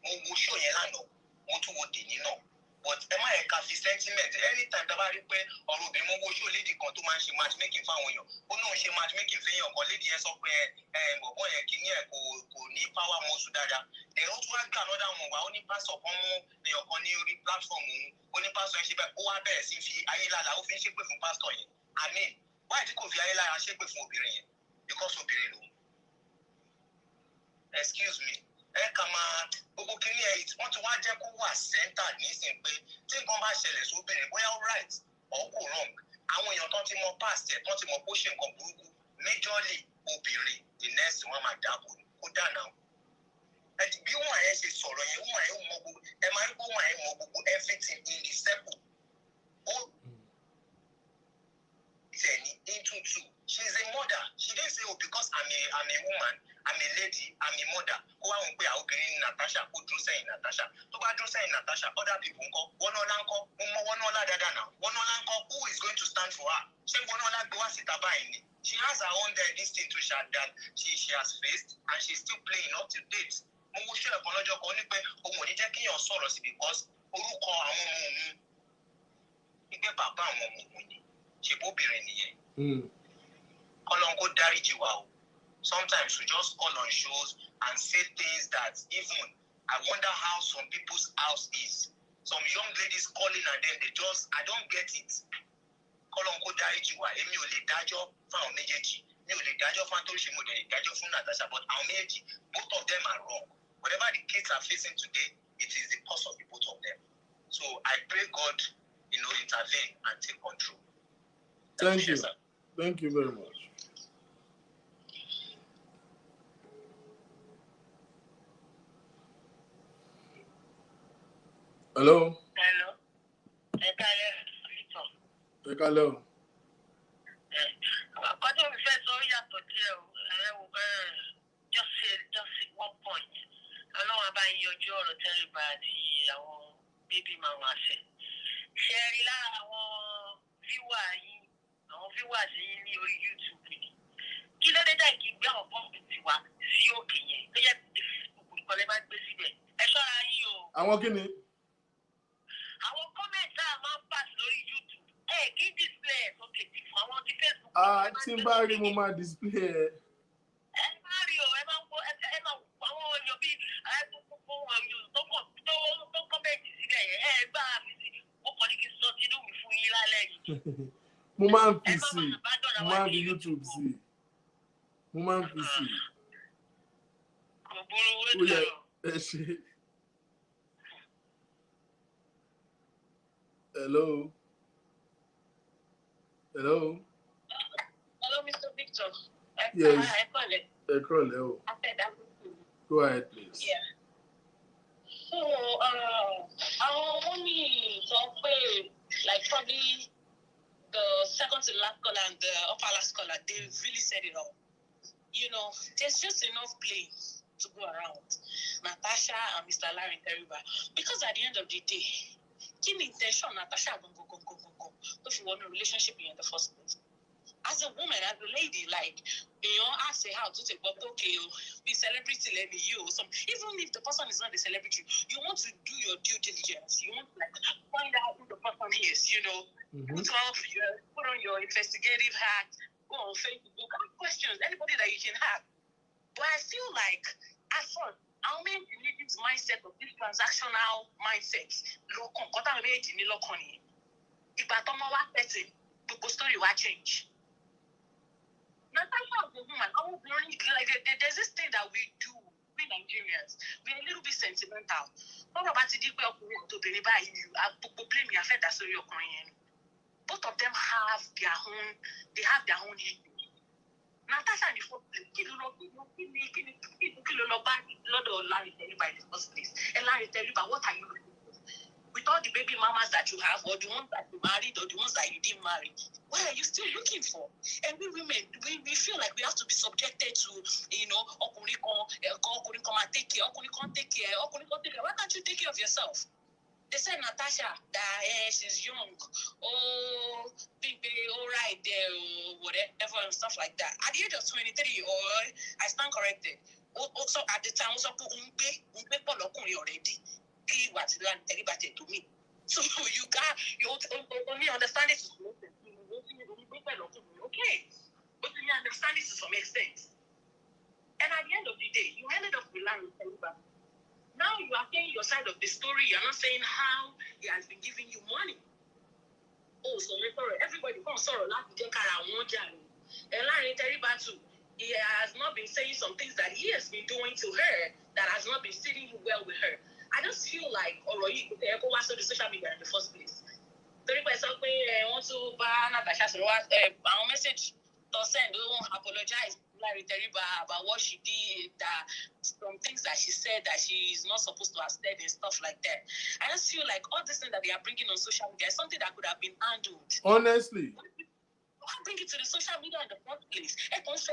Mo wo show yẹn lánàá, mo tún wo tèmi náà. But ẹ má yẹ ká fi sentiment. Anytime tá bá rí pé ọ̀rọ̀ obìnrin mo wo show lady kan tó máa ń ṣe matchmaking fáwọn èèyàn. Ó náà ń ṣe matchmaking fẹ́yàn kan. Lady yẹn sọ pé bọ̀bọ̀ yẹn kìíní ẹ̀ kò ní power muscle dáadáa. Then ó tún wá gbà another one wá. Ó ní pásọ̀ kan mú èèyàn kan ní orí platform òun. Ó ní pásọ̀ yẹn ṣe bẹ́ẹ̀. Ó wá bẹ̀rẹ̀ sí fi ayélujára, ó fi ń ṣépè fún pásọ̀ yẹn. I mean, why tí kò fi ayélujára ṣépè fún obìnrin yẹn? Because obìnrin lòun. Excuse me. Gbogbo kìíní ẹ̀ wọ́n ti wá jẹ́ kó wà centered nísìnyí pé tí nǹkan bá ṣẹlẹ̀ sóbìnrin bóyá ó right or kò wrong. Àwọn èèyàn tó ti mọ past ẹ̀ tó ti mọ bó ṣe nǹkan burúkú majorly obìnrin the next one máa dáàbò kó dànà. Bí wọ́n ẹ̀ ṣe sọ̀rọ̀ yẹn wọ́n ẹ̀ mọ gbogbo ẹ̀ máa ń gbọ́ wọ́n ẹ̀ mọ gbogbo everything in the circle. Ó tẹ̀lé into two. She's a mother. She didn't say, oh, because I'm a woman, I'm a lady, I'm a mother. Who are we are Natasha, who do say Natasha. To do say Natasha, other people go, one or lanko, who is going to stand for her? She She has her own this thing to share that she has faced and she's still playing up to date. Because Igbe bàbá àwọn ọmọ òun ni. Ṣé bóbìnrin nìyẹn? Ọlọ́run kó dáríjì wa o. Sometimes we just call on shows and say things that even I wonder how some people's house is. Some young ladies calling and then they just, I don't get it. Ọlọ́run kó dáríjì wa. Èmi ò lè dájọ́ fún àwọn méjèèjì. Mi ò lè dájọ́ fún Atorise, mo lè dájọ́ fún Natasha, but àwọn méjèèjì, both of them are wrong. Whatever the kids are facing today, it is the cause of the both of them. So I pray God, intervene and take control. Thank you. Sir. Thank you very much. Hello. Hello. Hello. Just 1 point. Ọlọ́run abá yí ojú ọ̀rọ̀ tẹ́lẹ̀bà àti àwọn bébí màmá ṣe. Ṣé ẹ rí lára àwọn viewers yín ní orí YouTube ni? Kí ló dé dá kí gbé àwọn pọ́ǹpì wá sí òkè yẹn? Tó yẹ kí Facebook nìkan lè máa gbé síbẹ̀. Ẹ ṣọ́ra yín o. Àwọn kí ni? Àwọn kọ́mẹ̀ntì a máa ń pass lórí YouTube. Kí display ẹ̀ sókè tí fún àwọn tí Facebook. Tí n bá rí mo máa display ẹ̀. Ẹ máa rí o, ẹ máa wo àwọn ọyọ bíi gbogbo ọyọ tó kọ́mẹ̀ntì sílẹ̀ yẹn. Ẹ gbá mi sí. Mo kàn ní kí n sọ sínú mi fún yín lálẹ́ yìí. Mo máa ń fi sí. Mo máa ń fi YouTube sí. Mo máa ń fi sí. Kò burú wé tọ̀. Ẹ ṣe. Hello. Hello, Mr. Victor. Yes. I call it. Hello. I said that. Go ahead, please. Yeah. So, our money so like probably the second to last caller and the upper last caller, they really said it all. There's just enough play to go around. Natasha and Mr. Larry Teriba. Because at the end of the day, key intention Natasha go if you want a relationship in the first place. As a woman, as a lady, ask her how to take, but okay, be celebrity let me you or some. Even if the person is not a celebrity, you want to do your due diligence. You want to find out who the person is. Put on your investigative hat, go on Facebook, ask questions, anybody that you can have. But I feel like at first, our men need this mindset of this transactional mindset. If I don't know what person, the story will change. Natasha is a woman. There's this thing that we do, we Nigerians. We're a little bit sentimental. Both of them have their own issues. Natasha and the first place, Larry Teriba in the first place. And Larry Teriba, what are you looking for? With all the baby mamas that you have, or the ones that you married, or the ones that you didn't marry, what are you still looking for? And we women, we feel like we have to be subjected to, Okunri can't take care. Why can't you take care of yourself? They said Natasha that she's young, big, all right there, or whatever and stuff like that. At the age of 23, or I stand corrected. Also at the time, also already. To me. So you only understand this. Okay. But you understand this to some extent. And at the end of the day, you ended up relying on Teriba. Now you are saying your side of the story. You're not saying how he has been giving you money. Oh, so everybody comes sorrow like and Larry Teriba too. He has not been saying some things that he has been doing to her that has not been sitting well with her. I just feel like you could go watch the social media in the first place. Teriba is something want to ban Natasha. Our message to send, don't apologize Larry Teriba about what she did, some things that she said that she is not supposed to have said and stuff like that. I just feel like all this thing that they are bringing on social media is something that could have been handled. Honestly. Why bring it to the social media in the first place? In the first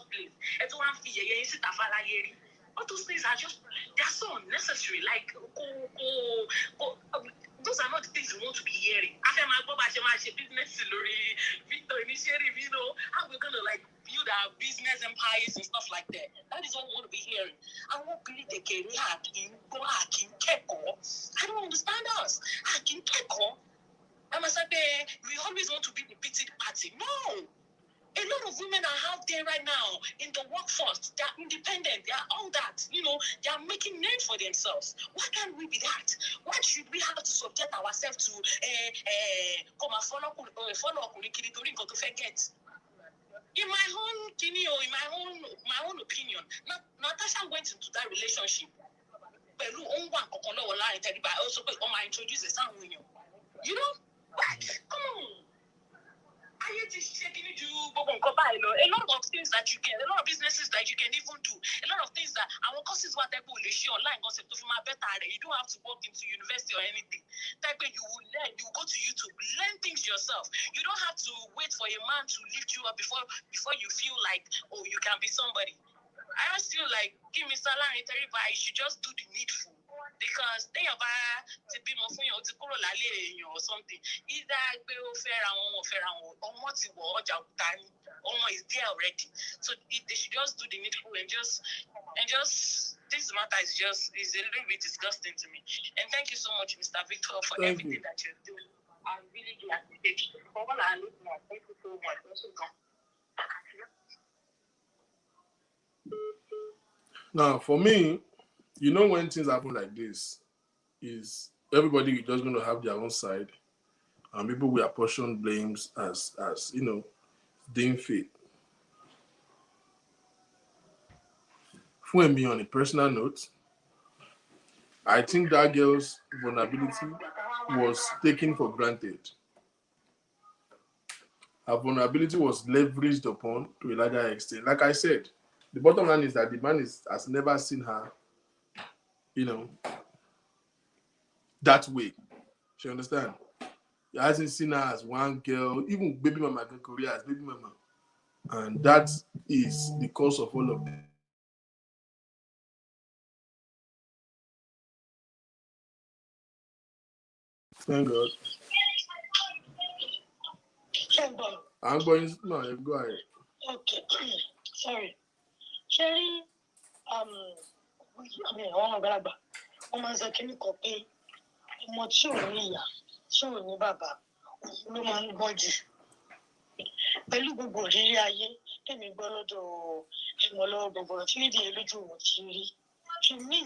place. All those things are they're so unnecessary. Those are not the things we want to be hearing. After my business, Victor initiative, how we're going to build our business business empires and stuff like that. That is what we want to be hearing. I won't believe they can hack in, go hack in, I don't understand us. Hack in, I must say, we always want to be the pitied party. No. A lot of women are out there right now in the workforce. They are independent. They are all that. You know, they are making name for themselves. Why can't we be that? Why should we have to subject ourselves to come and follow to forget? In my own opinion, Natasha went into that relationship. I also introduce a sound union. You know? What? Come on. A lot of things that you can, a lot of businesses that you can even do, a lot of things that our courses what type of online concept of my better. You don't have to walk into university or anything. Type you will learn, you go to YouTube, learn things yourself. You don't have to wait for a man to lift you up before you feel like, oh, you can be somebody. I just feel like give me salary, I should just do the needful. Because they are to be more for you to call or something. Either they will fair or what is there already. So they should just do the needful and just this matter is a little bit disgusting to me. And thank you so much, Mr. Victor, for everything that you're doing. I really do appreciate it. For all I look now, thank you so much. Now, for me, you know, when things happen like this, is everybody just going to have their own side, and people will apportion blames as you know, deem fit. For me, on a personal note, I think that girl's vulnerability was taken for granted. Her vulnerability was leveraged upon to a larger extent. Like I said, the bottom line is that the man has never seen her, you know, that way. You understand? He hasn't seen her as one girl, even baby mama can Korea as baby mama. And that is the cause of all of this. Thank God. I'm going, no, go ahead. Okay, sorry. Sherry, I mean, woman sọ kí ni kò pé ọmọ tí ò ní ìyá tí ò ní bàbá ló máa ń gbọ́n jù. Pẹ̀lú gbogbo òrírí ayé tèmi gbọ́ lọ́dọ̀ ẹ̀mọ́ lọ́wọ́ gbogbo tí nídìí lójú wọn ti rí. To me,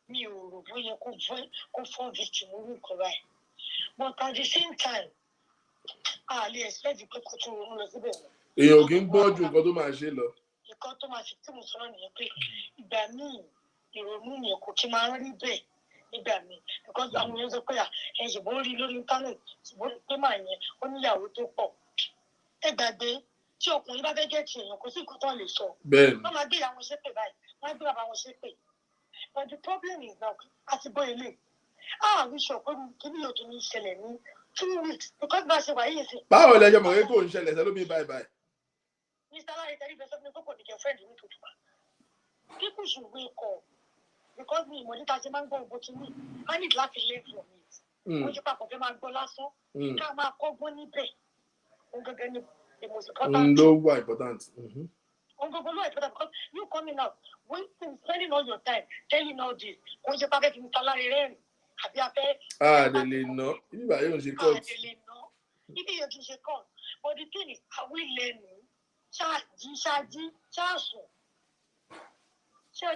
mi ò rò bóyá kó fọ́ victim orúkọ báyìí. But at the same time, a lè expect pé kó tún ronú lọ síbẹ̀ lọ. Èèyàn kì í gbọ́ ju nǹkan tó máa ṣe lọ. Nǹkan tó máa ṣe tí mo sọ náà nìyẹn pé ìgbà míì ìrònú yẹn kò kí máa ń rí bẹ́ẹ̀ nígbà míì. Because àwọn èèyàn sọ pé ẹ ṣùgbọ́n rí lórí íńtánẹ̀tì ṣùgbọ́n pé màá yẹn ó níyàwó tó pọ̀. Ẹ gbàgbé tí ọkùnrin bá fẹ́ gẹ̀ẹ́tì èèyàn kò sí nǹkan tó lè sọ. Bẹ́ẹ̀ni. Wọ́n máa gbé ìyàwó ṣépè báyìí, wọ́n á gbé bàbá wọn ṣépè. But the problem is now, àti bọ́ ilé. We sọ pé kí ni yóò tún ní ìṣẹ̀lẹ̀ ní 2 weeks because bá a ṣe wà yìí sí. Báwo lẹ jẹ́ mọ̀ pé kò ń ṣẹlẹ̀ sẹ́lómi báyìí? Mr. Larry, tell you something, go to your friend you need to do. People should wake up because me, money doesn't man go but to me. I need to learn from it. When you pack up your man go last one, come out, go money pay. The most important. No, why important? Because you coming out, when spending all your time telling all this, when you pack Mr. Larry, have you paid? They didn't know. You buy your call. They didn't know. Even your teacher call. But the thing is, are we learning?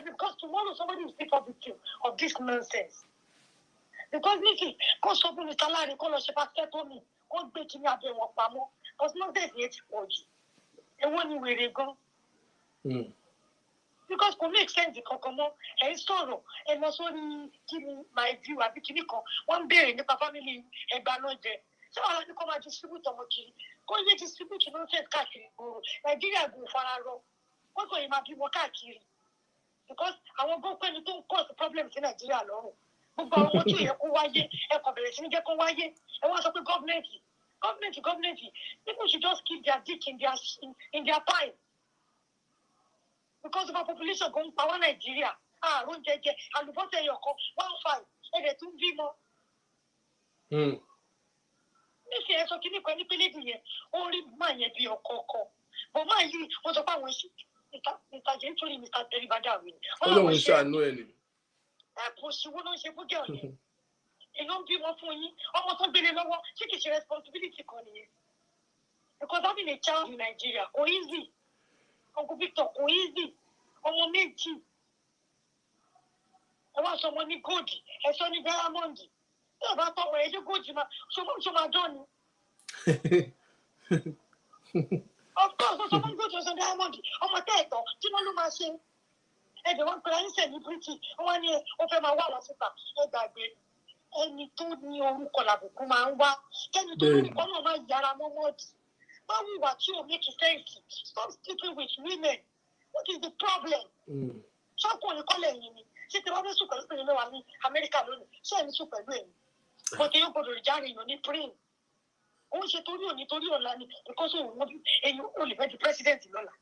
Because tomorrow somebody will speak up with you of this nonsense. Because Nikki, because something with salary, call us about me, call baking up the work, because nonsense yet for you. And when you will go, because it makes sense, and sorrow, and also give me my view. I became one day in the family and Banoje. So I want to come and distribute on Moki. Go and distribute nonsense Kaki. Nigeria go for a row. What going to be more Kaki? Because I won't go when you don't cause problems in Nigeria alone. But I want to hear Kuwaye, a combination of Kuwaye, and what's up with government. People should just keep their dick in their pie. Because of our population going power Nigeria. Run JJ, and the bottom your 1-5, and the 2 Vimo. This is so kini kwani pele diye only man ye bi okoko but man yi wọ́n sọ pa wọ́n ní Mr. Teribada mi. Ọlọ́run ṣàánú ẹ̀ ni. Àpòṣìwò ló ń ṣe fún jẹ́ ọ̀yẹ́. Èèyàn ń bímọ fún yín, ọmọ tó gbélé lọ́wọ́, ṣé kìí ṣe responsibility kan nìyẹn? Because having a child in Nigeria kò easy. Uncle Victor kò easy. Ọmọ méjì. Ẹ wá sọ ọmọ ní gold, ẹ sọ ní diamond. Ẹ bá tọ́ ọ̀rọ̀ ẹ̀jẹ̀ gold máa ṣọ máa dán ni. Of course, ọsọ fún gold ọsọ diamond. Ọmọ tẹ́ ẹ̀tọ́ tí wọ́n ló máa ṣe. Ẹ̀dẹ̀ wọn pẹ̀lú ayé celebrity. Wọ́n ní ó fẹ́ máa wá àwọn síta. Ẹ gbàgbé. Ẹni tó ní orúkọ làbùkù máa ń wá. Kẹ́ni tó ní orúkọ náà máa yára mọ́ mọ́ọ̀dì. Báwo ìwà tí o make sense? Stop sleeping with women. What is the problem? Ṣọ́kùnrin kọ́lẹ̀ yìí ni. Ṣé tí wọ́n fẹ́ sùn pẹ̀lú pẹ̀lú mẹ́wàá ní Amẹ́ríkà lónìí? Ṣé ẹni sùn pẹ̀lú ẹ̀mí? Bó ti yóò gbọdọ̀ jáde èèyàn ní print. Ó ń ṣe torí òní torí ọ̀la ni. Because òun wọ́n èyí ò lè fẹ́ di president lọ́la.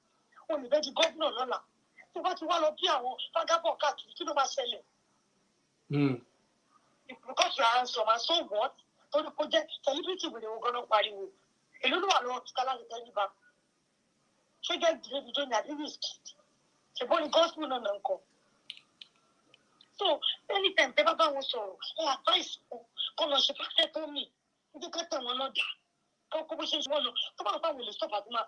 Ó lè fẹ́ di governor lọ́la. Tó bá ti wá lọ bí àwọn vagabond káàkiri kí ló máa ṣẹlẹ̀? Because you are handsome and so what? Torí kó jẹ́ celebrity wèrè wo gan-an pariwo. Èló ló wà lọ́wọ́ kíkà láti tẹ́lẹ̀ bá. Ṣé jẹ́ ìdílé ìjọ ní àbí risk? Ṣèbó ni gospel náà ń kọ. So anytime tẹ́ bá bá wọn sọ̀rọ̀, ẹ advice wọn kọ́ lọ ṣe pàṣẹ tó mì. Ní ká tẹ̀ wọ́n lọ́dà. Kọ́ bó ṣe ń ṣe wọ́n lọ. Tó bá wọn fáwọn olè stop àti máa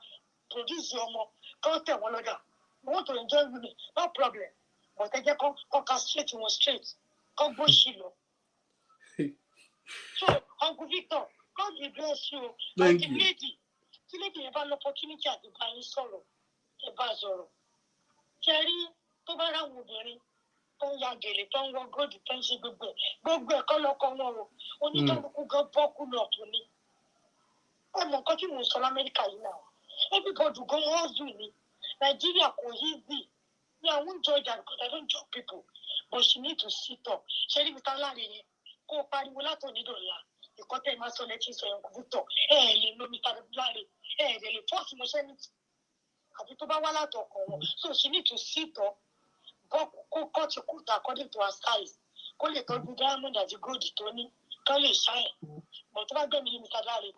produce ọmọ kọ́ tẹ̀ wọ́n lọ́dà. I want to enjoy women, no problem. But ẹ jẹ́ kọ́ castrate wọn straight. Kọ́ gbó ṣì lọ. So Uncle Victor, God will bless you. Thank you. Lady, tí lady yẹn bá lọ opportunity àti bá yín sọ̀rọ̀, ẹ bá sọ̀rọ̀. Ṣé rí tó bá ráwọn obìnrin tó ń ya gèlè tó ń wọ góòdù tó ń ṣe gbogbo ẹ̀kọ́ lọ́kọ́ wọn o. Oníkálukú gan bọ́kú lọ tó ní. Ẹ mọ nǹkan tí mò ń sọ l'Amẹ́ríkà yìí náà. Everybody go hustle ni. Nigeria kò easy. Me, I won't judge her because I don't judge people. But she need to sit up. Ṣé rí mi tá láre yẹn? Kó o pariwo látòní dọ̀la. Ìkọ́tẹ́ máa sọ lẹ́tí sọ ẹ̀kú Victor. Lè lo mi tàbí láre. Lè fọ́ọ̀sì mọ́ṣẹ́ ní ti. Àbí tó bá wá látọkọ̀ wọn. So she need to sit up. Kó cut your coat according to her size. Kó lè tọ́jú diamond àti gold tó ní. Kó lè shine. But tó bá gbẹ̀mí ní mi tàbí láre.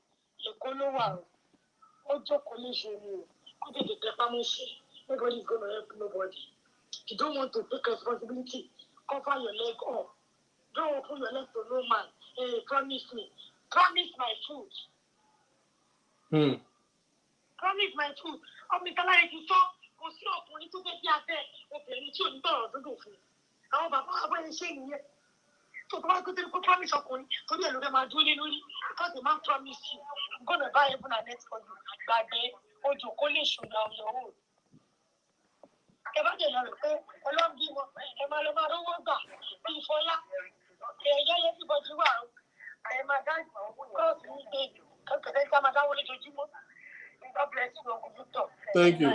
Èkó ló wà o. Ó jókòó lè ṣe ni o. Kó tètè tẹ pamọ́ sí. Nobody is going to help nobody. You don't want to take responsibility. Cover your leg up. Don't open your leg to no man. Hey, promise me. Promise my food. Promise my food. Ọmọ ìtàlá ẹ̀ ti sọ, kò sí ọkùnrin tó fẹ́ bí abẹ́ obìnrin tí ò ní tọ̀rọ̀ dúdú fún. Àwọn bàbá wa bẹ́ẹ̀ ṣe nìyẹn. So tó bá gbé tó promise ọkùnrin, torí ẹ̀ ló fẹ́ máa dúró lé lórí. Because the man promise you, I'm gonna buy heaven and earth for you. Gbàgbé ojú kó lè ṣùgbọ́n àwọn yòówù. Ẹ bá dẹ̀ lọ rẹ̀ pé ọlọ́run bí wọn, ẹ máa lọ máa rówó gbà bí ìfọlá. Ẹ̀yẹ́ yẹn ti bọ̀jú wà ó. Ẹ máa dá kọ́ọ̀tù ní ìgbéjì. Kẹ́kẹ́ ká máa dáwọ́ lójoojúmọ́. God bless you, Uncle Victor. Thank you.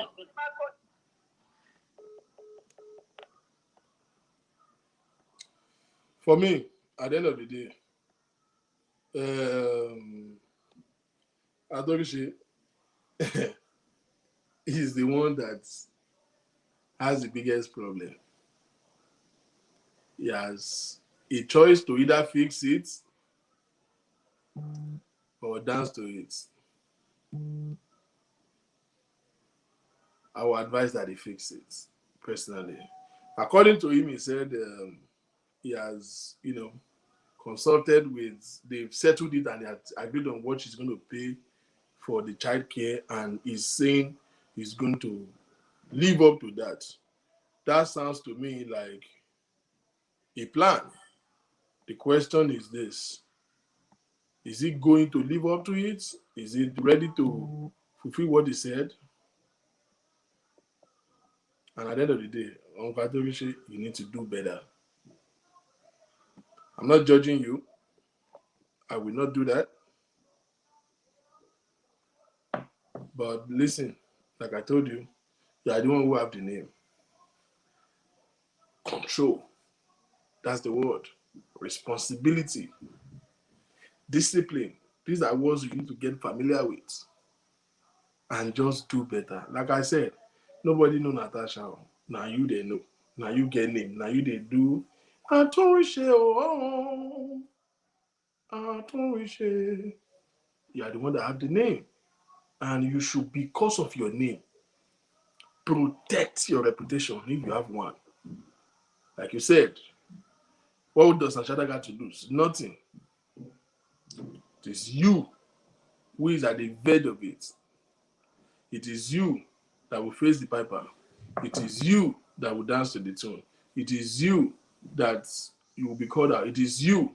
For me, at the end of the day, Atorise is the one that has the biggest problem. He has a choice to either fix it or dance to it. I would advise that he fix it, personally. According to him, he said he has, consulted with, they've settled it and they have agreed on what she's going to pay for the child care, and he's saying he's going to live up to that. That sounds to me like a plan. The question is this: is he going to live up to it? Is he ready to fulfill what he said? And at the end of the day, Uncle Atorise, you need to do better. I'm not judging you. I will not do that. But listen, like I told you, you are the one who have the name. Control. That's the word. Responsibility. Discipline. These are words you need to get familiar with. And just do better. Like I said, nobody know Natasha. Now you they know. Now you get name. Now you they do. Atorise, oh, Atorise. You are the one that have the name. And you should, because of your name, protect your reputation if you have one. Like you said, what does Natasha got to lose? Nothing. It is you who is at the verge of it. It is you that will face the piper. It is you that will dance to the tune. It is you that you will be called out. It is you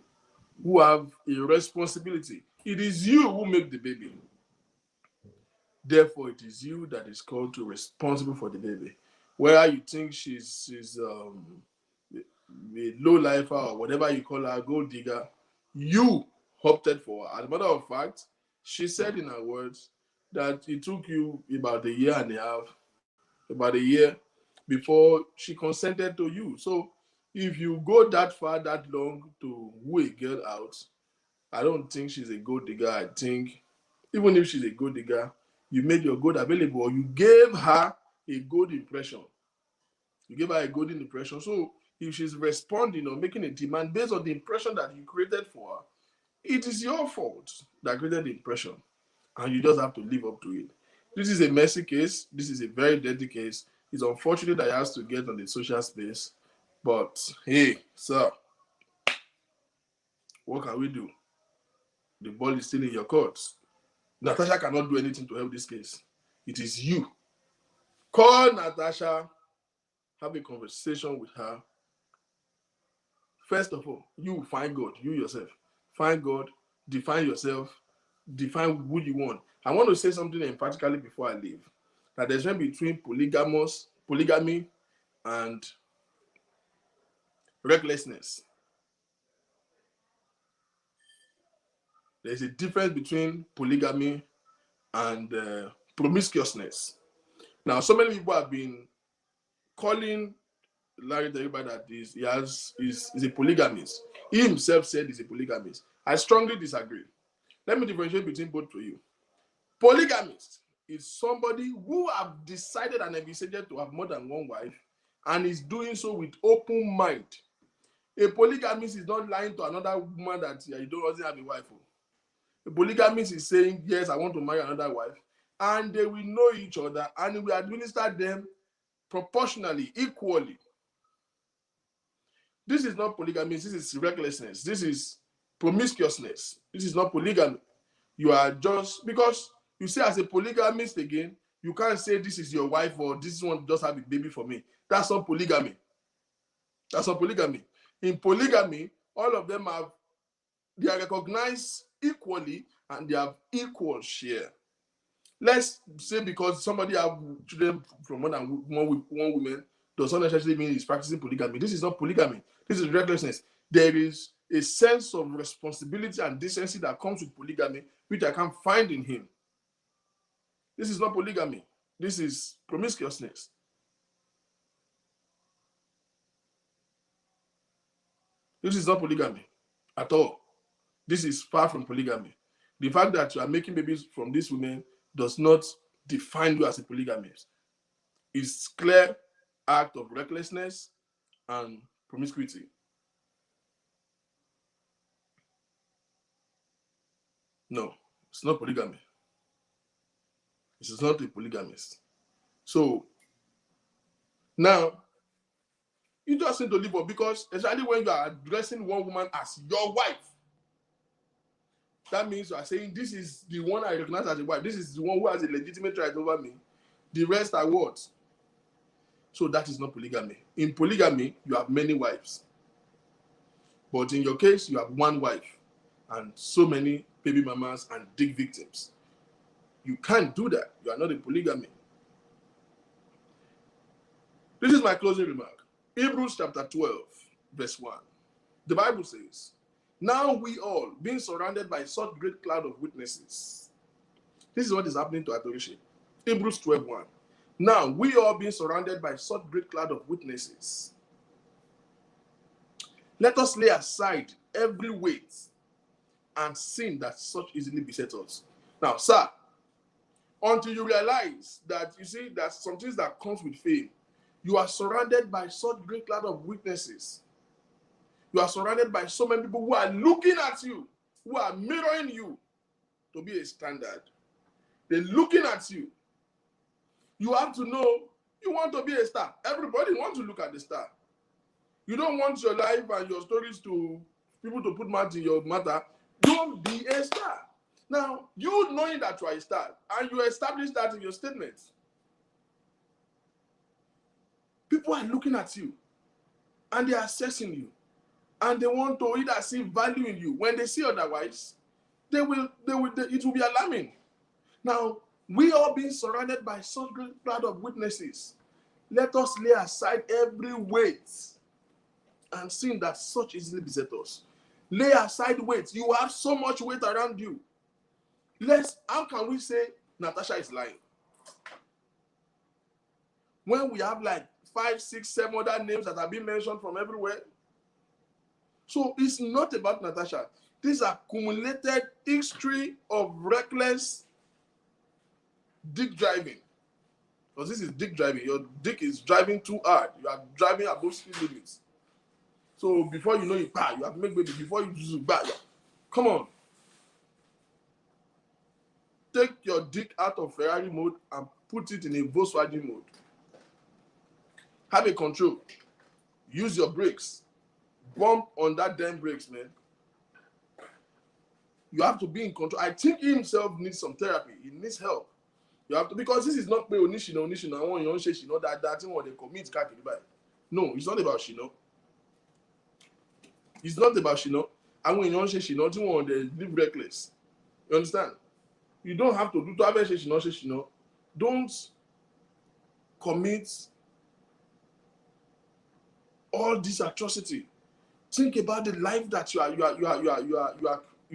who have a responsibility. It is you who make the baby. Therefore, it is you that is called to responsible for the baby. Whether you think she's a low lifer or whatever you call her, gold digger, you opted for her. As a matter of fact, she said in her words that it took you about a year and a half, about a year before she consented to you. So if you go that far, that long to woo a girl out, I don't think she's a gold digger. I think even if she's a gold digger, you made your gold available, or you gave her a good impression. You gave her a golden impression. So if she's responding or making a demand based on the impression that you created for her, it is your fault that created the impression. And you just have to live up to it. This is a messy case. This is a very dirty case. It's unfortunate that it has to get on the social space. But hey, sir, what can we do? The ball is still in your court. Natasha cannot do anything to help this case. It is you. Call Natasha, have a conversation with her. First of all, you find God, you yourself. Find God, define yourself, define who you want. I want to say something emphatically before I leave. That there's a difference between polygamy and recklessness. There's a difference between polygamy and promiscuousness. Now, so many people have been calling Larry Deriba that is a polygamist. He himself said he's a polygamist. I strongly disagree. Let me differentiate between both for you. Polygamist is somebody who have decided and envisaged to have more than one wife and is doing so with open mind. A polygamist is not lying to another woman that you don't have a wife. A polygamist is saying, yes, I want to marry another wife, and they will know each other and we administer them proportionally, equally. This is not polygamy. This is recklessness. This is promiscuousness. This is not polygamy. You are just, because you say as a polygamist again, you can't say this is your wife or this one just have a baby for me. That's not polygamy. That's not polygamy. In polygamy, all of them they are recognized equally and they have equal share. Let's say because somebody have children from more than one woman does not necessarily mean he's practicing polygamy. This is not polygamy. This is recklessness. There is a sense of responsibility and decency that comes with polygamy, which I can't find in him. This is not polygamy. This is promiscuousness. This is not polygamy at all. This is far from polygamy. The fact that you are making babies from these women does not define you as a polygamist. It's clear act of recklessness and promiscuity. No, it's not polygamy. This is not a polygamist. So now you just need to live up, because especially when you are addressing one woman as your wife, that means you are saying this is the one I recognize as a wife. This is the one who has a legitimate right over me. The rest are what? So that is not polygamy. In polygamy, you have many wives. But in your case, you have one wife and so many baby mamas and dick victims. You can't do that. You are not in polygamy. This is my closing remark. Hebrews chapter 12, verse 1. The Bible says, now we all, being surrounded by such great cloud of witnesses. This is what is happening to Atorise. Hebrews 12:1. Now we all, being surrounded by such great cloud of witnesses, let us lay aside every weight and sin that such easily besets us. Now, sir, until you realize that, you see, that some things that comes with fame, you are surrounded by such great cloud of witnesses. You are surrounded by so many people who are looking at you, who are mirroring you to be a standard. They're looking at you. You have to know You want to be a star. Everybody wants to look at the star. You don't want your life and your stories to people to put mouth in your matter. Don't be a star. Now, you knowing that you are a star, and you establish that in your statements, people are looking at you, and they are assessing you, and they want to either see value in you. When they see otherwise, it will be alarming. Now, we are being surrounded by such great cloud of witnesses. Let us lay aside every weight and sin that such easily beset us. Lay aside weight. You have so much weight around you. How can we say Natasha is lying? When we have like 5, 6, 7 other names that have been mentioned from everywhere. So it's not about Natasha. This accumulated history of reckless dick driving. Because this is dick driving. Your dick is driving too hard. You are driving above speed limits. So before you know it, you have to make baby. Before you do it, come on. Take your dick out of Ferrari mode and put it in a Volkswagen mode. Have a control. Use your brakes. Bump on that damn brakes, man. You have to be in control. I think he himself needs some therapy. He needs help. You have to, because this is not pé oníṣìnà I want you to say ṣìnà that thing when they commit káàkiri báyìí. No, it's not about ṣìnà. It's not about ṣìnà. Àwọn èèyàn ṣe ṣìnà tí wọ́n dey live reckless. You understand? You don't have to do to have ṣe ṣìnà. Don't commit all this atrocity. Think about the life that you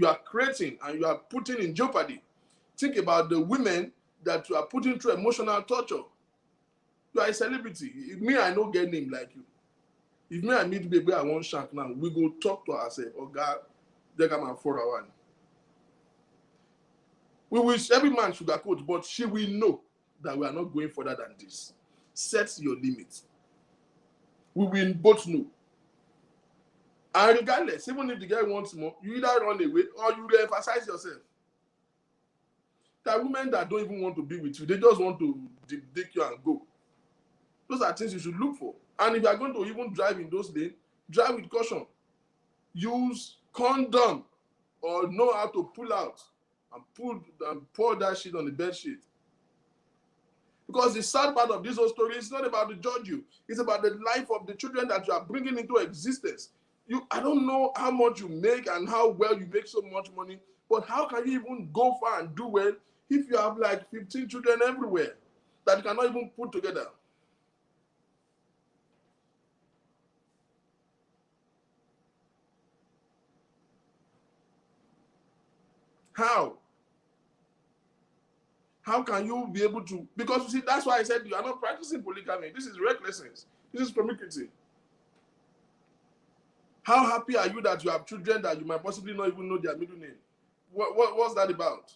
are creating and you are putting in jeopardy. Think about the women that you are putting through emotional torture. You are a celebrity. If me, I don't get name like you. If me, I meet baby, I want shank now. We go talk to ourselves. Oh God, they come and 4 hours. We wish every man sugarcoat, but she will know that we are not going further than this. Set your limits. We will both know. And regardless, even if the guy wants more, you either run away or you emphasize yourself. There are women that don't even want to be with you. They just want to dick you and go. Those are things you should look for. And if you are going to even drive in those lanes, drive with caution. Use condom or know how to pull out and pour that shit on the bed sheet. Because the sad part of this whole story is not about to judge you. It's about the life of the children that you are bringing into existence. I don't know how much you make and how well you make so much money, but how can you even go far and do well if you have like 15 children everywhere that you cannot even put together? How? How can you be able to? Because you see, that's why I said you are not practicing polygamy. This is recklessness. This is promiscuity. How happy are you that you have children that you might possibly not even know their middle name? What's that about?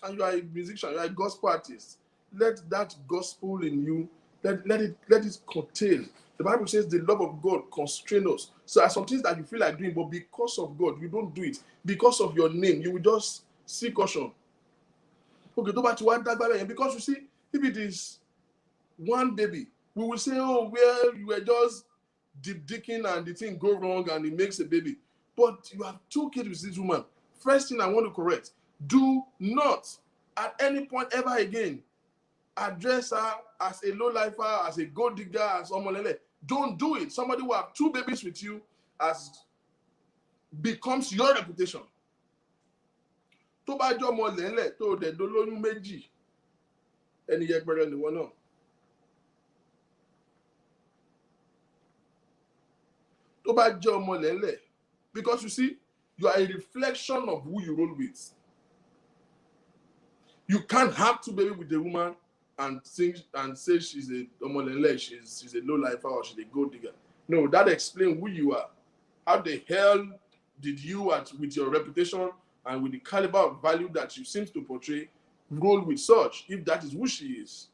And you are a musician, you are a gospel artist. Let that gospel in you, let it curtail. The Bible says the love of God constrains us. So there are some things that you feel like doing, but because of God, you don't do it. Because of your name, you will just seek caution. Okay, go back to one that, because you see, if it is one baby, we will say, oh, well, you were just deep dicking and the thing go wrong and it makes a baby. But you have 2 kids with this woman. First thing I want to correct, do not at any point ever again address her as a low-lifer, as a gold digger, as Omolele. Don't do it. Somebody who have 2 babies with you becomes your reputation. Tó bá jọ ọmọ lẹ́lẹ̀ tó dẹ̀ dolóyún méjì, ẹni yẹpẹrẹ ni wọ́n náà. Tó bá jẹ́ ọmọ lẹ́lẹ̀, because you see, you are a reflection of who you roll with. You can't have 2 babies with a woman and sing and say she's a omolele, she's a low lifer or she's a gold digger. No, that explains who you are. How the hell did you, with your reputation and with the caliber of value that you seem to portray, roll with such? If that is who she is,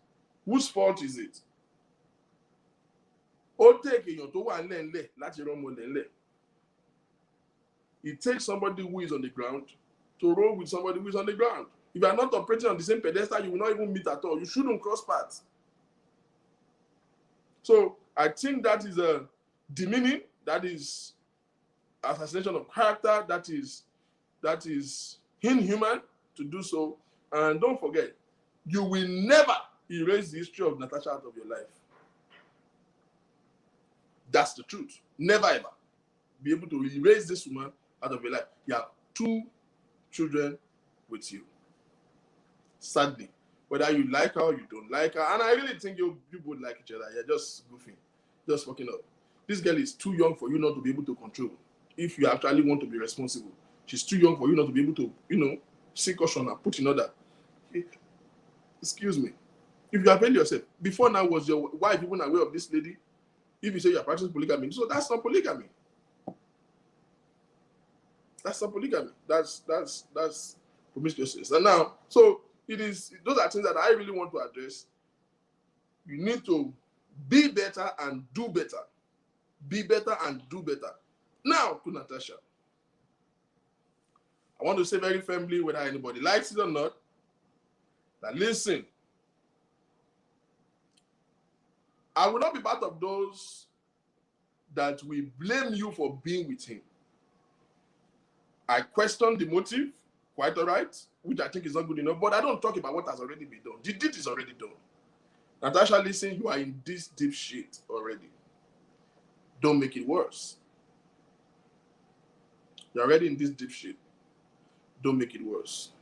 whose fault is it? Ó take èèyàn tó wà ńlẹ̀ láti rán ọmọ lẹ́lẹ̀. It takes somebody who is on the ground to roll with somebody who is on the ground. If you are not operating on the same pedestal, you will not even meet at all. You shouldn't cross paths. So I think that is a demeaning, that is assassination of character, that is inhuman to do so. And don't forget, you will never erase the history of Natasha out of your life. That's the truth. Never ever be able to erase this woman out of your life. You have 2 children with you. Sadly, whether you like her or you don't like her, and I really think you would like each other. You're just goofing, just fucking up. This girl is too young for you not to be able to control. If you actually want to be responsible, she's too young for you not to be able to, seek caution and put in order. Excuse me. If you avail yourself, before now, was your wife even aware of this lady? If you say you're practicing polygamy, so that's not polygamy. That's not polygamy. That's promiscuousness. And now, so those are things that I really want to address. You need to be better and do better. Be better and do better. Now, to Natasha. I want to say very firmly, whether anybody likes it or not, that listen, I will not be part of those that will blame you for being with him. I question the motive, quite all right, which I think is not good enough, but I don't talk about what has already been done. The deed is already done. Natasha, listen, you are in this deep shit already. Don't make it worse. You're already in this deep shit. Don't make it worse.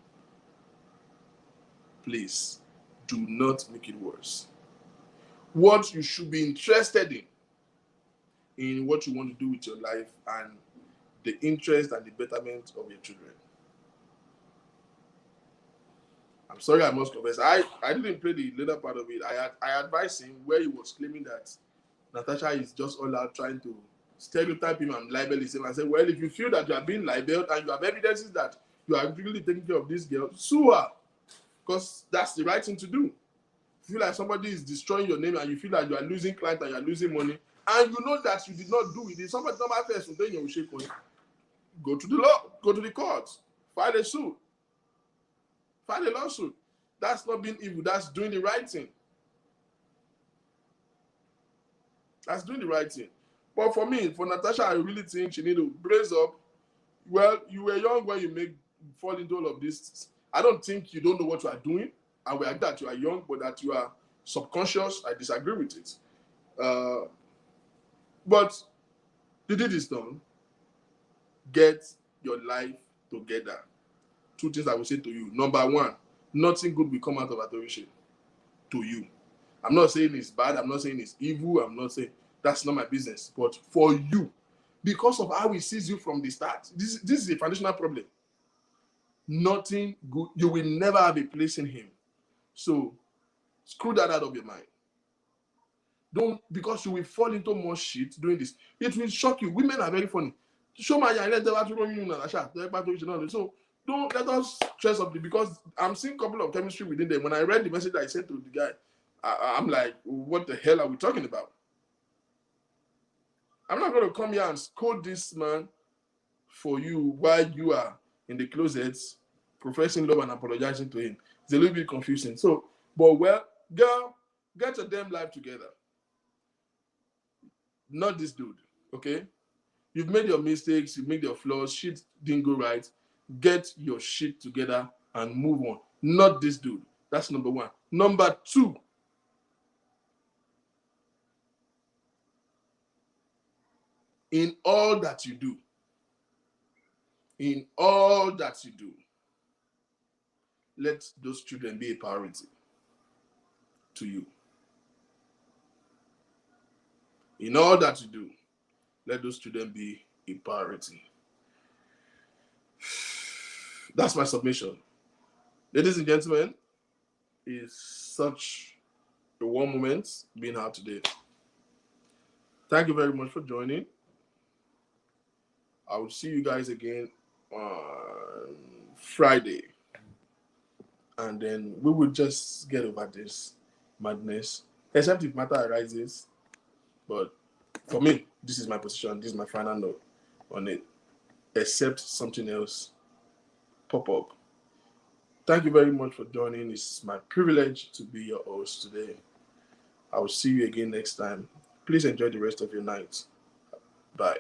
Please, do not make it worse. What you should be interested in what you want to do with your life and the interest and the betterment of your children. I'm sorry, I must confess. I didn't play the later part of it. I advised him where he was claiming that Natasha is just all out trying to stereotype him and libel him. I said, well, if you feel that you are being libeled and you have evidences that you are really taking care of this girl, sue her. Because that's the right thing to do. You feel like somebody is destroying your name and you feel like you are losing clients and you are losing money, and you know that you did not do it. If somebody number first will tell you shake on, go to the law, go to the courts, file a suit, file a lawsuit. That's not being evil, that's doing the right thing. That's doing the right thing. But for me, for Natasha, I really think she need to brace up. Well, you were young when you fall into all of this. I don't think you don't know what you are doing. And we are that you are young, but that you are subconscious. I disagree with it. But the deed is done. Get your life together. 2 things I will say to you. Number 1, nothing good will come out of Atorise to you. I'm not saying it's bad. I'm not saying it's evil. I'm not saying that's not my business. But for you, because of how he sees you from the start, this is a foundational problem. Nothing good. You will never have a place in him. So screw that out of your mind. Don't, because you will fall into more shit doing this. It will shock you. Women are very funny. Show my so don't let us stress up because I'm seeing a couple of chemistry within them. When I read the message I sent to the guy, I'm like, what the hell are we talking about? I'm not going to come here and scold this man for you while you are in the closet professing love and apologizing to him. It's a little bit confusing. So, but well, girl, get your damn life together. Not this dude, okay? You've made your mistakes, you've made your flaws, shit didn't go right. Get your shit together and move on. Not this dude. That's number 1. Number 2, in all that you do, let those children be a priority to you. In all that you do, let those children be a priority. That's my submission. Ladies and gentlemen, it's such a warm moment being out today. Thank you very much for joining. I will see you guys again on Friday. And then we will just get over this madness, except if matter arises. But for me, this is my position. This is my final note on it. Except something else pop up. Thank you very much for joining. It's my privilege to be your host today. I will see you again next time. Please enjoy the rest of your night. Bye.